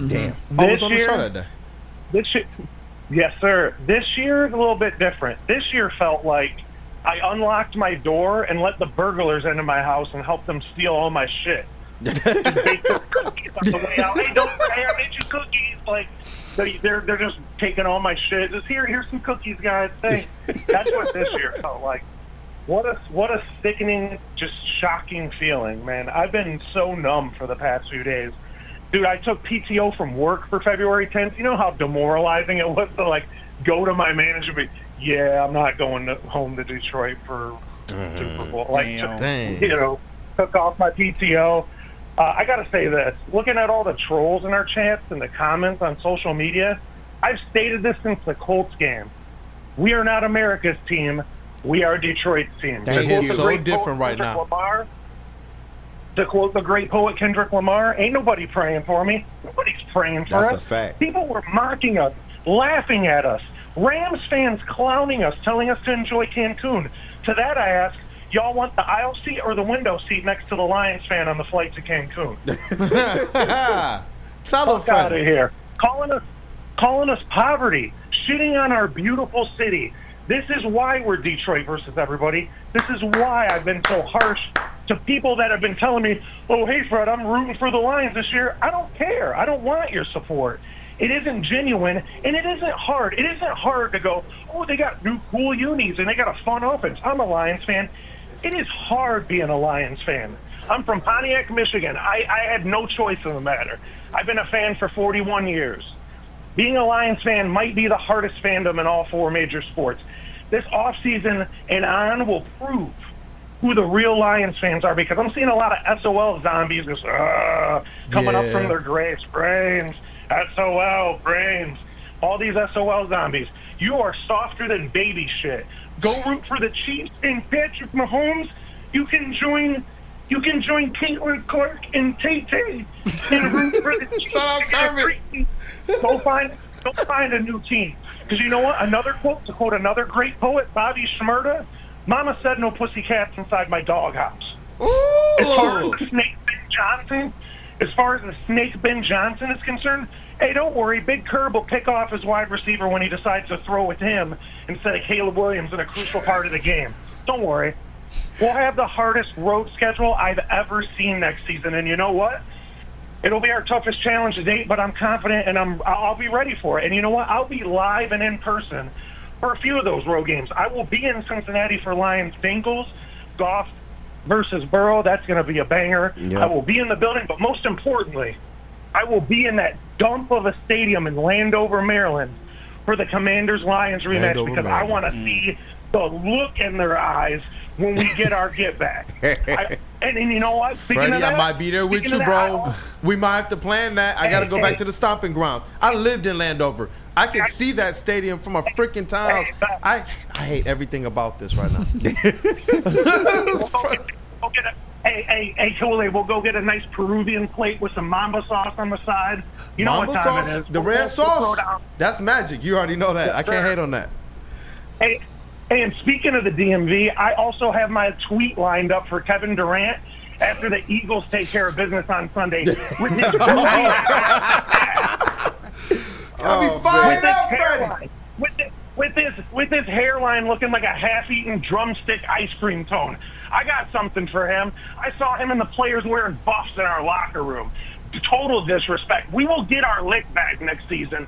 Damn. I was on the show that day. Yes, sir. This year is a little bit different. This year felt like I unlocked my door and let the burglars into my house and helped them steal all my shit. Just baked the cookies on the way out. Hey, don't say I made you cookies. Like they're just taking all my shit. Just here's some cookies, guys. Thanks. That's what this year felt like. What a sickening, just shocking feeling, man. I've been so numb for the past few days. Dude, I took PTO from work for February 10th. You know how demoralizing it was to, like, go to my manager and be, yeah, I'm not going home to Detroit for Super Bowl. Like, you know, took off my PTO. I got to say this. Looking at all the trolls in our chats and the comments on social media, I've stated this since the Colts game. We are not America's team. We are Detroit's team. It's so different right now. To quote the great poet Kendrick Lamar, ain't nobody praying for me. Nobody's praying for us. That's a fact. People were mocking us, laughing at us. Rams fans clowning us, telling us to enjoy Cancun. To that I ask, y'all want the aisle seat or the window seat next to the Lions fan on the flight to Cancun? Fuck out of here. Calling us poverty, shitting on our beautiful city. This is why we're Detroit versus everybody. This is why I've been so harsh to people that have been telling me, oh, hey, Fred, I'm rooting for the Lions this year. I don't care. I don't want your support. It isn't genuine, and it isn't hard. It isn't hard to go, oh, they got new cool unis, and they got a fun offense. I'm a Lions fan. It is hard being a Lions fan. I'm from Pontiac, Michigan. I had no choice in the matter. I've been a fan for 41 years. Being a Lions fan might be the hardest fandom in all four major sports. This offseason and on will prove who the real Lions fans are, because I'm seeing a lot of SOL zombies just coming up from their graves. Brains, SOL, brains. All these SOL zombies. You are softer than baby shit. Go root for the Chiefs and Patrick Mahomes. You can join Caitlin Clark and Tay-Tay and root for the Chiefs. Shout out Kermit. Go find a new team. Because you know what? Another quote, to quote another great poet, Bobby Shmurda, Mama said no pussycats inside my doghouse. As far as the snake Ben Johnson is concerned, hey, don't worry. Big Curb will pick off his wide receiver when he decides to throw with him instead of Caleb Williams in a crucial part of the game. Don't worry. We'll have the hardest road schedule I've ever seen next season. And you know what? It'll be our toughest challenge to date, but I'm confident and I'll be ready for it. And you know what? I'll be live and in person for a few of those road games. I will be in Cincinnati for Lions Bengals, Goff versus Burrow. That's going to be a banger. Yep. I will be in the building, but most importantly, I will be in that dump of a stadium in Landover, Maryland for the Commanders-Lions rematch, because I want to see the look in their eyes when we get our get back. And you know what? Freddie, I might be there with you, bro. We might have to plan that. I got to go back to the stomping grounds. I lived in Landover. I can see that stadium from a freaking townhouse. I hate everything about this right now. Hey, Kool-Aid, we'll go get a nice Peruvian plate with some mamba sauce on the side. You know Mamba what time sauce, it is. the We'll red throw sauce, down. that's magic. You already know that. Yes, I can't sir. hate on that. Hey, and speaking of the DMV, I also have my tweet lined up for Kevin Durant after the Eagles take care of business on Sunday. With his I'll be fired up, Freddie. With his hairline looking like a half-eaten drumstick ice cream cone. I got something for him. I saw him and the players wearing buffs in our locker room. Total disrespect. We will get our lick back next season.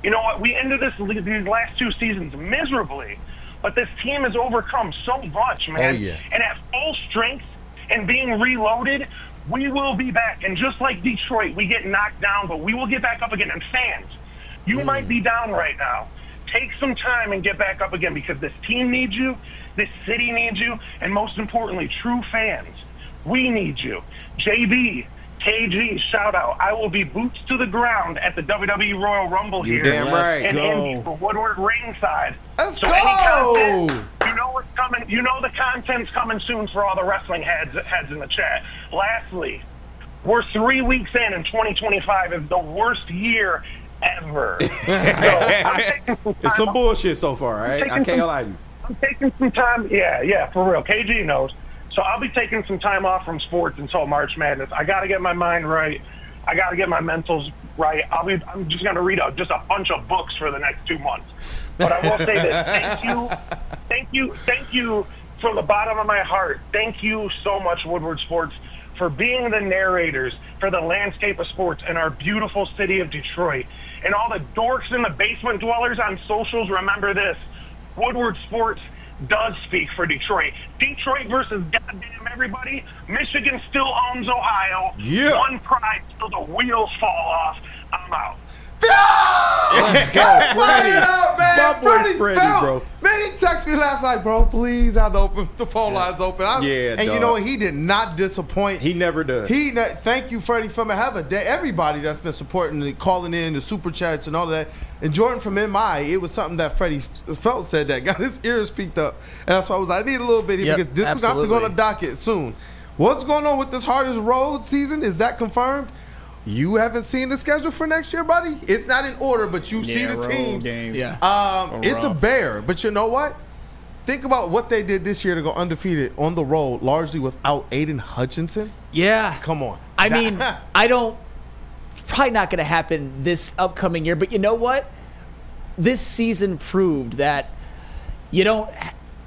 You know what? We ended these last 2 seasons miserably, but this team has overcome so much, man. Oh, yeah. And at full strength and being reloaded, we will be back. And just like Detroit, we get knocked down, but we will get back up again. And fans, you might be down right now. Take some time and get back up again, because this team needs you, this city needs you, and most importantly, true fans, we need you. JB, KG, shout out. I will be boots to the ground at the WWE Royal Rumble You here. damn right. And Go. Indy for Woodward ringside. Let's so go! Any content, you know what's coming. You know the content's coming soon for all the wrestling heads in the chat. Lastly, we're 3 weeks in, and 2025 is the worst year ever. It's some bullshit so far, right? I can't lie to you. I'm taking some time. Yeah, for real. KG knows. So I'll be taking some time off from sports until March Madness. I got to get my mind right. I got to get my mentals right. I'm just going to read just a bunch of books for the next 2 months. But I will say this. Thank you from the bottom of my heart. Thank you so much, Woodward Sports, for being the narrators for the landscape of sports in our beautiful city of Detroit. And all the dorks and the basement dwellers on socials, remember this. Woodward Sports does speak for Detroit. Detroit versus goddamn everybody. Michigan still owns Ohio. Yeah. One pride till the wheels fall off. I'm out. Let's go, Freddie. Up, man. My boy Freddie, felt. bro. Man, he texted me last night, bro. Please have the phone lines open. Yeah, and you dog. know what? He did not disappoint. He never does. Thank you, Freddie, from Have a Day. Everybody that's been supporting, the calling in, the super chats, and all of that. And Jordan from MI, it was something that Freddie Felt said that got his ears peaked up, and that's why I was like, I need a little bit here because this is going to have to go on the docket soon. What's going on with this hardest road season? Is that confirmed? You haven't seen the schedule for next year, buddy? It's not in order, but you see the teams. Games. It's a bear. But you know what? Think about what they did this year to go undefeated on the road, largely without Aiden Hutchinson. Yeah. Come on. I mean, probably not going to happen this upcoming year, but you know what? This season proved that you don't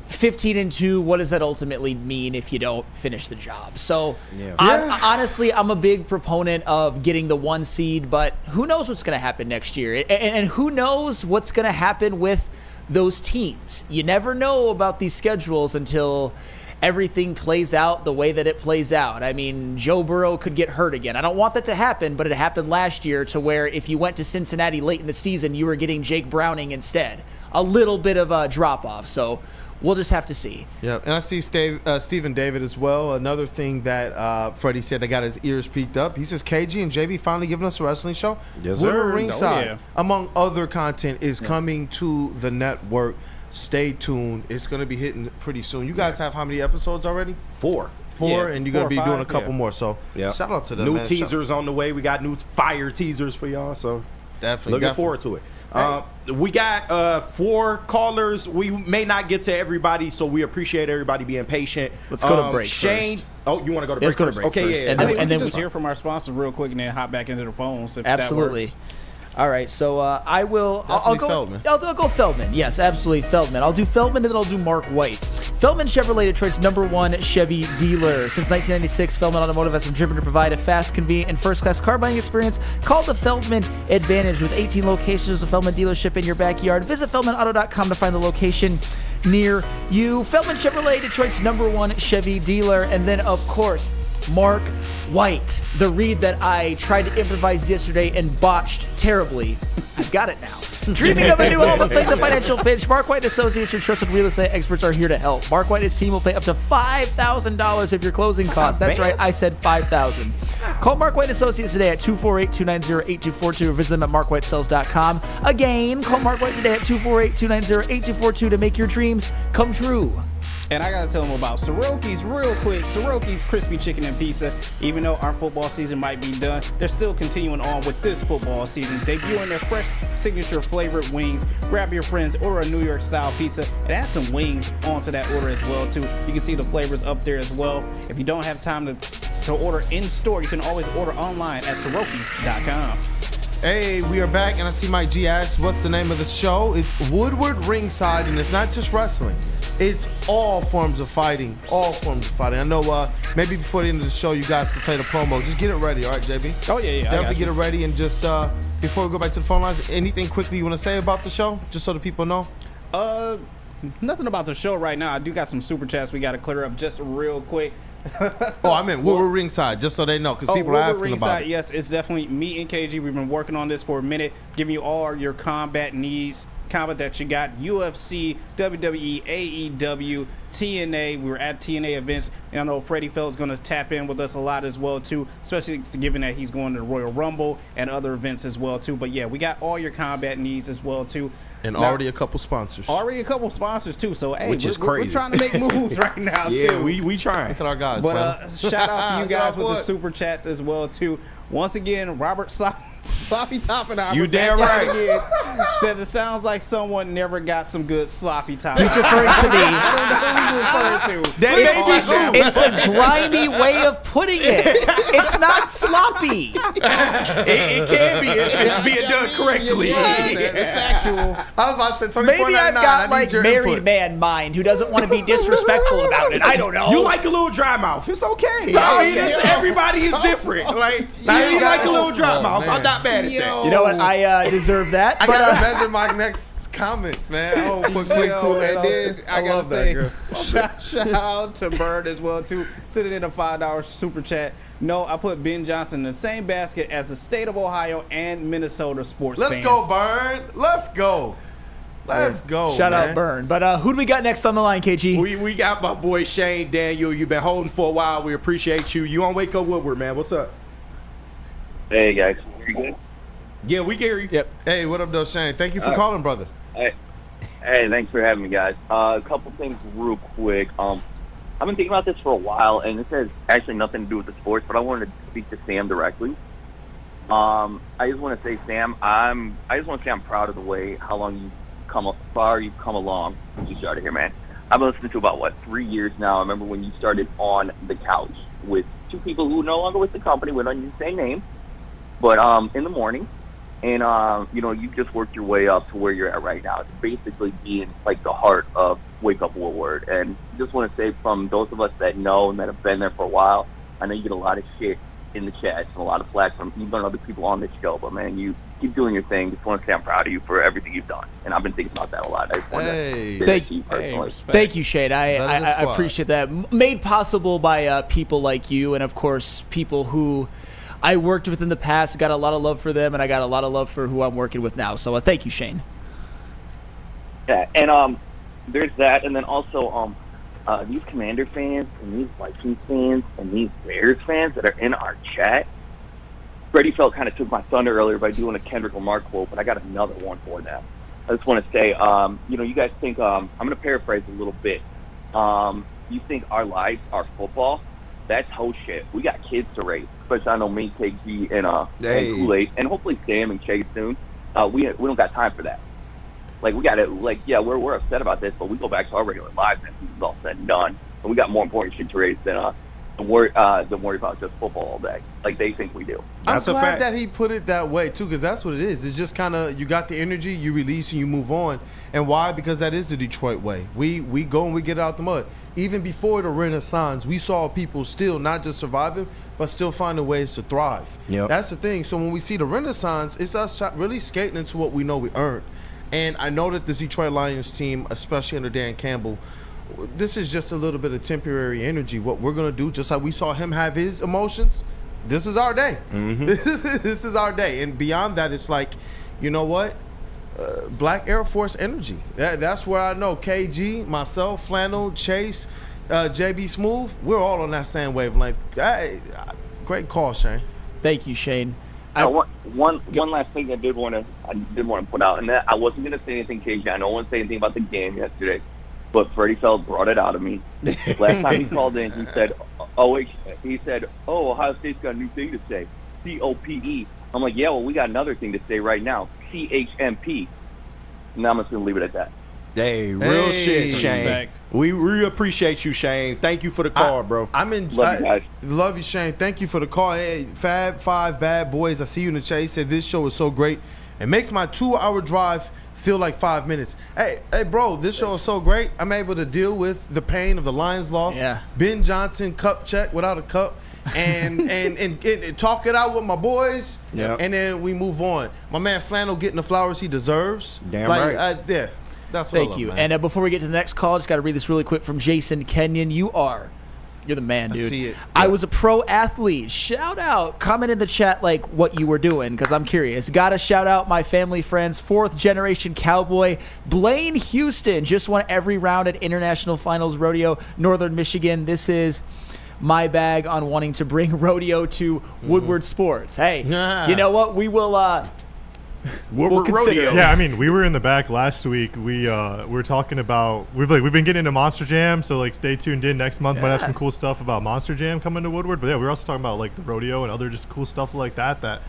15-2, what does that ultimately mean if you don't finish the job? So honestly, I'm a big proponent of getting the 1 seed, but who knows what's going to happen next year? And who knows what's going to happen with those teams? You never know about these schedules until everything plays out the way that it plays out. I mean, Joe Burrow could get hurt again. I don't want that to happen, but it happened last year to where if you went to Cincinnati late in the season, you were getting Jake Browning instead. A little bit of a drop-off, so we'll just have to see. Yeah, and I see Stephen David as well. Another thing that Freddie said that got his ears peaked up. He says KG and JB finally giving us a wrestling show. Yes, Woodward sir. Ringside, among other content, is coming to the network. Stay tuned. It's going to be hitting pretty soon. You guys have how many episodes already? 4. And you're going to be doing a couple more. So shout out to them. New teasers on the way. We got new fire teasers for y'all. So definitely forward to it. We got 4 callers. We may not get to everybody, so we appreciate everybody being patient. Let's go to break Shane. first. Oh, you want to go to break? Let's go to first? break Okay, first. yeah. And I think we then can just hear from our sponsors real quick and then hop back into the phones. If Absolutely. That works. All right, so I will. I'll go Feldman. I'll go Feldman. Yes, absolutely Feldman. I'll do Feldman and then I'll do Mark White. Feldman Chevrolet, Detroit's #1 Chevy dealer. Since 1996, Feldman Automotive has been driven to provide a fast, convenient, and first-class car buying experience. Call the Feldman Advantage with 18 locations of Feldman dealership in your backyard. Visit FeldmanAuto.com to find the location near you. Feldman Chevrolet, Detroit's #1 Chevy dealer, and then of course Mark White, the read that I tried to improvise yesterday and botched terribly. I've got it now. Dreaming of a new home, fake the financial pitch. Mark White Associates, your trusted real estate experts, are here to help. Mark White and his team will pay up to $5,000 of your closing costs. That's right, I said $5,000. Call Mark White Associates today at 248-290-8242 or visit them at markwhitesells.com. Again, call Mark White today at 248-290-8242 to make your dreams come true. And I gotta tell them about Soroki's real quick. Soroki's Crispy Chicken and Pizza. Even though our football season might be done, they're still continuing on with this football season, debuting their fresh signature flavored wings. Grab your friends, order a New York style pizza, and add some wings onto that order as well too. You can see the flavors up there as well. If you don't have time to order in store, you can always order online at Sorokis.com. Hey, we are back, and I see Mike G asks, what's the name of the show? It's Woodward Ringside, and it's not just wrestling. It's all forms of fighting. All forms of fighting. I know maybe before the end of the show, you guys can play the promo. Just get it ready, all right, JB? Oh, yeah. Definitely get it ready. And just before we go back to the phone lines, anything quickly you want to say about the show, just so the people know? Nothing about the show right now. I do got some super chats we got to clear up just real quick. Oh, I meant Woodward Ringside, just so they know, because people are asking about it. Yes, it's definitely me and KG. We've been working on this for a minute, giving you all your combat needs, combat that you got, UFC, WWE, AEW, TNA. We were at TNA events, and I know Freddie Feld's going to tap in with us a lot as well too, especially given that he's going to the Royal Rumble and other events as well too. But yeah, we got all your combat needs as well too. And now, already a couple sponsors. Too. So hey, which is crazy. We're trying to make moves right now yeah, too. we trying. Look at our guys. But shout out to you guys with the super chats as well too. Once again, Robert Sloppy Toppin. You damn right. Again, says it sounds like someone never got some good sloppy top. He's referring to me. I don't know who he's referring to. It's a grimy way of putting it. It's not sloppy. It can be if it's being done correctly. It's factual. I was about to say Maybe I've got like married man mind who doesn't want to be disrespectful about it. I don't know. You like a little dry mouth. It's okay. I mean, everybody is different. Like, you like a little dry mouth. Man. I'm not bad at that. You know what? I deserve that. I gotta measure my next comments, man. Oh, quick Kool-Aid. And then I gotta love say, that, girl. shout out to Bird as well too, sending in a $5 super chat. No, I put Ben Johnson in the same basket as the state of Ohio and Minnesota sports fans. Let's go, Bird. Let's go. Let's go. Shout man. out Burn. But who do we got next on the line, KG? We got my boy Shane Daniel. You've been holding for a while. We appreciate you. You on Wake Up Woodward, man. What's up? Hey guys, you good? Yeah, we get you. Yep. Hey, what up, though, Shane? Thank you for calling, brother. Hey, thanks for having me, guys. A couple things real quick. I've been thinking about this for a while, and this has actually nothing to do with the sports, but I wanted to speak to Sam directly. I just want to say, Sam, I'm proud of the way far you've come along since you started here, man. I've been listening to about 3 years now. I remember when you started on the couch with two people who are no longer with the company. We don't use the same name, but in the morning, and you just worked your way up to where you're at right now. It's basically being like the heart of Wake Up Woodward. And just want to say, from those of us that know and that have been there for a while, I know you get a lot of shit in the chat and a lot of flack from even other people on this show, but man, you keep doing your thing. Just want to say I'm proud of you for everything you've done, and I've been thinking about that a lot. I just want to thank you personally. Thank you, Shade. I appreciate that. Made possible by people like you, and of course people who I worked with in the past. Got a lot of love for them, and I got a lot of love for who I'm working with now. So thank you, Shane. Yeah, and there's that, and then also these Commander fans and these Vikings fans and these Bears fans that are in our chat. Freddie Feld kind of took my thunder earlier by doing a Kendrick Lamar quote, but I got another one for them. I just want to say, you guys think, I'm going to paraphrase a little bit. You think our lives are football? That's whole shit. We got kids to raise, especially I know me, KG, and Kool-Aid, and hopefully Sam and Chase soon. We don't got time for that. Like, we got to, we're upset about this, but we go back to our regular lives and it's all said and done. And we got more important shit to raise than worry about just football all day, like they think we do. I'm glad that he put it that way too, because that's what it is. It's just kind of, you got the energy, you release and you move on. And why? Because that is the Detroit way. We go and we get it out the mud. Even before the Renaissance, we saw people still not just surviving, but still finding ways to thrive. Yep. That's the thing. So when we see the Renaissance, it's us really skating into what we know we earned. And I know that the Detroit Lions team, especially under Dan Campbell, this is just a little bit of temporary energy. What we're going to do, just like we saw him have his emotions, this is our day. Mm-hmm. This is our day. And beyond that, it's like, you know what? Black Air Force energy. That's where I know KG, myself, Flannel, Chase, JB Smooth, we're all on that same wavelength. Great call, Shane. Thank you, Shane. One last thing I did want to put out, and that I wasn't going to say anything, KJ. I don't want to say anything about the game yesterday, but Freddie Feld brought it out of me. Last time he called in, he said, Ohio State's got a new thing to say, COPE. I'm like, yeah, well, we got another thing to say right now, CHMP. Now I'm just going to leave it at that. Hey, real shit, Shane. Respect. We appreciate you, Shane. Thank you for the call, bro. Love you guys. Love you, Shane. Thank you for the call. Hey, Fab Five Bad Boys, I see you in the chat. He said this show is so great. It makes my 2-hour drive feel like 5 minutes. Hey, bro, this show is so great. I'm able to deal with the pain of the Lions loss. Yeah. Ben Johnson cup check without a cup, and talk it out with my boys. Yep. And then we move on. My man Flannel getting the flowers he deserves. Damn right. Yeah. That's what I Thank love, you. man. And before we get to the next call, I just got to read this really quick from Jason Kenyon. You're the man, dude. I see it. I was a pro athlete. Shout out. Comment in the chat like what you were doing because I'm curious. Got to shout out my family friends. 4th generation cowboy Blaine Houston just won every round at International Finals Rodeo, Northern Michigan. This is my bag on wanting to bring rodeo to Woodward Sports. Hey, you know what? We will we'll consider it. Yeah, I mean, we were in the back last week. We were talking about we've been getting into Monster Jam, so like stay tuned in next month. Might have some cool stuff about Monster Jam coming to Woodward. But yeah, we're also talking about like the rodeo and other just cool stuff like that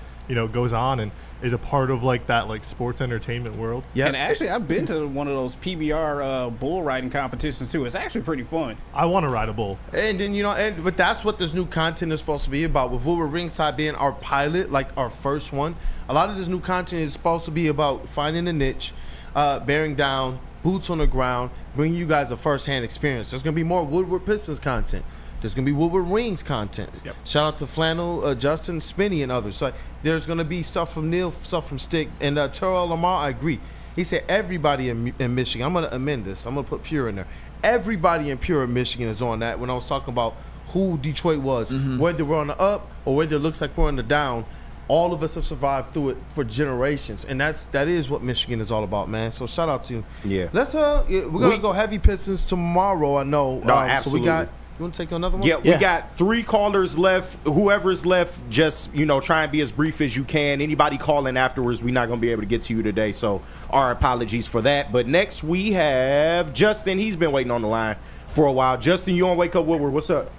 goes on and is a part of like that like sports entertainment world. Yeah, and actually, I've been to one of those PBR bull riding competitions too. It's actually pretty fun. I want to ride a bull. And then but that's what this new content is supposed to be about. With Woodward Ringside being our pilot, like our first one, a lot of this new content is supposed to be about finding a niche, bearing down, boots on the ground, bringing you guys a first-hand experience. There's gonna be more Woodward Pistons content. There's going to be Woodward Rings content. Yep. Shout out to Flannel, Justin, Spinney, and others. So there's going to be stuff from Neil, stuff from Stick. And Terrell Lamar, I agree. He said everybody in Michigan. I'm going to amend this. I'm going to put Pure in there. Everybody in Pure, Michigan is on that when I was talking about who Detroit was. Whether we're on the up or whether it looks like we're on the down, all of us have survived through it for generations. And that is what Michigan is all about, man. So shout out to you. Yeah. Let's we're going to go heavy Pistons tomorrow, I know. No, absolutely. So you want to take another one? Yeah, we got 3 callers left. Whoever's left, just, try and be as brief as you can. Anybody calling afterwards, we're not going to be able to get to you today, so our apologies for that. But next we have Justin. He's been waiting on the line for a while. Justin, you on Wake Up Woodward. What's up?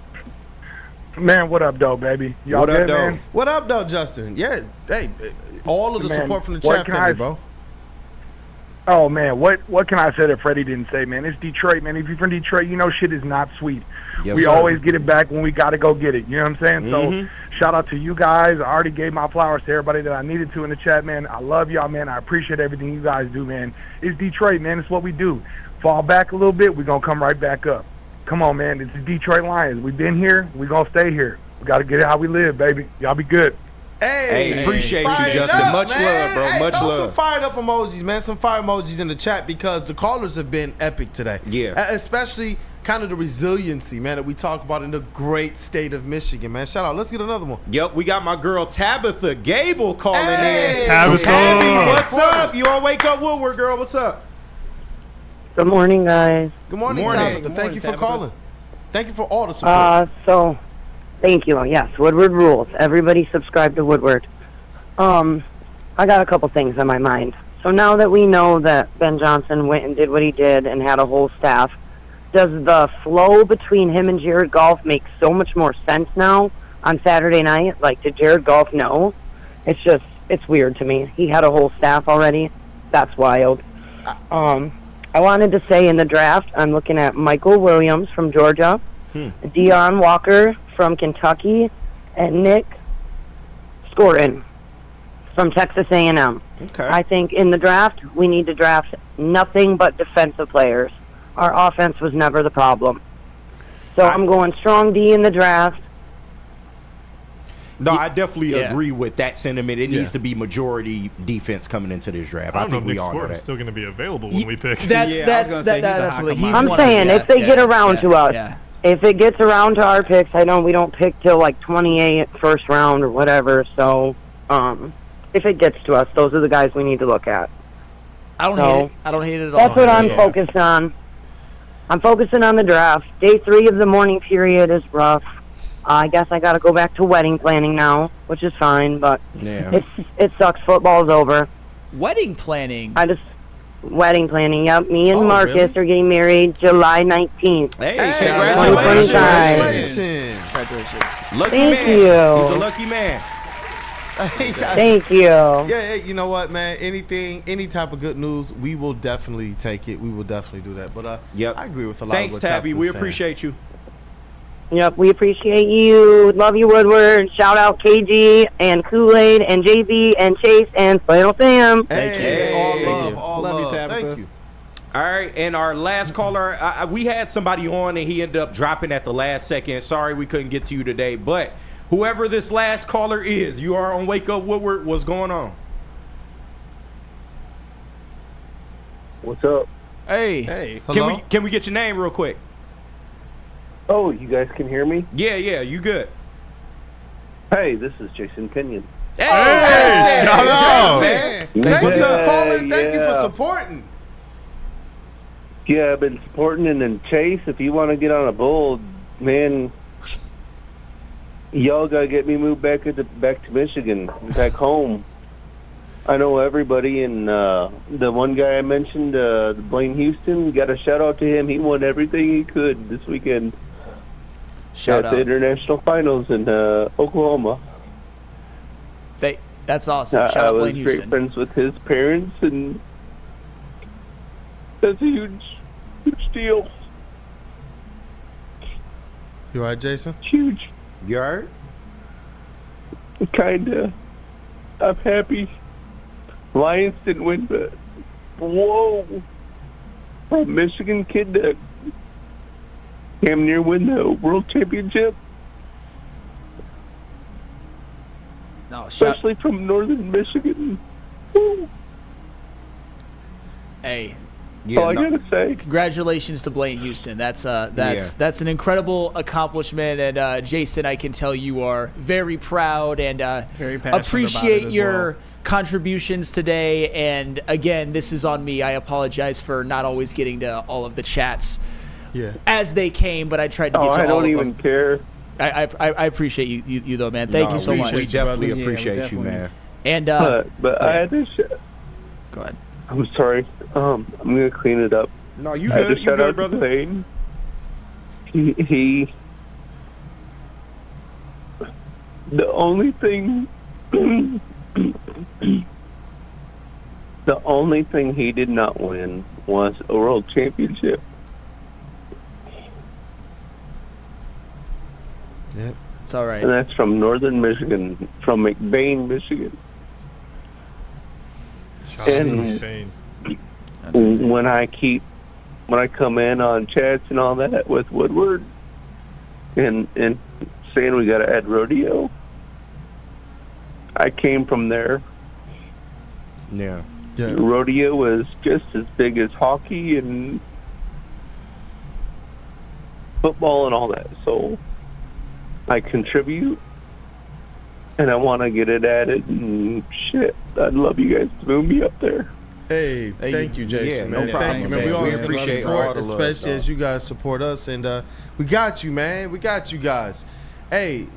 Man, what up, though, baby? Y'all what up, good, though? man? What up, though, Justin? Yeah, hey, all of the Man, support from the what chat can family, I- bro. Oh, man, what can I say that Freddie didn't say, man? It's Detroit, man. If you're from Detroit, you know shit is not sweet. Yes, we sir. always get it back when we got to go get it. You know what I'm saying? Mhm. So shout out to you guys. I already gave my flowers to everybody that I needed to in the chat, man. I love y'all, man. I appreciate everything you guys do, man. It's Detroit, man. It's what we do. Fall back a little bit, we're going to come right back up. Come on, man. It's the Detroit Lions. We've been here. We're going to stay here. We got to get it how we live, baby. Y'all be good. Hey, appreciate you, fired Justin. up, Much man. love, bro. Hey, Much throw love. some fired up emojis, man. Some fire emojis in the chat because the callers have been epic today. Yeah. Especially kind of the resiliency, man, that we talk about in the great state of Michigan, man. Shout out. Let's get another one. Yep, we got my girl Tabitha Gable calling Hey, in. Tabitha. Tabby, what's up? You on Wake Up Woodward, girl? What's up? Good morning, guys. Good morning, Morning. Tabitha. Good Thank you morning, for Tabitha. calling. Thank you for all the support. So, thank you. Yes, Woodward rules. Everybody subscribe to Woodward. I got a couple things on my mind. So now that we know that Ben Johnson went and did what he did and had a whole staff, does the flow between him and Jared Goff make so much more sense now on Saturday night? Like, did Jared Goff know? It's weird to me. He had a whole staff already. That's wild. I wanted to say in the draft, I'm looking at Michael Williams from Georgia, Deion Walker from Kentucky, and Nick Scorin from Texas A&M. Okay. I think in the draft, we need to draft nothing but defensive players. Our offense was never the problem. So I'm going strong D in the draft. No, I definitely Yeah. agree with that sentiment. It needs to be majority defense coming into this draft. I I don't know think if we Nick all know Scorin's that. still going to be available when we pick. That's Yeah, I was gonna say, he's a that's hot what he's commodity. I'm one of saying the- if they get around to us, yeah. if it gets around to our picks, I know we don't pick till like 28 first round or whatever. So if it gets to us, those are the guys we need to look at. I don't So, hate it. I don't hate it at all. That's what I'm focused on. I'm focusing on the draft. Day 3 of the morning period is rough. I guess I got to go back to wedding planning now, which is fine, but Yeah. it sucks. Football's over. Wedding planning. wedding planning. Yep, me and Oh, Marcus really? are getting married July 19th. Hey, Congratulations. Congratulations. Lucky Thank man. you. He's a lucky man. Thank you. Yeah, you know what, man? Any type of good news, we will definitely take it. We will definitely do that. But Yep. I agree with a lot Thanks, of what Tabby. Tabitha's We saying. appreciate you. Yep, we appreciate you. Love you, Woodward. Shout out KG and Kool-Aid and JB and Chase and Flannel Sam. Thank you. All Love you, love. Tabitha. Thank you. All right, and our last caller, we had somebody on and he ended up dropping at the last second. Sorry we couldn't get to you today, but whoever this last caller is, you are on Wake Up Woodward. What's going on? What's up? Hey. Can we get your name real quick? Oh, you guys can hear me? Yeah, you good. Hey, this is Jason Pinion. Hey, shout out. Thank you for Yeah, calling. Thank you for yeah. supporting. Yeah, I've been supporting, and then Chase, if you want to get on a bull, man, y'all gotta get me moved back to Michigan, back home. I know everybody, and the one guy I mentioned, Blaine Houston, got a shout out to him. He won everything he could this weekend Shout at the out. international finals in Oklahoma. That's awesome. Shout I out was Blaine great Houston. friends with his parents, and that's a huge deal. You all right, Jason? Huge. You all right? Kinda. I'm happy. Lions didn't win, but whoa. A Michigan kid that damn near win the world championship. No, especially from northern Michigan. Woo. Hey. All I gotta say. Congratulations to Blaine Houston. That's an incredible accomplishment, and Jason, I can tell you are very proud and very passionate appreciate about it as your well. contributions today. And again, this is on me. I apologize for not always getting to all of the chats as they came, but I tried to get to I all don't of even them. care. I appreciate you though, man. Thank you so much. We definitely appreciate you, man. And but I had to. Go ahead. I'm sorry. I'm gonna clean it up. No, you I had good. to You shout good, out brother. to Blaine. He the only thing he did not win was a world championship. Yep. It's all right. And that's from northern Michigan, from McBain, Michigan. And when I come in on chats and all that with Woodward and saying we got to add rodeo, I came from there. Yeah. Rodeo was just as big as hockey and football and all that. So I contribute, and I want to get it added. And shit, I'd love you guys to move me up there. Hey, thank you, Jason, Yeah, man. no problem, Thank you, man. man. We always We appreciate support, all the love, especially dog. as you guys support us, and we got you, man. We got you guys. Hey,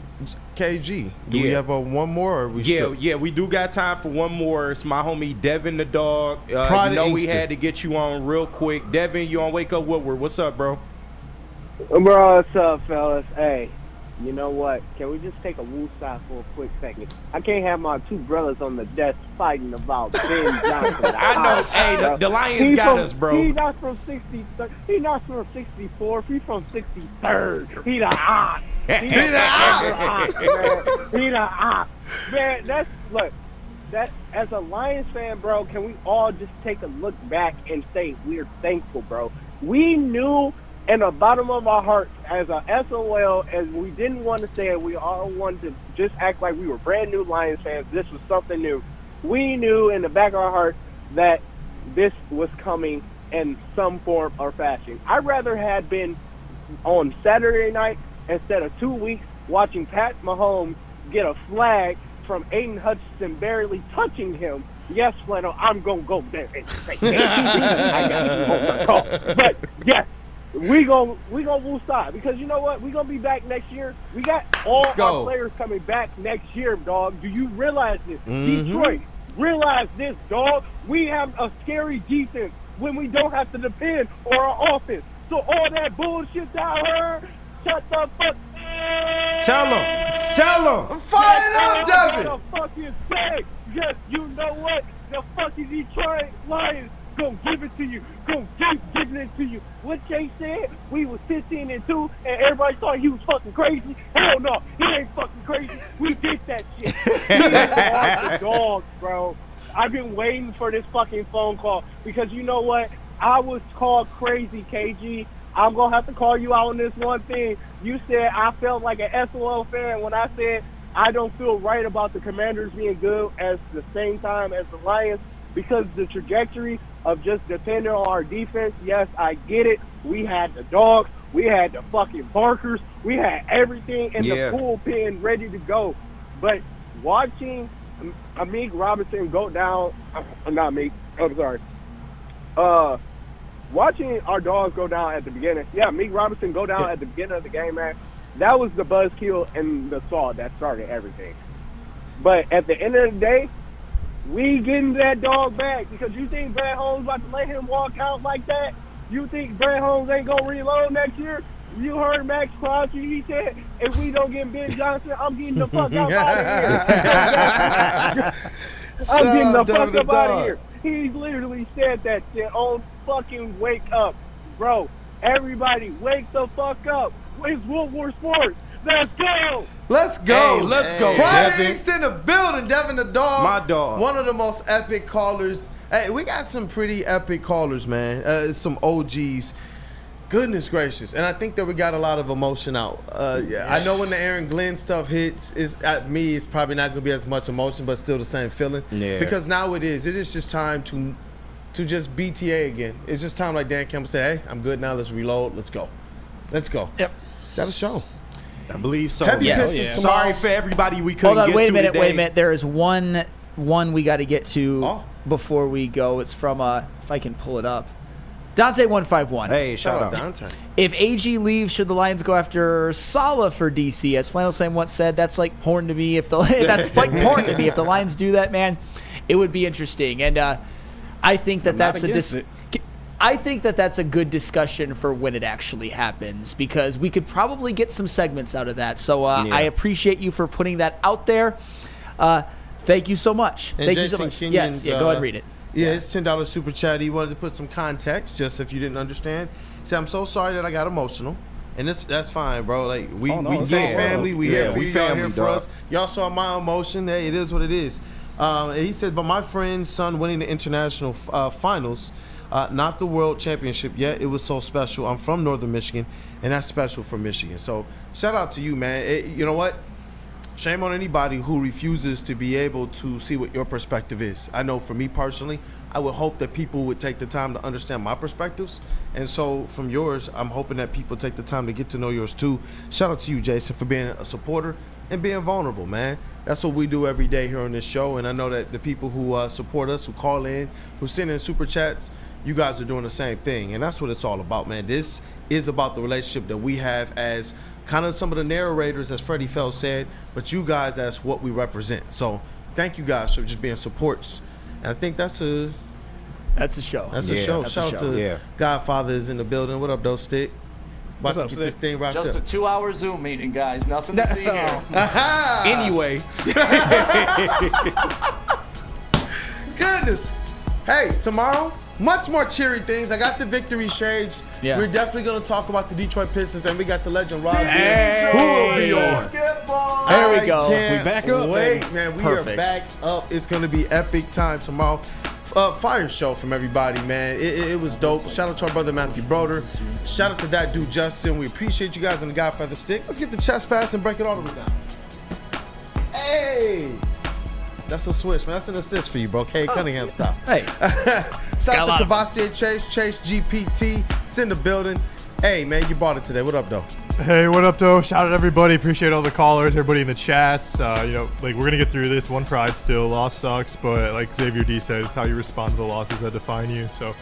KG, do we have one more? Or we We do got time for one more. It's my homie Devin the dog. Pride You know of we Inkster. had to get you on real quick. Devin, you on Wake Up Woodward. What's up, bro? Bro, what's up, fellas? Hey, you know what? Can we just take a woo side for a quick second? I can't have my two brothers on the desk fighting about Ben Johnson. I know. Hey, the Lions He got from- us, bro. He not from 63rd. He not from 64th. He from 63rd. He the ox. He the ox, man. He the ox. Man, that as a Lions fan, bro, can we all just take a look back and say we're thankful, bro? We knew in the bottom of our hearts as a SOL, as we didn't want to say it, we all wanted to just act like we were brand new Lions fans. This was something new. We knew in the back of our hearts that this was coming in some form or fashion. I'd rather had been on Saturday night instead of 2 weeks watching Pat Mahomes get a flag from Aiden Hutchinson barely touching him. Yes, Flannel, I'm going to go there and say, I got you on the call. But, yes, we gonna woosah, because you know what? We're going to be back next year. We got all our players coming back next year, dog. Do you realize this? Mhm. Detroit, Realize this, dog. We have a scary defense when we don't have to depend on our offense. So all that bullshit that I heard, shut the fuck. Tell him. Fire it up, Devin. What the fuck you say? Yes, you know what? The fucking Detroit Lions gonna give it to you. Gonna keep giving it to you. What Jay said, we was 15-2, and everybody thought he was fucking crazy. Hell no, he ain't fucking crazy. We did that shit. He is off the dogs, bro. I've been waiting for this fucking phone call because you know what? I was called crazy, KG. I'm gonna have to call you out on this one thing. You said I felt like an SOL fan when I said I don't feel right about the Commanders being good at the same time as the Lions because the trajectory of just depending on our defense. Yes, I get it. We had the dogs. We had the fucking barkers. We had everything in the bullpen ready to go. But watching Amik Robinson go down, not Meek, I'm sorry. Watching our dogs go down at the beginning, Meek Robinson go down at the beginning of the game, man, that was the buzzkill and the saw that started everything. But at the end of the day, we getting that dog back because you think Brad Holmes about to let him walk out like that? You think Brad Holmes ain't going to reload next year? You heard Max Crosby, he said, if we don't get Ben Johnson, I'm getting the fuck out of here. I'm getting the fuck up out of here. He literally said that shit on fucking Wake Up. Bro, everybody, wake the fuck up. It's Woodward Sports. Let's go. Let's go. Hey, let's go, Friday Devin. East in the building. Devin the dog. My dog. One of the most epic callers. Hey, we got some pretty epic callers, man. Some OGs. Goodness gracious. And I think that we got a lot of emotion out. I know when the Aaron Glenn stuff hits, at me, it's probably not going to be as much emotion, but still the same feeling. Yeah. Because now it is. It is just time to just BTA again. It's just time, like Dan Campbell said, hey, I'm good now. Let's reload. Let's go. Let's go. Yep. Is that a show? I believe so. Heavy Yes. Pistons Sorry for everybody we couldn't Hold on, get wait to a minute, today. wait a minute. There is one we got to get to before we go. It's from, if I can pull it up, Dante151. Hey, shout out. Dante. If AG leaves, should the Lions go after Saleh for DC? As Flannel Sam once said, that's like porn to me. If the that's like porn to me. If the Lions do that, man, it would be interesting. And I think that I think that that's a good discussion for when it actually happens because we could probably get some segments out of that. So I appreciate you for putting that out there. Thank you so much. And Thank Jason you so much. Kenyon's, Yes, go ahead and read it. Yeah, it's $10 super chat. He wanted to put some context, just if you didn't understand. He said, I'm so sorry that I got emotional. And that's fine, bro. Like we take family, we here for you, y'all here for us. Y'all saw my emotion. Hey, it is what it is. And he said, but my friend's son winning the international finals, not the world championship yet. It was so special. I'm from Northern Michigan, and that's special for Michigan. So shout out to you, man. You know what? Shame on anybody who refuses to be able to see what your perspective is. I know for me personally, I would hope that people would take the time to understand my perspectives. And so from yours, I'm hoping that people take the time to get to know yours too. Shout out to you, Jason, for being a supporter and being vulnerable, man. That's what we do every day here on this show. And I know that the people who support us, who call in, who send in super chats, you guys are doing the same thing. And that's what it's all about, man. This is about the relationship that we have as kind of some of the narrators, as Freddie Feld said, but you guys as what we represent. So thank you guys for just being supports. And I think that's a show. That's a show. Shout out to Godfather is in the building. What up, though, Stick? About to get this thing wrapped up. Just a 2-hour Zoom meeting, guys. Nothing to see here. Anyway. Goodness. Hey, tomorrow, much more cheery things. I got the victory shades. Yeah. We're definitely going to talk about the Detroit Pistons, and we got the legend Rob here, who will be on. There we go. We back up, wait, baby. man. We Perfect. are back up. It's going to be epic time tomorrow. Fire show from everybody, man. It was dope. Shout out to our brother Matthew Broder. Shout out to that dude Justin. We appreciate you guys on the Godfather Stick. Let's get the chest pass and break it all the way down. Hey. That's a switch, man. That's an assist for you, bro. Kay Cunningham style. Hey. Shout out to Cavassier Chase GPT. It's in the building. Hey, man, you bought it today. What up, though? Hey, what up, though? Shout out everybody. Appreciate all the callers, everybody in the chats. We're going to get through this. One pride still. Loss sucks, but like Xavier D said, it's how you respond to the losses that define you. So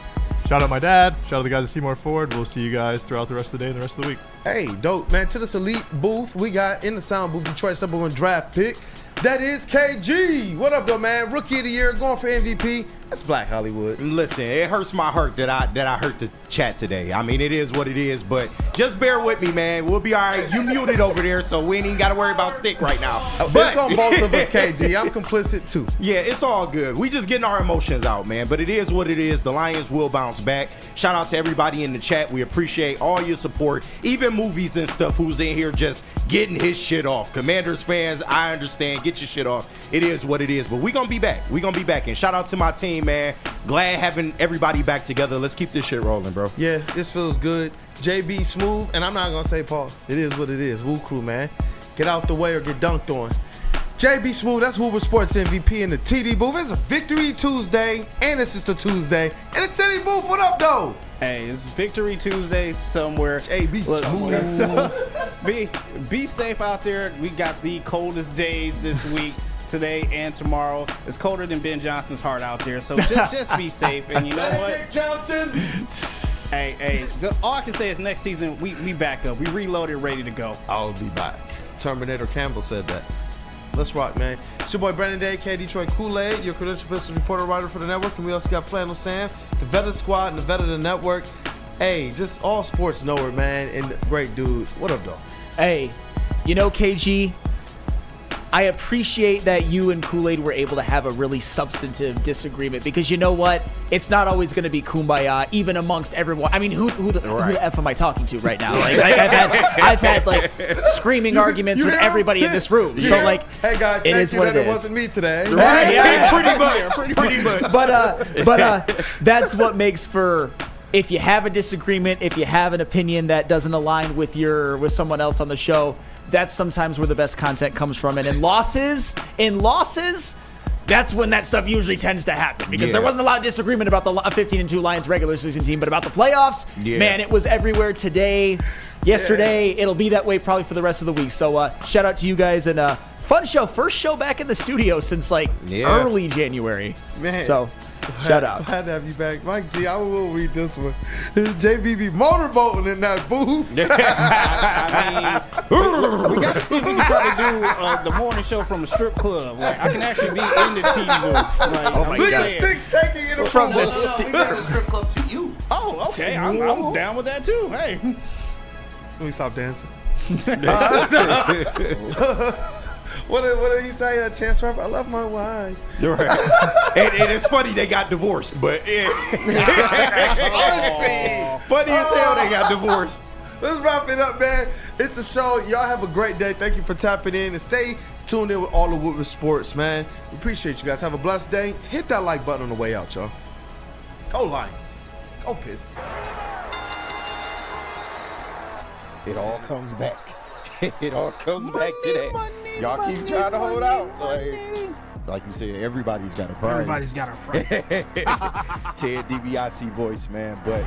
shout out my dad. Shout out the guys at Seymour Ford. We'll see you guys throughout the rest of the day and the rest of the week. Hey, dope, man. To this elite booth, we got in the sound booth Detroit's #1 draft pick. That is KG. What up, though, man? Rookie of the year, going for MVP. That's Black Hollywood. Listen, it hurts my heart that I hurt the chat today. I mean, it is what it is, but just bear with me, man. We'll be all right. You muted over there, so we ain't even got to worry about Stick right now. But it's on both of us, KG. I'm complicit, too. Yeah, it's all good. We just getting our emotions out, man. But it is what it is. The Lions will bounce back. Shout out to everybody in the chat. We appreciate all your support. Even movies and stuff who's in here just getting his shit off. Commanders fans, I understand. Get your shit off. It is what it is. But we going to be back. We going to be back. And shout out to my team, man. Glad having everybody back together. Let's keep this shit rolling, bro. Yeah, this feels good. JB smooth, and I'm not going to say pause. It is what it is. WUW Crew, man. Get out the way or get dunked on. JB Smooth, that's WUW Sports MVP in the TD booth. It's a Victory Tuesday, and it's just a Tuesday. And the TD booth, what up, though? Hey, it's Victory Tuesday somewhere. JB Smooth. So, be safe out there. We got the coldest days this week. Today and tomorrow. It's colder than Ben Johnson's heart out there, so just be safe. And you know what, Nick Johnson. Hey, all I can say is next season we back up, we reloaded, ready to go. I'll be back. Terminator Campbell said that. Let's rock, man. It's your boy Brandon Day, K Detroit Kool-Aid, your credential Pistons reporter writer for the network, and we also got Flannel Sam, the vet of the squad and the vet of the network. Hey, just all sports knower, man, and great dude. What up, though? Hey, you know, KG, I appreciate that you and Kool-Aid were able to have a really substantive disagreement, because you know what? It's not always going to be kumbaya, even amongst everyone. I mean, who the F am I talking to right now? Like I've had like screaming arguments with everybody in this room. So like, hey guys, it is what it is. It wasn't me today. Right? Yeah, pretty much. But that's what makes for. If you have a disagreement, if you have an opinion that doesn't align with someone else on the show, that's sometimes where the best content comes from. And in losses, that's when that stuff usually tends to happen, because there wasn't a lot of disagreement about the 15-2 Lions regular season team, but about the playoffs, man, it was everywhere today, yesterday. It'll be that way probably for the rest of the week. So shout out to you guys, and fun show, first show back in the studio since like early January. Man. So. Shout out. Glad to have you back. Mike G, I will read this one. JBB motorboating in that booth. I mean, we got to see if we can try to do the morning show from a strip club. Like, I can actually be in the TV booth. Like, oh my God. Stick shaking in the from the strip club to you. Oh, okay. I'm down with that too. Hey. Let me stop dancing. What did he say? Chance Rapper, I love my wife. You're right. and it's funny they got divorced, but funny as hell they got divorced. Let's wrap it up, man. It's a show. Y'all have a great day. Thank you for tapping in, and stay tuned in with all the Woodward Sports, man. We appreciate you guys. Have a blessed day. Hit that like button on the way out, y'all. Go Lions. Go Pistons. It all comes back. It all comes back today. Y'all keep trying to hold out. Like you said, everybody's got a price. Everybody's got a price. Ted DiBiase voice, man. But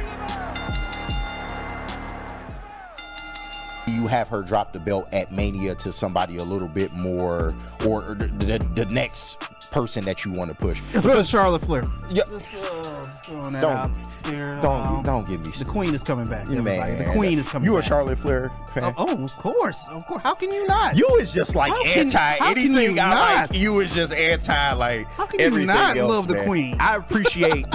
you have her drop the belt at Mania to somebody a little bit more, or the next person that you want to push. Because Charlotte Flair. Yeah. Don't give me the Queen is coming back. Man, the Queen is coming back. You a back. Charlotte Flair fan? Oh, of course. How can you not? You is just like anything I like. You is just anti like how can everything you not else, love the man. Queen? I appreciate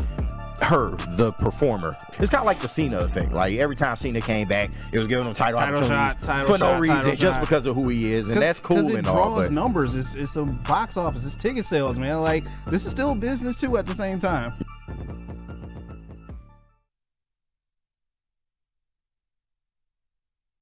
her, the performer. It's kind of like the Cena effect. Like every time Cena came back, it was giving him title opportunities for no reason, just because of who he is, and that's cool and all. Because it draws numbers. It's a box office. It's ticket sales, man. Like, this is still business too at the same time.